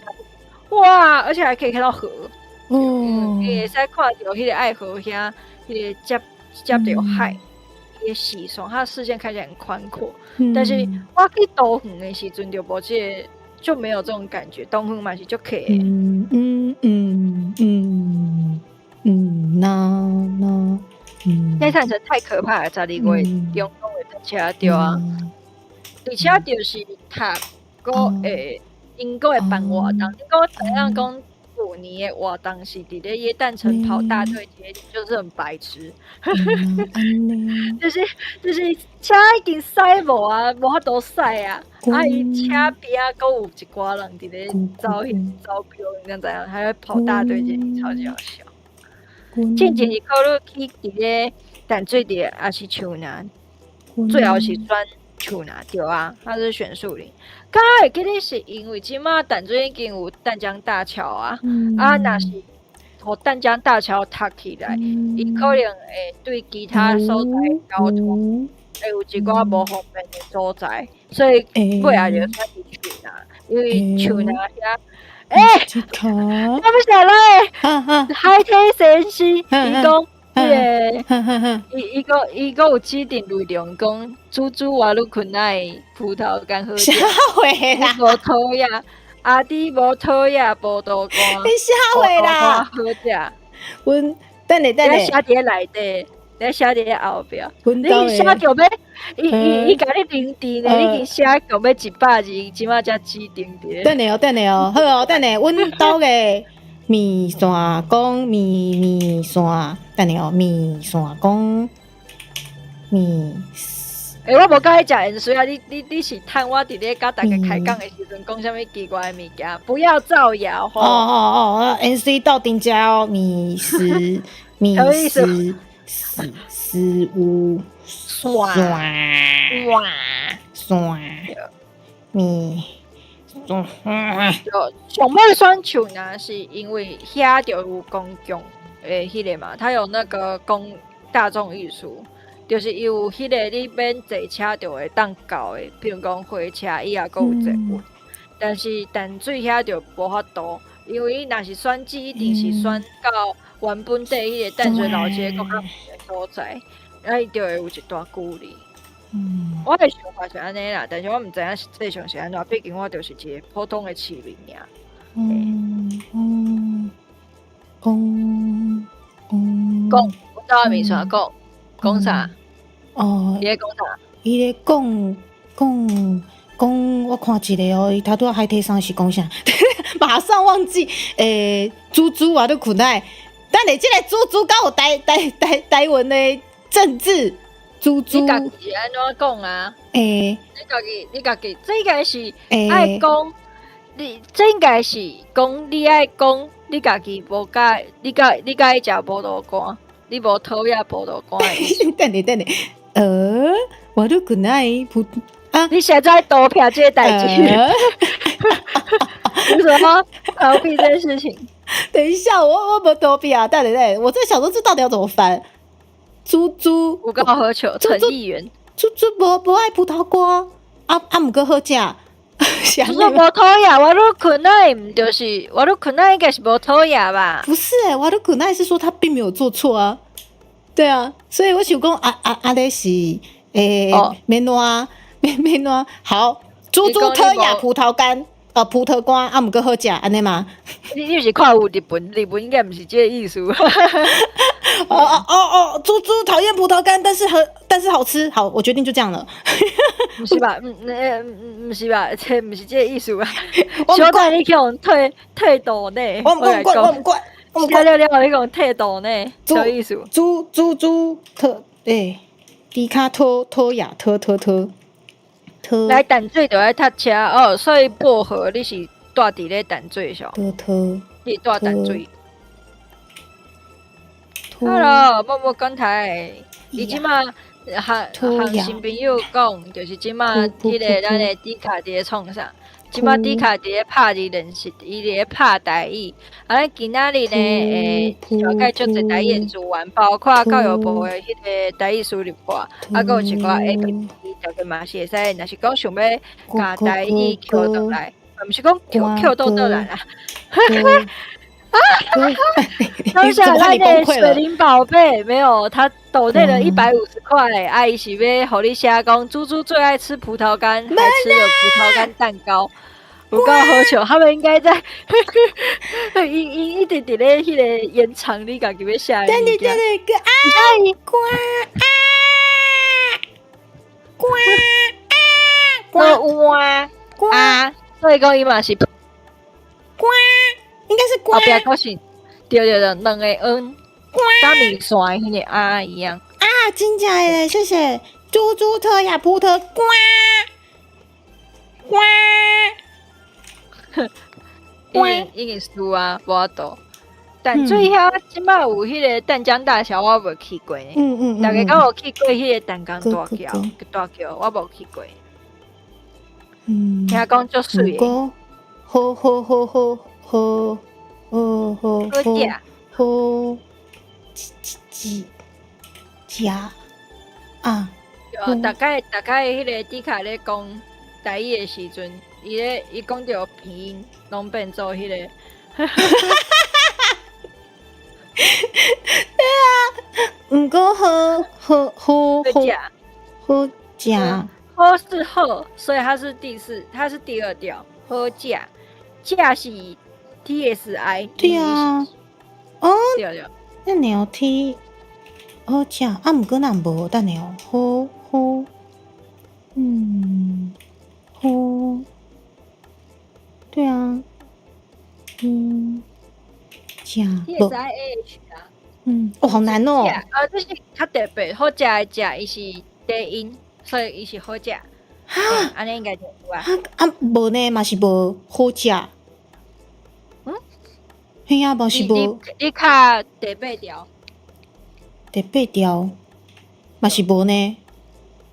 哇，而且还可以看到河，你会使看到迄个爱河遐，迄个接到海，伊个视线，它的视线看起来很宽阔。但是我去东园的时阵就无这个。就没有这种感觉，东风嘛是就可以。那趟真太可怕了，十二月中东的车对啊，而且就是读个应该会办活动，应该怎样讲？ 9年的活动是伫咧耶诞城跑大队接力，就是很白痴。安尼，就是车已经塞无啊，无法度塞啊。啊，伊车边啊，搁有一寡人伫咧走票，你知影？还会跑大队接力，超级好笑。进前是考虑去伫咧淡水地，还是树林？最后是选树林对啊，他是选树林。刚刚会记得是因为即马淡水已经有淡江大桥啊，啊，若是互淡江大桥塌起来，伊可能会对其他所在交通会有一寡无方便的所在，所以尾仔就选伫树林，因为树林遐。这卡，我不想嘞，海天神师，伊讲迄个，伊个有指定内容讲，猪瓦鲁困奈葡萄干好食，啥会啦？无讨厌，阿弟无讨厌葡萄干，你啥会啦？好食。阮等下，你写伫内底，你写伫后壁，你写到要，伊甲你零点呢，你已经写到要100字，即马才指定的。等下哦，好哦，等下，阮兜个面线讲面线，等下哦，面线讲面。我无甲你食盐水啊！你是趁我伫咧甲大家开讲的时阵讲啥物奇怪的物件，不要造谣吼。哦，NC 到顶家哦，米食无蒜米上尾选树呢，是因为遐就有公共诶，迄个嘛，它有那个大众艺术。就是有迄个你免坐车就会当到的，比如讲火车，伊也阁有坐过。但是淡水遐就无法度，因为伊若是选址，一定是选到原本地迄个淡水老街更较远的所在，伊就会有一段距离。我的想法是安尼啦，但是我毋知影实际上是安怎，毕竟我就是一个普通的市民尔。讲，我到面上讲啥？哦，伊咧讲啥？伊咧讲，我看一个哦，伊头拄仔海体上是讲啥？马上忘记。猪啊，都困奈。但你这个猪敢有台湾的政治？猪。你家己是安怎讲啊？你家己，这应该是爱讲。这应该是讲你爱讲，你家己无介，你介意食葡萄干，你无讨厌葡萄干的意思。等下，我都困奈啊！你现在投票这个代志，为什么逃避这件事情？等一下，我没投票啊！等，我在想说这到底要怎么翻？猪，我刚好喝酒，陈议员，猪无爱葡萄干，毋过好食。我说无讨厌，我都困奈唔就是我都困奈应该是无讨厌吧？不是我都困奈是说他并没有做错啊。对啊，所以我想讲咧是免烂。好，猪讨厌葡萄干，葡萄干毋过好食，安尼嘛？你是看有日本应该毋是这个意思。猪讨厌葡萄干，但是好吃。好，我决定就这样了。不是吧？不是吧？这不是这个意思吧？小弟你用退度呢？我唔管。了，你讲退度呢？什意思？猪特低卡拖呀拖。来淡水就爱搭车哦，所以薄荷你是住伫咧淡水上？你住淡水。Hello，默讲台，伊即马和新朋友讲，就是即马迄个咱的迪卡伫咧创啥？即马迪卡伫咧拍字认识，伊咧拍台语。咱今仔日呢，了解足侪台语的资源，包括教育部的迄个台语输入法，还有一寡 APP，大家嘛是会使，若是讲想要甲台语扣倒来，毋是讲扣倒来啦。当下咱的水灵宝贝没有，他抖内了150块，阿姨是要互你写讲，猪最爱吃葡萄干，还吃了葡萄干蛋糕，有够好笑。他们应该在一直伫咧迄个延长你家己要写的物件。对，呱，所以讲伊嘛是呱，应该是呱后壁佫是对，两个恩，甲面线迄个啊一样。啊，真假的嘞，谢谢。猪猪特呀，葡萄呱呱。已经输啊，无法度。但最遐即摆有迄个淡江大桥，我无去过呢。大家敢有去过迄个淡江大桥？大桥我无去过。听讲足水的。好，食啊！大概迄个迪卡咧讲台语的时阵，伊讲着鼻音，拢变做迄个。对啊，毋过好食，好是好，所以它是它是第二调，好食，价是 TSI。对啊，哦，对。咱聊天好食，啊，毋过咱无等下哦，好，好，对啊，食无。TSIH 啊。哦，好难哦。这是较特别，好食的食，伊是低音，所以伊是好食。安尼应该就有啊。无呢，嘛是无好食。嘿啊，嘛是无。你较第八条。第八条，嘛是无呢。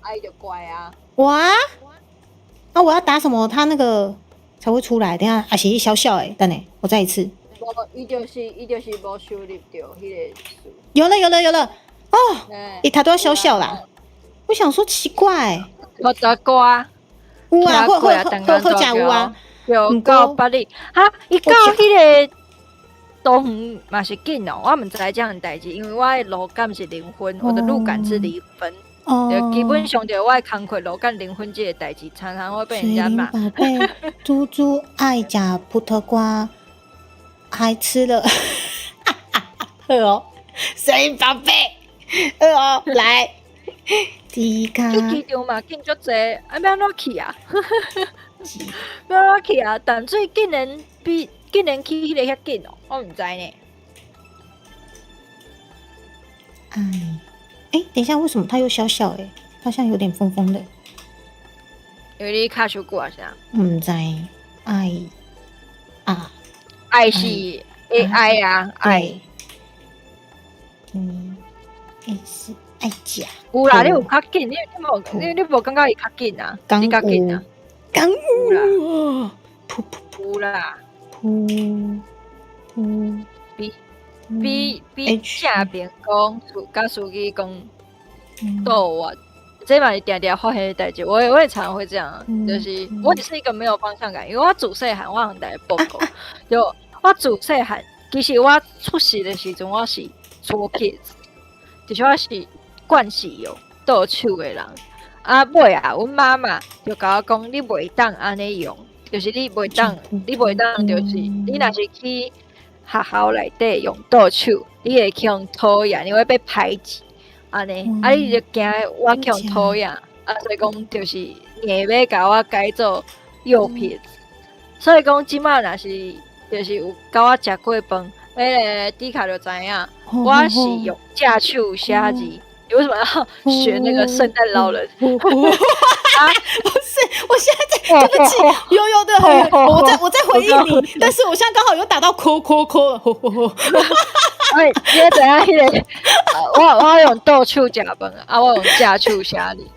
哎，就怪啊。哇！啊，我要打什么？它那个才会出来。等下，还是小小诶，等下，我再一次。伊就是无收入到迄个数。有了！哦，它都要小小啦。我想说奇怪。我得歌啊。有啊，好食有啊。有到8里哈，伊到迄个东园嘛是紧哦。我毋知这样代志，因为我的路感是0分，我的路感是0分。基本上就我的工课路感0分，这个代志常常会被人家骂。宝贝，猪猪爱食葡萄瓜，还吃了。好哦，水灵宝贝，好哦，来。第一卡。去机场嘛，紧足济，要安怎去啊？要安怎去啊？淡水竟然去迄个遐紧哦，我毋知呢。等一下，为什么它又小小诶？它像有点疯疯的。因为你卡手久啊啥？毋知爱是 AI 啊，爱。是爱食。有啦，你有较紧，你无感觉伊较紧啊？你较紧啊？刚有啦，噗啦，比正边讲，甲司机讲逗我，这嘛是定定发现的代志。我也常会这样，就是我也是一个没有方向感，因为我自细汉我向大家报告，就我自细汉，其实我出世的时阵我是左撇子，就是我是惯是有倒手的人。尾啊，阮妈妈就甲我讲，你袂当安尼用，就是你袂当，就是你若是去学校内底用倒手，你会去用讨厌，你会被排挤，安尼，你就惊我去用讨厌，所以讲就是硬要甲我改做右撇子，所以讲即马若是就是有甲我食过饭，迪卡就知影，我是用正手写字。你为什么要学那个圣诞老人？不是，我现在对不起，有的，我在回应你，但是我现在刚好有打到扣了，因为怎样迄个，我用倒手食饭啊，我用正手写字，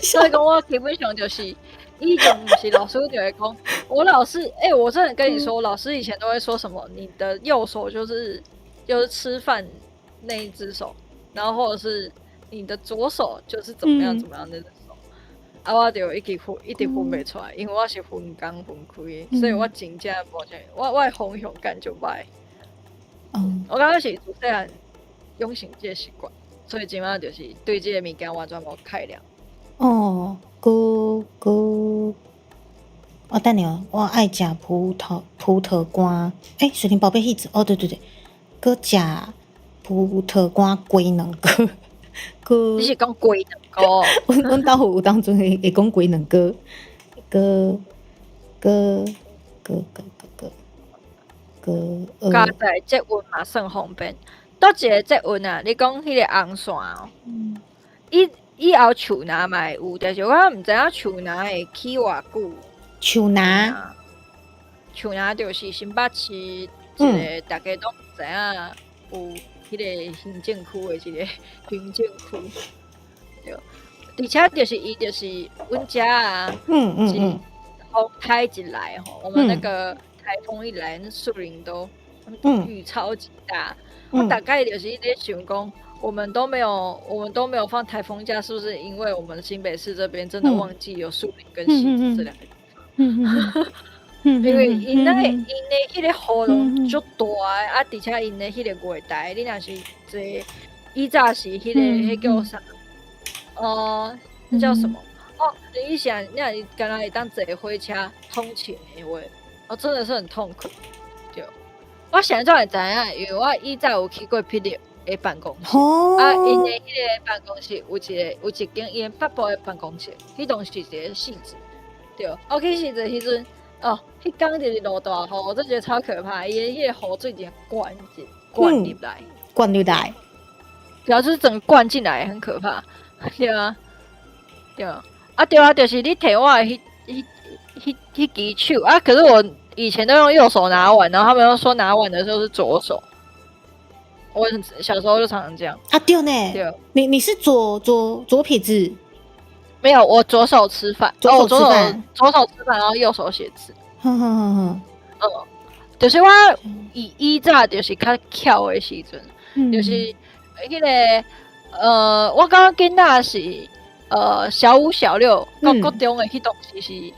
所以讲我基本上就是以前不是老师就会讲，我老师我真的跟你说，我老师以前都会说什么，你的右手就是吃饭那一只手。然后或者是你的左手就是怎么样那只手，我就一直分不出来，因为我是分工分开，所以我真正无像我的方向感就歹。我感觉是自细汉养成这个习惯，所以今晚就是对这个物件完全无概念。我等下，我爱食葡萄干。水灵宝贝，迄对，搁食。葡萄干龟两个，你是讲龟两个？阮兜有当阵会讲龟两个，加在捷运嘛算方便。倒一个捷运啊？你讲迄个红线哦，以后树林嘛会有，但是我毋知影树林会起偌久。树林，树林就是新北市一个大家都毋知影有迄个行政区的一个行政区，对。而且就是伊就是阮遮啊，是风台一来吼，我们那个台风一来，那树林都雨超级大。我大概就是在想讲，我们都没有放台风假，是不是因为我们新北市这边真的忘记有树林跟溪子这两个地方？因为因的迄个雨量足大的，而且因的迄个月台，你若是坐，以早是迄个迄叫啥？那叫什么？你想，你若刚刚会当坐火车通勤的话，真的是很痛苦。对，我现在才会知影，因为我以早有去过霹雳的办公室，因的迄个办公室有一间因北部的办公室，迄栋是一个戏子。对，我去戏子迄阵，迄天就是落大雨，我真觉得超可怕，伊的迄个雨水直接灌入来，灌入来，对啊，就是整个灌进来，很可怕。对啊，对啊，对啊，就是你摕我的迄支手啊，可是我以前都用右手拿碗，然后他们又说拿碗的时候是左手，我小时候就常常这样。对呢，对，你是左撇子？没有，我左手吃饭，左手吃饭，然后右手写字。就是我以早就是较巧的时阵，就是迄个我感觉囡仔是小五小六到国中的迄段时是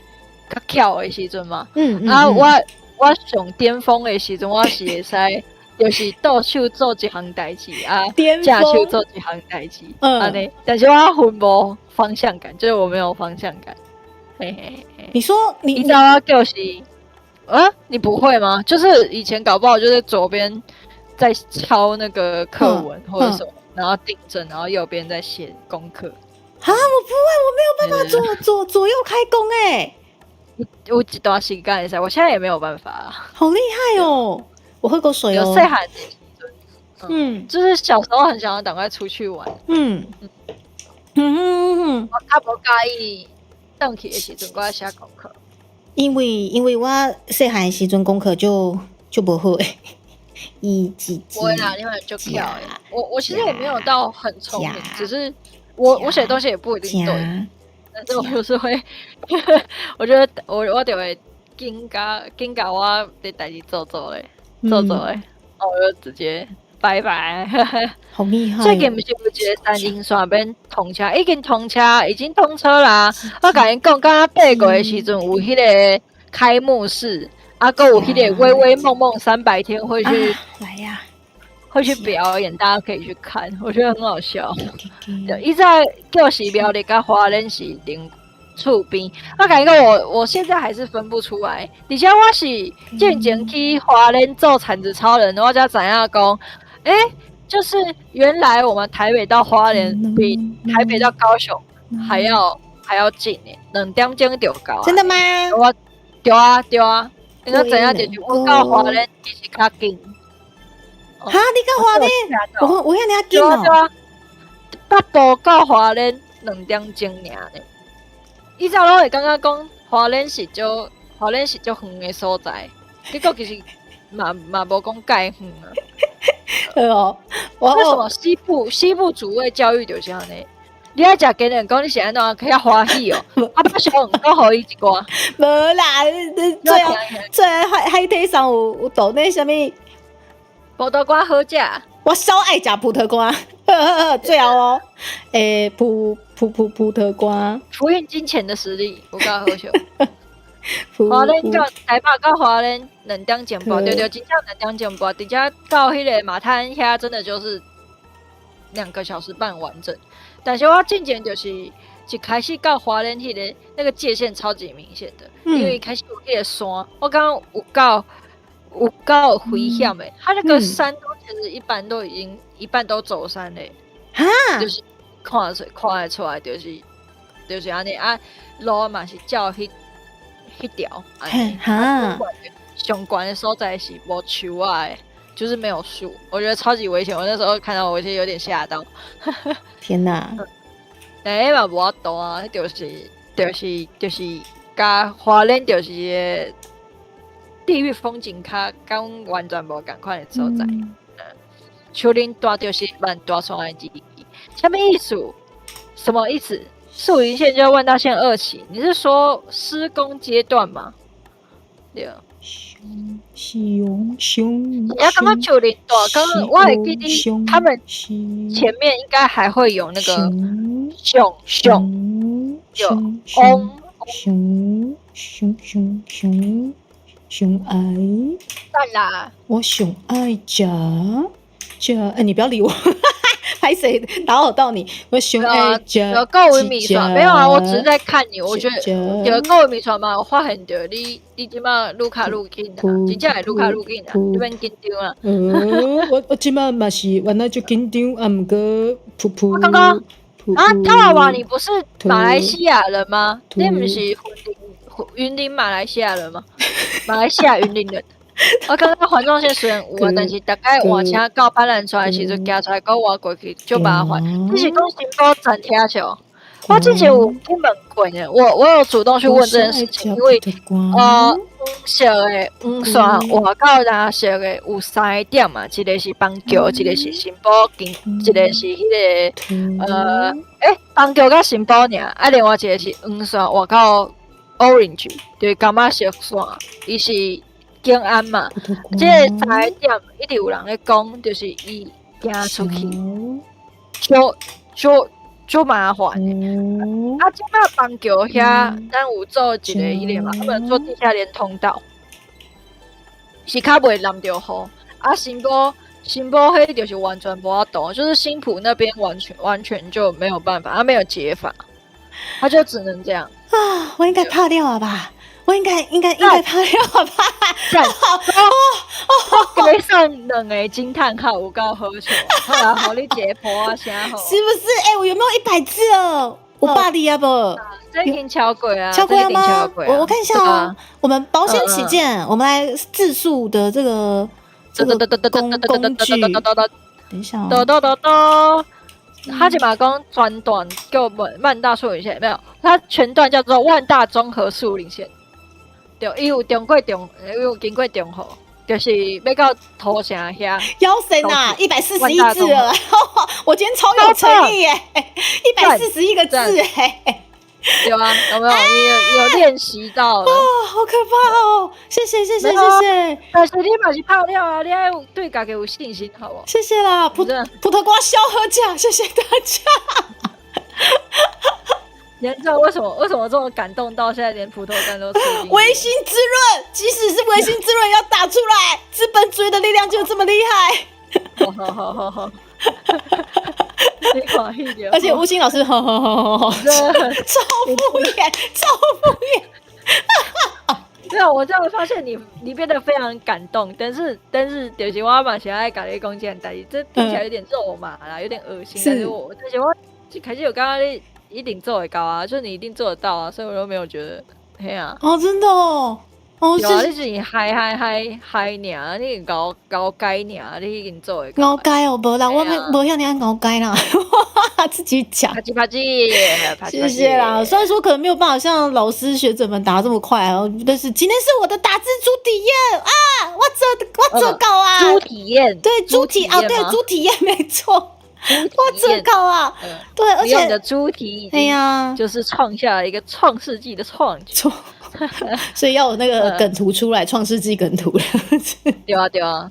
较巧的时阵嘛。我上巅峰的时阵，我是会使就是倒手做一项代志啊，正手做一项代志，安尼。但是我分无方向感，就是我没有方向感。嘿嘿嘿。你说你知道我就是你不会吗？就是以前搞不好就是左边在抄那个课文或者什么，然后订正，然后右边在写功课。我不会，我没有办法左右开工哎。有一段时间会使，我现在也没有办法。好厉害哦！我喝口水哦。有细汉的时阵，就是小时候很想要赶快出去玩。我较无介意回去的时阵，我要写功课。因为我细汉的时阵功课就不好诶，不会啦，你们就跳诶。我其实也没有到很聪明，只是我写东西也不一定对，但是我就是会，我觉得我就会紧甲我的代志做嘞，我就直接拜拜。好厉害！最近不是有一个三林线边通车，已经通车啦。我甲因讲，刚刚爬过的时阵有迄个开幕式，还有迄个微微梦梦300天会去来呀，会去表演，大家可以去看，我觉得很好笑。伊在就是苗栗甲花莲是邻厝边，我感觉我现在还是分不出来，而且我是进前去花莲做铲子超人，我才知影讲，就是原来我们台北到花莲比台北到高雄还要近诶，2点钟就到。真的吗？对啊，你知影就是我到花莲其实较近。你到花莲？我遐尔近哦。对啊，北部到花莲2点钟尔呢。以前我会感觉讲花莲是足远的所在，结果其实嘛无讲介远啊。为什么西部主位教育就是安尼？你爱食鸡蛋糕，你是安怎较欢喜哦？把小鱼都互伊一寡。无啦，最海底上有岛内什么？葡萄干好食。我超爱食葡萄干，最好哦。葡萄干。福运金钱的实力，有够好笑。花莲到台北到花莲2点钟半，对，真正2点钟半，直接到迄个马滩遐，真的就是2个小时半完整。但是我进前就是一开始到花莲迄个那个界限超级明显的，因为一开始有迄个山，我刚刚有够危险的，它那个山都其实一般都走山嘞，就是看得出来，就是安尼啊，路嘛是照迄条，熊关的所在是无树啊的，就是没有树，我觉得超级危险。我那时候看到我其实有点吓到。天哪！但迄嘛无法度啊，就是甲花莲就是个地域风景跟完全无共款的所在。树林大就是万大川的意义，什么意思？什么意思？树林线就万大线2期，你是说施工阶段吗？对。熊，要刚刚树林大，刚刚我还记得他们前面应该还会有那个熊有熊爱，赞啦！我熊爱夹，哎，你不要理我，拍谁打扰到你？我熊爱夹，有够有米刷没有啊？我只是在看你，我觉得有够有米刷嘛，我发现到你即马愈卡愈紧啊，真正会愈卡愈紧啊，你免紧张啊。我即马嘛是原来就紧张，啊，毋过噗噗。刚刚啊，套娃娃，你不是马来西亚人吗？你不是云林马来西亚人吗？马来西亚云林人。我刚刚环状线虽然有啊，但是大概换车到板南出来的时阵，行出来跟我过去就麻烦。你是讲新埔站听笑？我之前有去问过呢，我有主动去问这件事情，因为黄色的黄线换到蓝色的有3个点嘛，一个是邦桥，一个是新埔境，一个是迄个邦桥甲新埔尔，啊，另外一个是黄线换到 orange， 就是感觉色线，伊是景安嘛。这个3个点一直有人咧讲，就是伊行出去就麻烦。啊，即摆邦桥遐，咱有做一个迄个嘛，他们做地下连通道，是较袂淋着雨。啊，新埔迄就是完全无法度，就是新埔那边完全就没有办法，他没有解法，他就只能这样。啊，我应该怕掉了吧？我应该怕掉了吧？我给上2个惊叹号，有够好笑。后来互你解剖啊，啥好？是不是？哎，我有没有100字了？我爸的呀不？这已经超过啊！超过了吗？我看一下啊。我们保险起见，我们来字数的这个工具。等一下哦。他就把讲专段叫万大树林线，没有，它全段叫做万大综合树林线。对，伊有经过中和，就是要到土城遐。腰神啊，141字了，我今天超有诚意耶，141个字哎。有啊，有没有？你有练习到了？哦，好可怕哦！谢谢。但是你嘛是泡料啊，你要对家己有信心，好不好？谢谢啦，葡萄瓜消喝奖，谢谢大家。严重，为什么这么感动到现在连葡萄干都吃？维新滋润，即使是维新滋润要打出来，资本主义的力量就这么厉害。好。你看一点，而且吴昕老师，超敷衍。没有，我这样发现你变得非常感动，但是就是我嘛想爱讲你讲这件代志，这听起来有点肉麻啦，有点恶心。但是我一开始有刚刚你一定做得到啊，就是你一定做得到啊，所以我都没有觉得嘿啊。哦，真的哦。有啊，你是嗨尔，你搞改尔，你已经做会搞改哦，无啦，我无像你安搞改啦，自己讲。啪叽，谢谢啦。虽然说可能没有办法像老师学者们打这么快哦，但是今天是我的打字主体验啊，我做稿啊，主体验，对，主体啊，对，主体验没错。我做稿啊，对，而且你的主体，哎呀，就是创下了一个创世纪的创举。所以要有那个梗图出来，创世纪梗图了。对啊，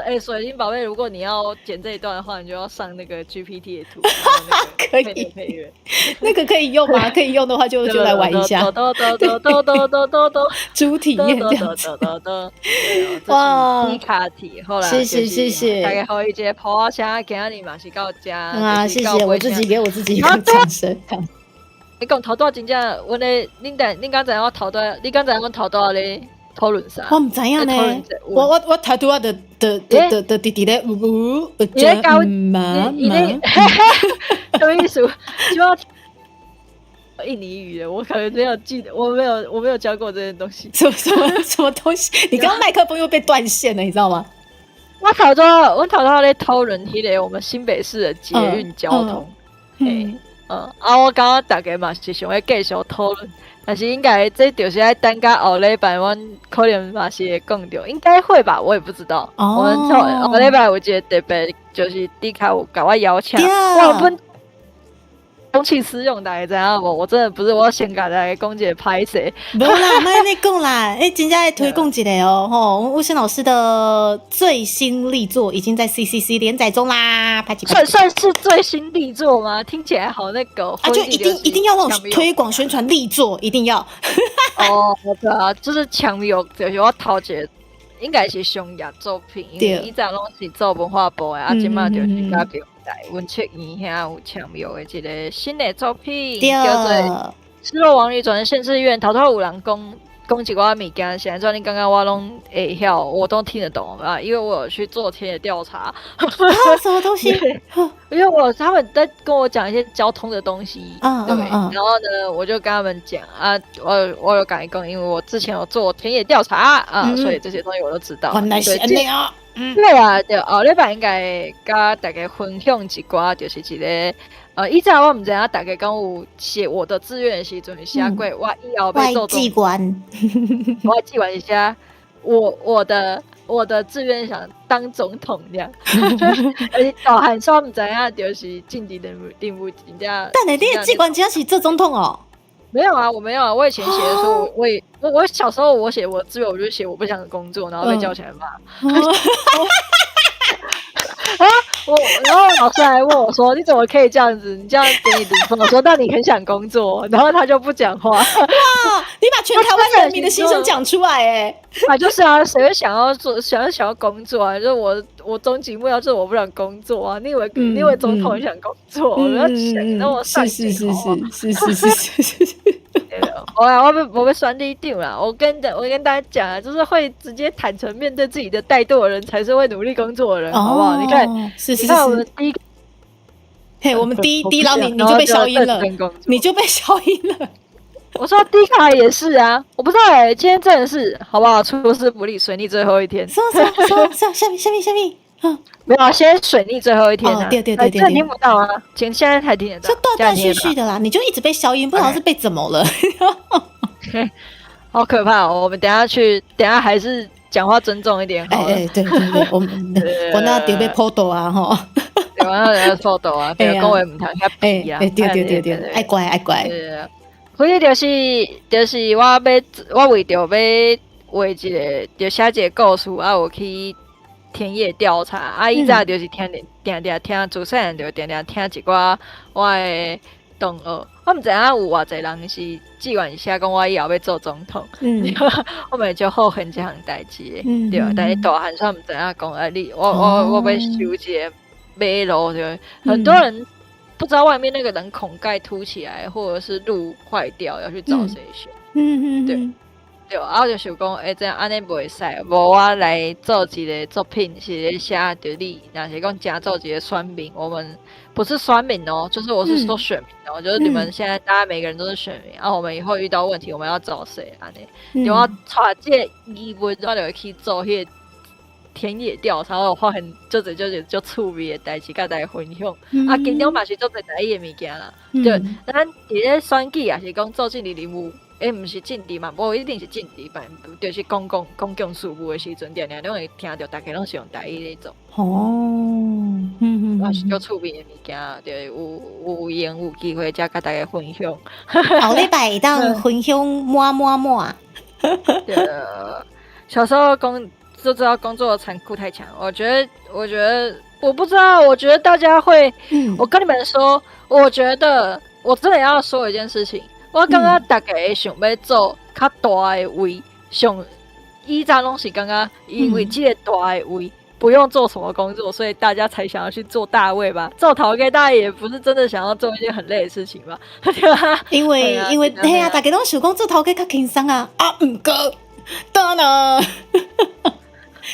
哎，水晶宝贝，如果你要剪这一段的话，你就要上那个 GPT 的图，可以配乐，那个可以用吗？可以用的话就来玩一下。主体验这样子。哇，低卡体，后来谢谢，大概好一节破下，今日嘛是到家。啊，谢谢，我自己给我自己一个掌声。你讲头多真正，恁刚才我头多，你刚才我头多咧讨论啥？我唔知影呢。我头多的弟弟咧，你咧教妈，什么意思？印尼语的，我可能没有记得，我没有教过这些东西。什么东西？你刚刚麦克风又被断线了，你知道吗？我头头在讨论迄个我们新北市的捷运交通，我感觉大家嘛是想要继续讨论，但是应该这就是要等到后礼拜，阮可能嘛是会讲到，应该会吧，我也不知道。我们后礼拜有一个特别，就是迪卡有甲我邀请，我本公器私用，大家知影无？我真的不是，我先甲大家讲一个拍摄。无啦，莫安尼讲啦，真正要推广一个哦，吼，吴声老师的最新力作已经在 CCC 连载中啦，拍几算是最新力作吗？听起来好那个啊，就一定要那种推广宣传力作，一定要。哦，对啊，就是强有，就是我头一个应该是商业作品，因为以前拢是做文化部的，啊，即马就是甲平台文策院遐有强有的一个新的作品，叫做《失落王女转成县市医院》，头头有人讲一寡物件，现在你刚刚我拢会晓，我都听得懂啊，因为我有去做田野调查。什么东西？因为他们在跟我讲一些交通的东西，对，然后呢，我就跟他们讲啊，我有讲一讲，因为我之前有做田野调查啊，所以这些东西我都知道。原来是安尼啊！对啊，对，后礼拜应该甲大家分享一寡，就是一个以前我唔知影大家讲有写我的志愿的时阵写过，我以后要做外机关，我记完一下，我的志愿想当总统这样，而且导喊说唔知影就是政治人物真正。但你的机关真是做总统哦？没有啊，我没有啊，我以前写的时候，我小时候我写我的志愿，我就写我不想工作，然后被叫起来骂。然后老师还问我说：“你怎么可以这样子？你这样给你零分。”我说：“那你很想工作。”然后他就不讲话。哇！你把全台湾人民的心声讲出来哎！啊，就是啊，谁会想要工作啊？就是我终极目标就是我不想工作啊！你以为总统很想工作？我要想那么上进是。我被酸第一定了。我跟大家讲啊，就是会直接坦诚面对自己的怠惰的人，才是会努力工作的人，好不好？你看，你看我们第一，嘿，我们第一然后你就被消音了，你就被消音了。我说低卡也是啊，我不知道今天真的是好不好？出师不利，水逆最后一天。说下面。没有啊，现在水逆最后一天啊，对，听不到啊，现在才听得到，就断断续续的啦，你就一直被消音，不知道是被怎么了，好可怕哦！我们等一下还是讲话尊重一点好了。对，我那丢被破豆啊吼，对啊，那破豆啊，对，讲话唔通遐皮啊，对，爱乖。所以就是我为着要画一个，就写一个故事啊，有去田野调查啊，以前就是定听，自细汉就定听一寡我的同学，我毋知影有偌济人是志愿写讲我以后要做总统，我们就后恨这项代志的，对，但是大汉煞毋知影讲我要修一个马路，对，很多人不知道外面那个人孔盖凸起来，或者是路坏掉，要去找谁修，对，我就想讲，这样安尼袂使，无我来做一个作品，是咧写着你，若是讲加做一个选民，我们不是选民哦，就是我是说选民哦，就是你们现在大家每个人都是选民，然后我们以后遇到问题，我们要找谁安尼？就我带这个疑问，我就去做迄个田野调查，我发现就趣味的代志，甲大家分享。啊，今天嘛是做在意的物件啦，对，咱伫咧选举也是讲做政治人物。毋是政治嘛，无一定是政治版，就是公共事务的时阵，定拢会听到大家拢是用台语咧做。我是做趣味的物件，就有闲有机会才甲大家分享。后礼拜当分享满。对，小时候就知道工作的残酷太强。我觉得我不知道，我觉得大家会，我跟你们说，我觉得我真的要说一件事情。我感觉大家想要做较大的位，以前拢是感觉因为这个大的位不用做什么工作，所以大家才想要去做大位吧。做头家大家也不是真的想要做一件很累的事情吧，对吧？因为嘿啊，大家拢想讲做头家较轻松啊，毋过当然。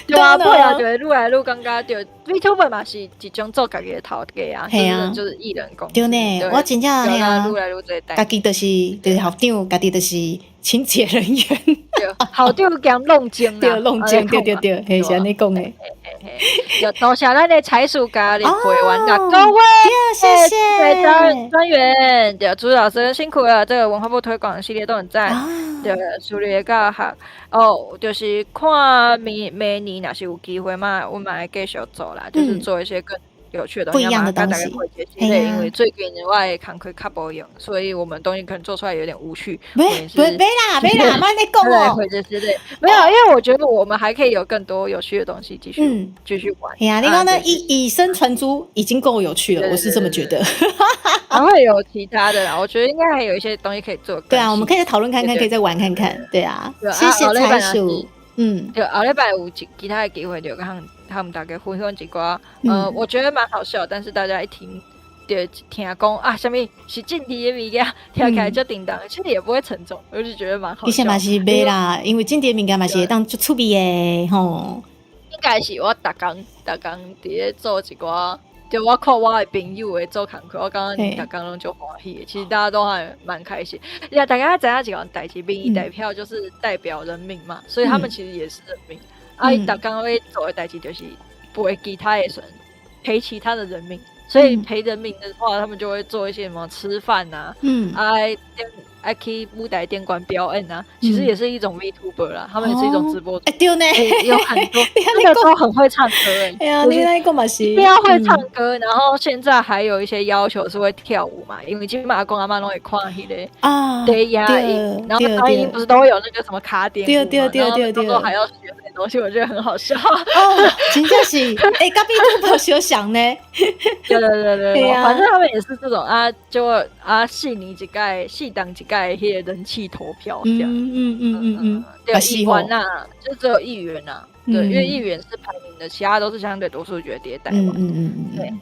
对啊，对对啊，就会愈来愈感觉对 VTuber 嘛是一种做家己的头家啊，嘿啊就是艺人公司。对呢，我真正嘿啊愈来愈多代家己就是校长，家己就是清洁人员，对，校长兼弄精啦，对，弄精，对对对，嘿是安尼讲的。有多谢咱的财术家的会员啦，各位，谢谢。专员，对，朱老师辛苦了，这个文化部推广系列都很赞。啊，对，梳理较好哦，就是看明年若是有机会嘛，我们来继续做啦，就是做一些更有趣的东西，不一样的东西大家会接系列，因为最近我的工课较无用，所以我们东西可能做出来有点无趣。没啦，慢点讲哦。会接系列没有，因为我觉得我们还可以有更多有趣的东西继续玩。哎呀，你刚刚以身传珠已经够有趣了，我是这么觉得。还会有其他的啦，我觉得应该还有一些东西可以做。对啊，我们可以再讨论看看，可以再玩看看。对啊，谢谢财叔。对，后礼拜有其他的机会就跟他们大家分享一寡，我觉得蛮好笑，但是大家一听就听讲啊，什么是政治的物件，听起来就叮当，其实也不会沉重，我就觉得蛮好笑。其实嘛是袂啦，因为政治物件嘛是会当就趣味的吼。应该是我逐工伫咧做一寡。就我看我的朋友的做工课，我刚刚刚拢就欢喜的，其实大家都还蛮开心。大家知影一个代志，民意代表就是代表人民嘛，所以他们其实也是人民。伊逐工要做的代志就是陪其他的人，陪其他的人民。所以陪人民的话，他们就会做一些什么吃饭啊，还去舞台店馆表演啊，其实也是一种 VTuber 啦，他们也是一种直播主。对呢，有很多真的都很会唱歌哎呀，你那个嘛是一定要会唱歌，然后现在还有一些要求是会跳舞嘛，因为基本上阿公阿妈都会看迄个啊，对呀，然后抖音不是都会有那个什么卡点舞嘛，然后到时候还要学那些东西，我觉得很好笑。哦，真正是哎，隔壁都小想呢。对，反正他们也是这种啊，就4年一届，4档一届迄个人气投票这样。对，议员呐，就只有议员呐，对，因为议员是排名的，其他都是相对多数决迭代嘛。对，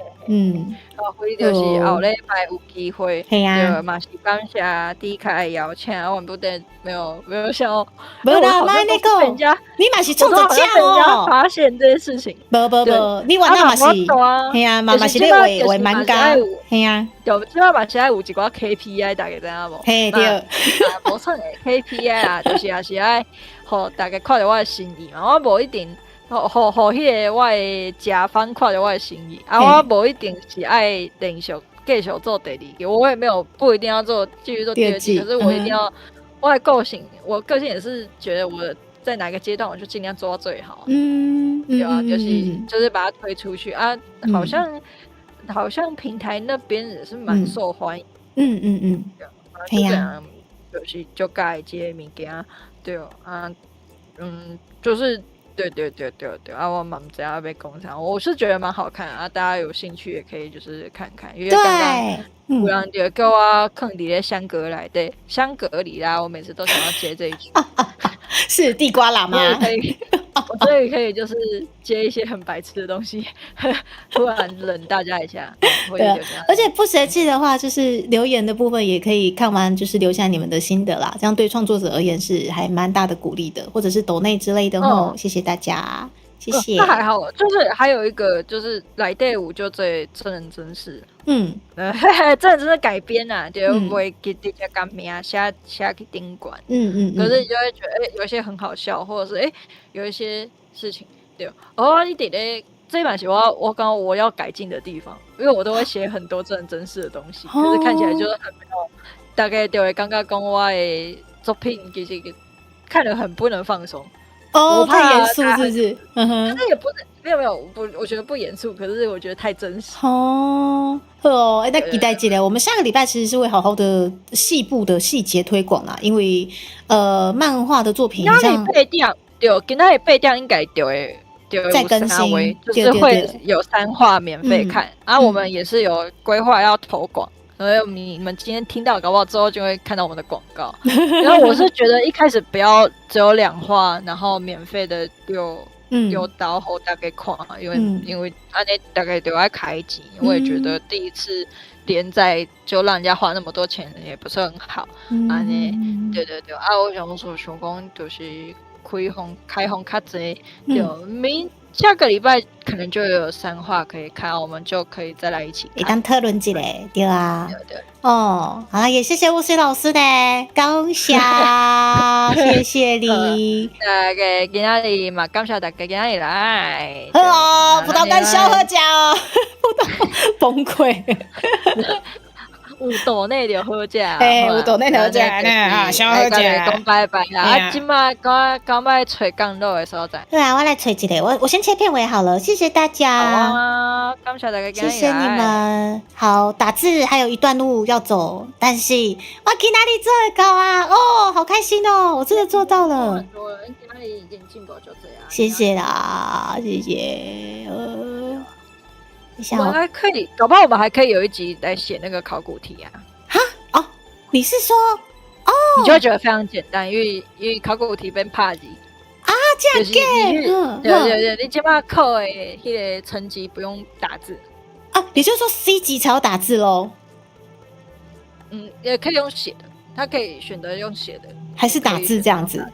所以就是后礼拜有机会，对，嘛是感谢D卡邀请，我不得没有想，没啦，妈那个，你嘛是冲着讲哦，发现这些事情，不，你玩那嘛是，嘿啊，嘛是咧为蛮家，嘿啊，就即摆嘛是爱有一寡 KPI， 大家知影无？嘿对，无错诶 KPI 啊，就是也是爱，互大家看到我的心意嘛，我无一定。互迄个我的甲方看到我的心意，我无一定是爱连续继续做第二季，我也没有不一定要继续做第二季，可是我一定要我的个性也是觉得我在哪个阶段我就尽量做到最好，对啊，就是把它推出去啊，好像平台那边也是蛮受欢迎，就这样，就是就改这些物件，对啊，就是。对啊！我蛮知道被工厂，我是觉得蛮好看啊，大家有兴趣也可以就是看看，因为刚刚有人就叫我放伫咧香格里拉，我每次都想要接这一句，是地瓜喇嘛？我所以可以就是接一些很白痴的东西，突然冷大家一下。对，而且不嫌弃的话，就是留言的部分也可以看完，就是留下你们的心得啦，这样对创作者而言是还蛮大的鼓励的，或者是抖内之类的哦。谢谢大家，谢谢。那还好，就是还有一个就是来队伍就最真人真事，真人真事改编啊，就不会给大家改名写去顶管，可是你就会觉得有一些很好笑，或者是有一些事情对你得咧。这一版是我刚刚我要改进的地方，因为我都会写很多真人真事的东西，可是看起来就是很没有，大概就会刚刚讲我的作品其实看得很不能放松，太严肃是不是？那也不是，没有，我觉得不严肃，可是我觉得太真实。那期待一下，我们下个礼拜其实是会好好的细部的细节推广啦，因为漫画的作品像今仔日8点应该就会。再更新，就是会有3话免费看，我们也是有规划要投广，所以你们今天听到搞不好之后就会看到我们的广告。然后我是觉得一开始不要只有2话，然后免费的丢到后大概看，因为安尼大概就要开机，我也觉得第一次连载就让人家花那么多钱也不是很好，安尼对我想说想讲就是。开放较济，就下个礼拜可能就有3话可以看，我们就可以再来一起看。当讨论一下，对啊。对。哦，好了，也谢谢雾水老师的感谢，谢谢你。大家今仔日嘛，感谢大家今仔日来。哦，葡萄干小喝奖，葡萄崩溃。有岛内就好食，有岛内就好食呢，小好食。讲拜拜啦，啊，今麦讲要找降落的所在。对啊，我来找一个，我先切片尾好了，谢谢大家。好啊，感谢大家，谢谢你们。好，打字还有一段路要走，但是我去哪里做得到啊？哦，好开心哦，我真的做到了。哪里已经进步就这样。谢谢啦，谢谢。我们还可以，搞不好我们还可以有一集来写那个考古题啊！哈哦，你是说哦，你就会觉得非常简单，因为考古题变怕字啊，这样对，你起码考的那个成绩不用打字啊，也就是说 C 级才要打字喽？也可以用写的，他可以选择用写的，还是打字这样子？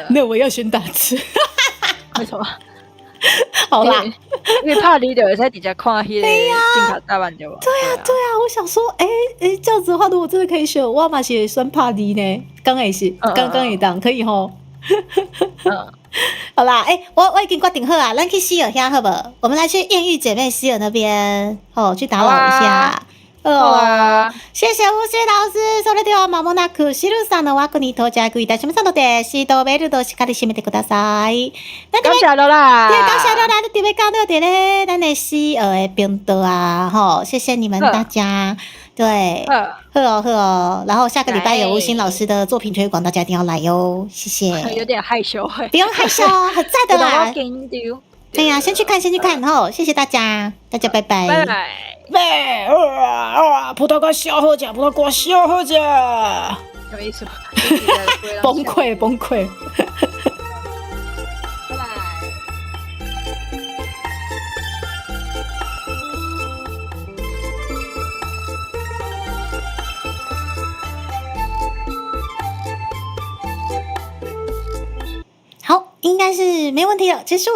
那我要选打字，为什么？好啦，因为怕你就会在底下看那个金卡大半就吧。对啊，我想说，这样子的话，如果真的可以选，我嘛是算怕你呢，刚也是，刚也当可以吼。好啦，我已经决定好啊，咱去希尔乡好不好？我们来去艳遇姐妹希尔那边，去打扰一下。好啊，谢谢雾水老師。それでは間もなくシルさんの枠に到着いたしますので、シートベルトをしっかり締めてください。感謝了啦！对，感謝了啦！你哋講到啲咧，咱的希爾的頻道啊，謝謝你們大家。對，好哦。然後下個禮拜有吳昕老師的作品推廣，大家一定要來喲，謝謝。有點害羞不用害羞，很讚的啦。對呀，先去看，吼，謝謝大家，大家拜拜。拜拜。葡萄乾小好食，葡萄乾小好食。什麼意思？崩潰。拜拜。好，应该是没问题了，结束了。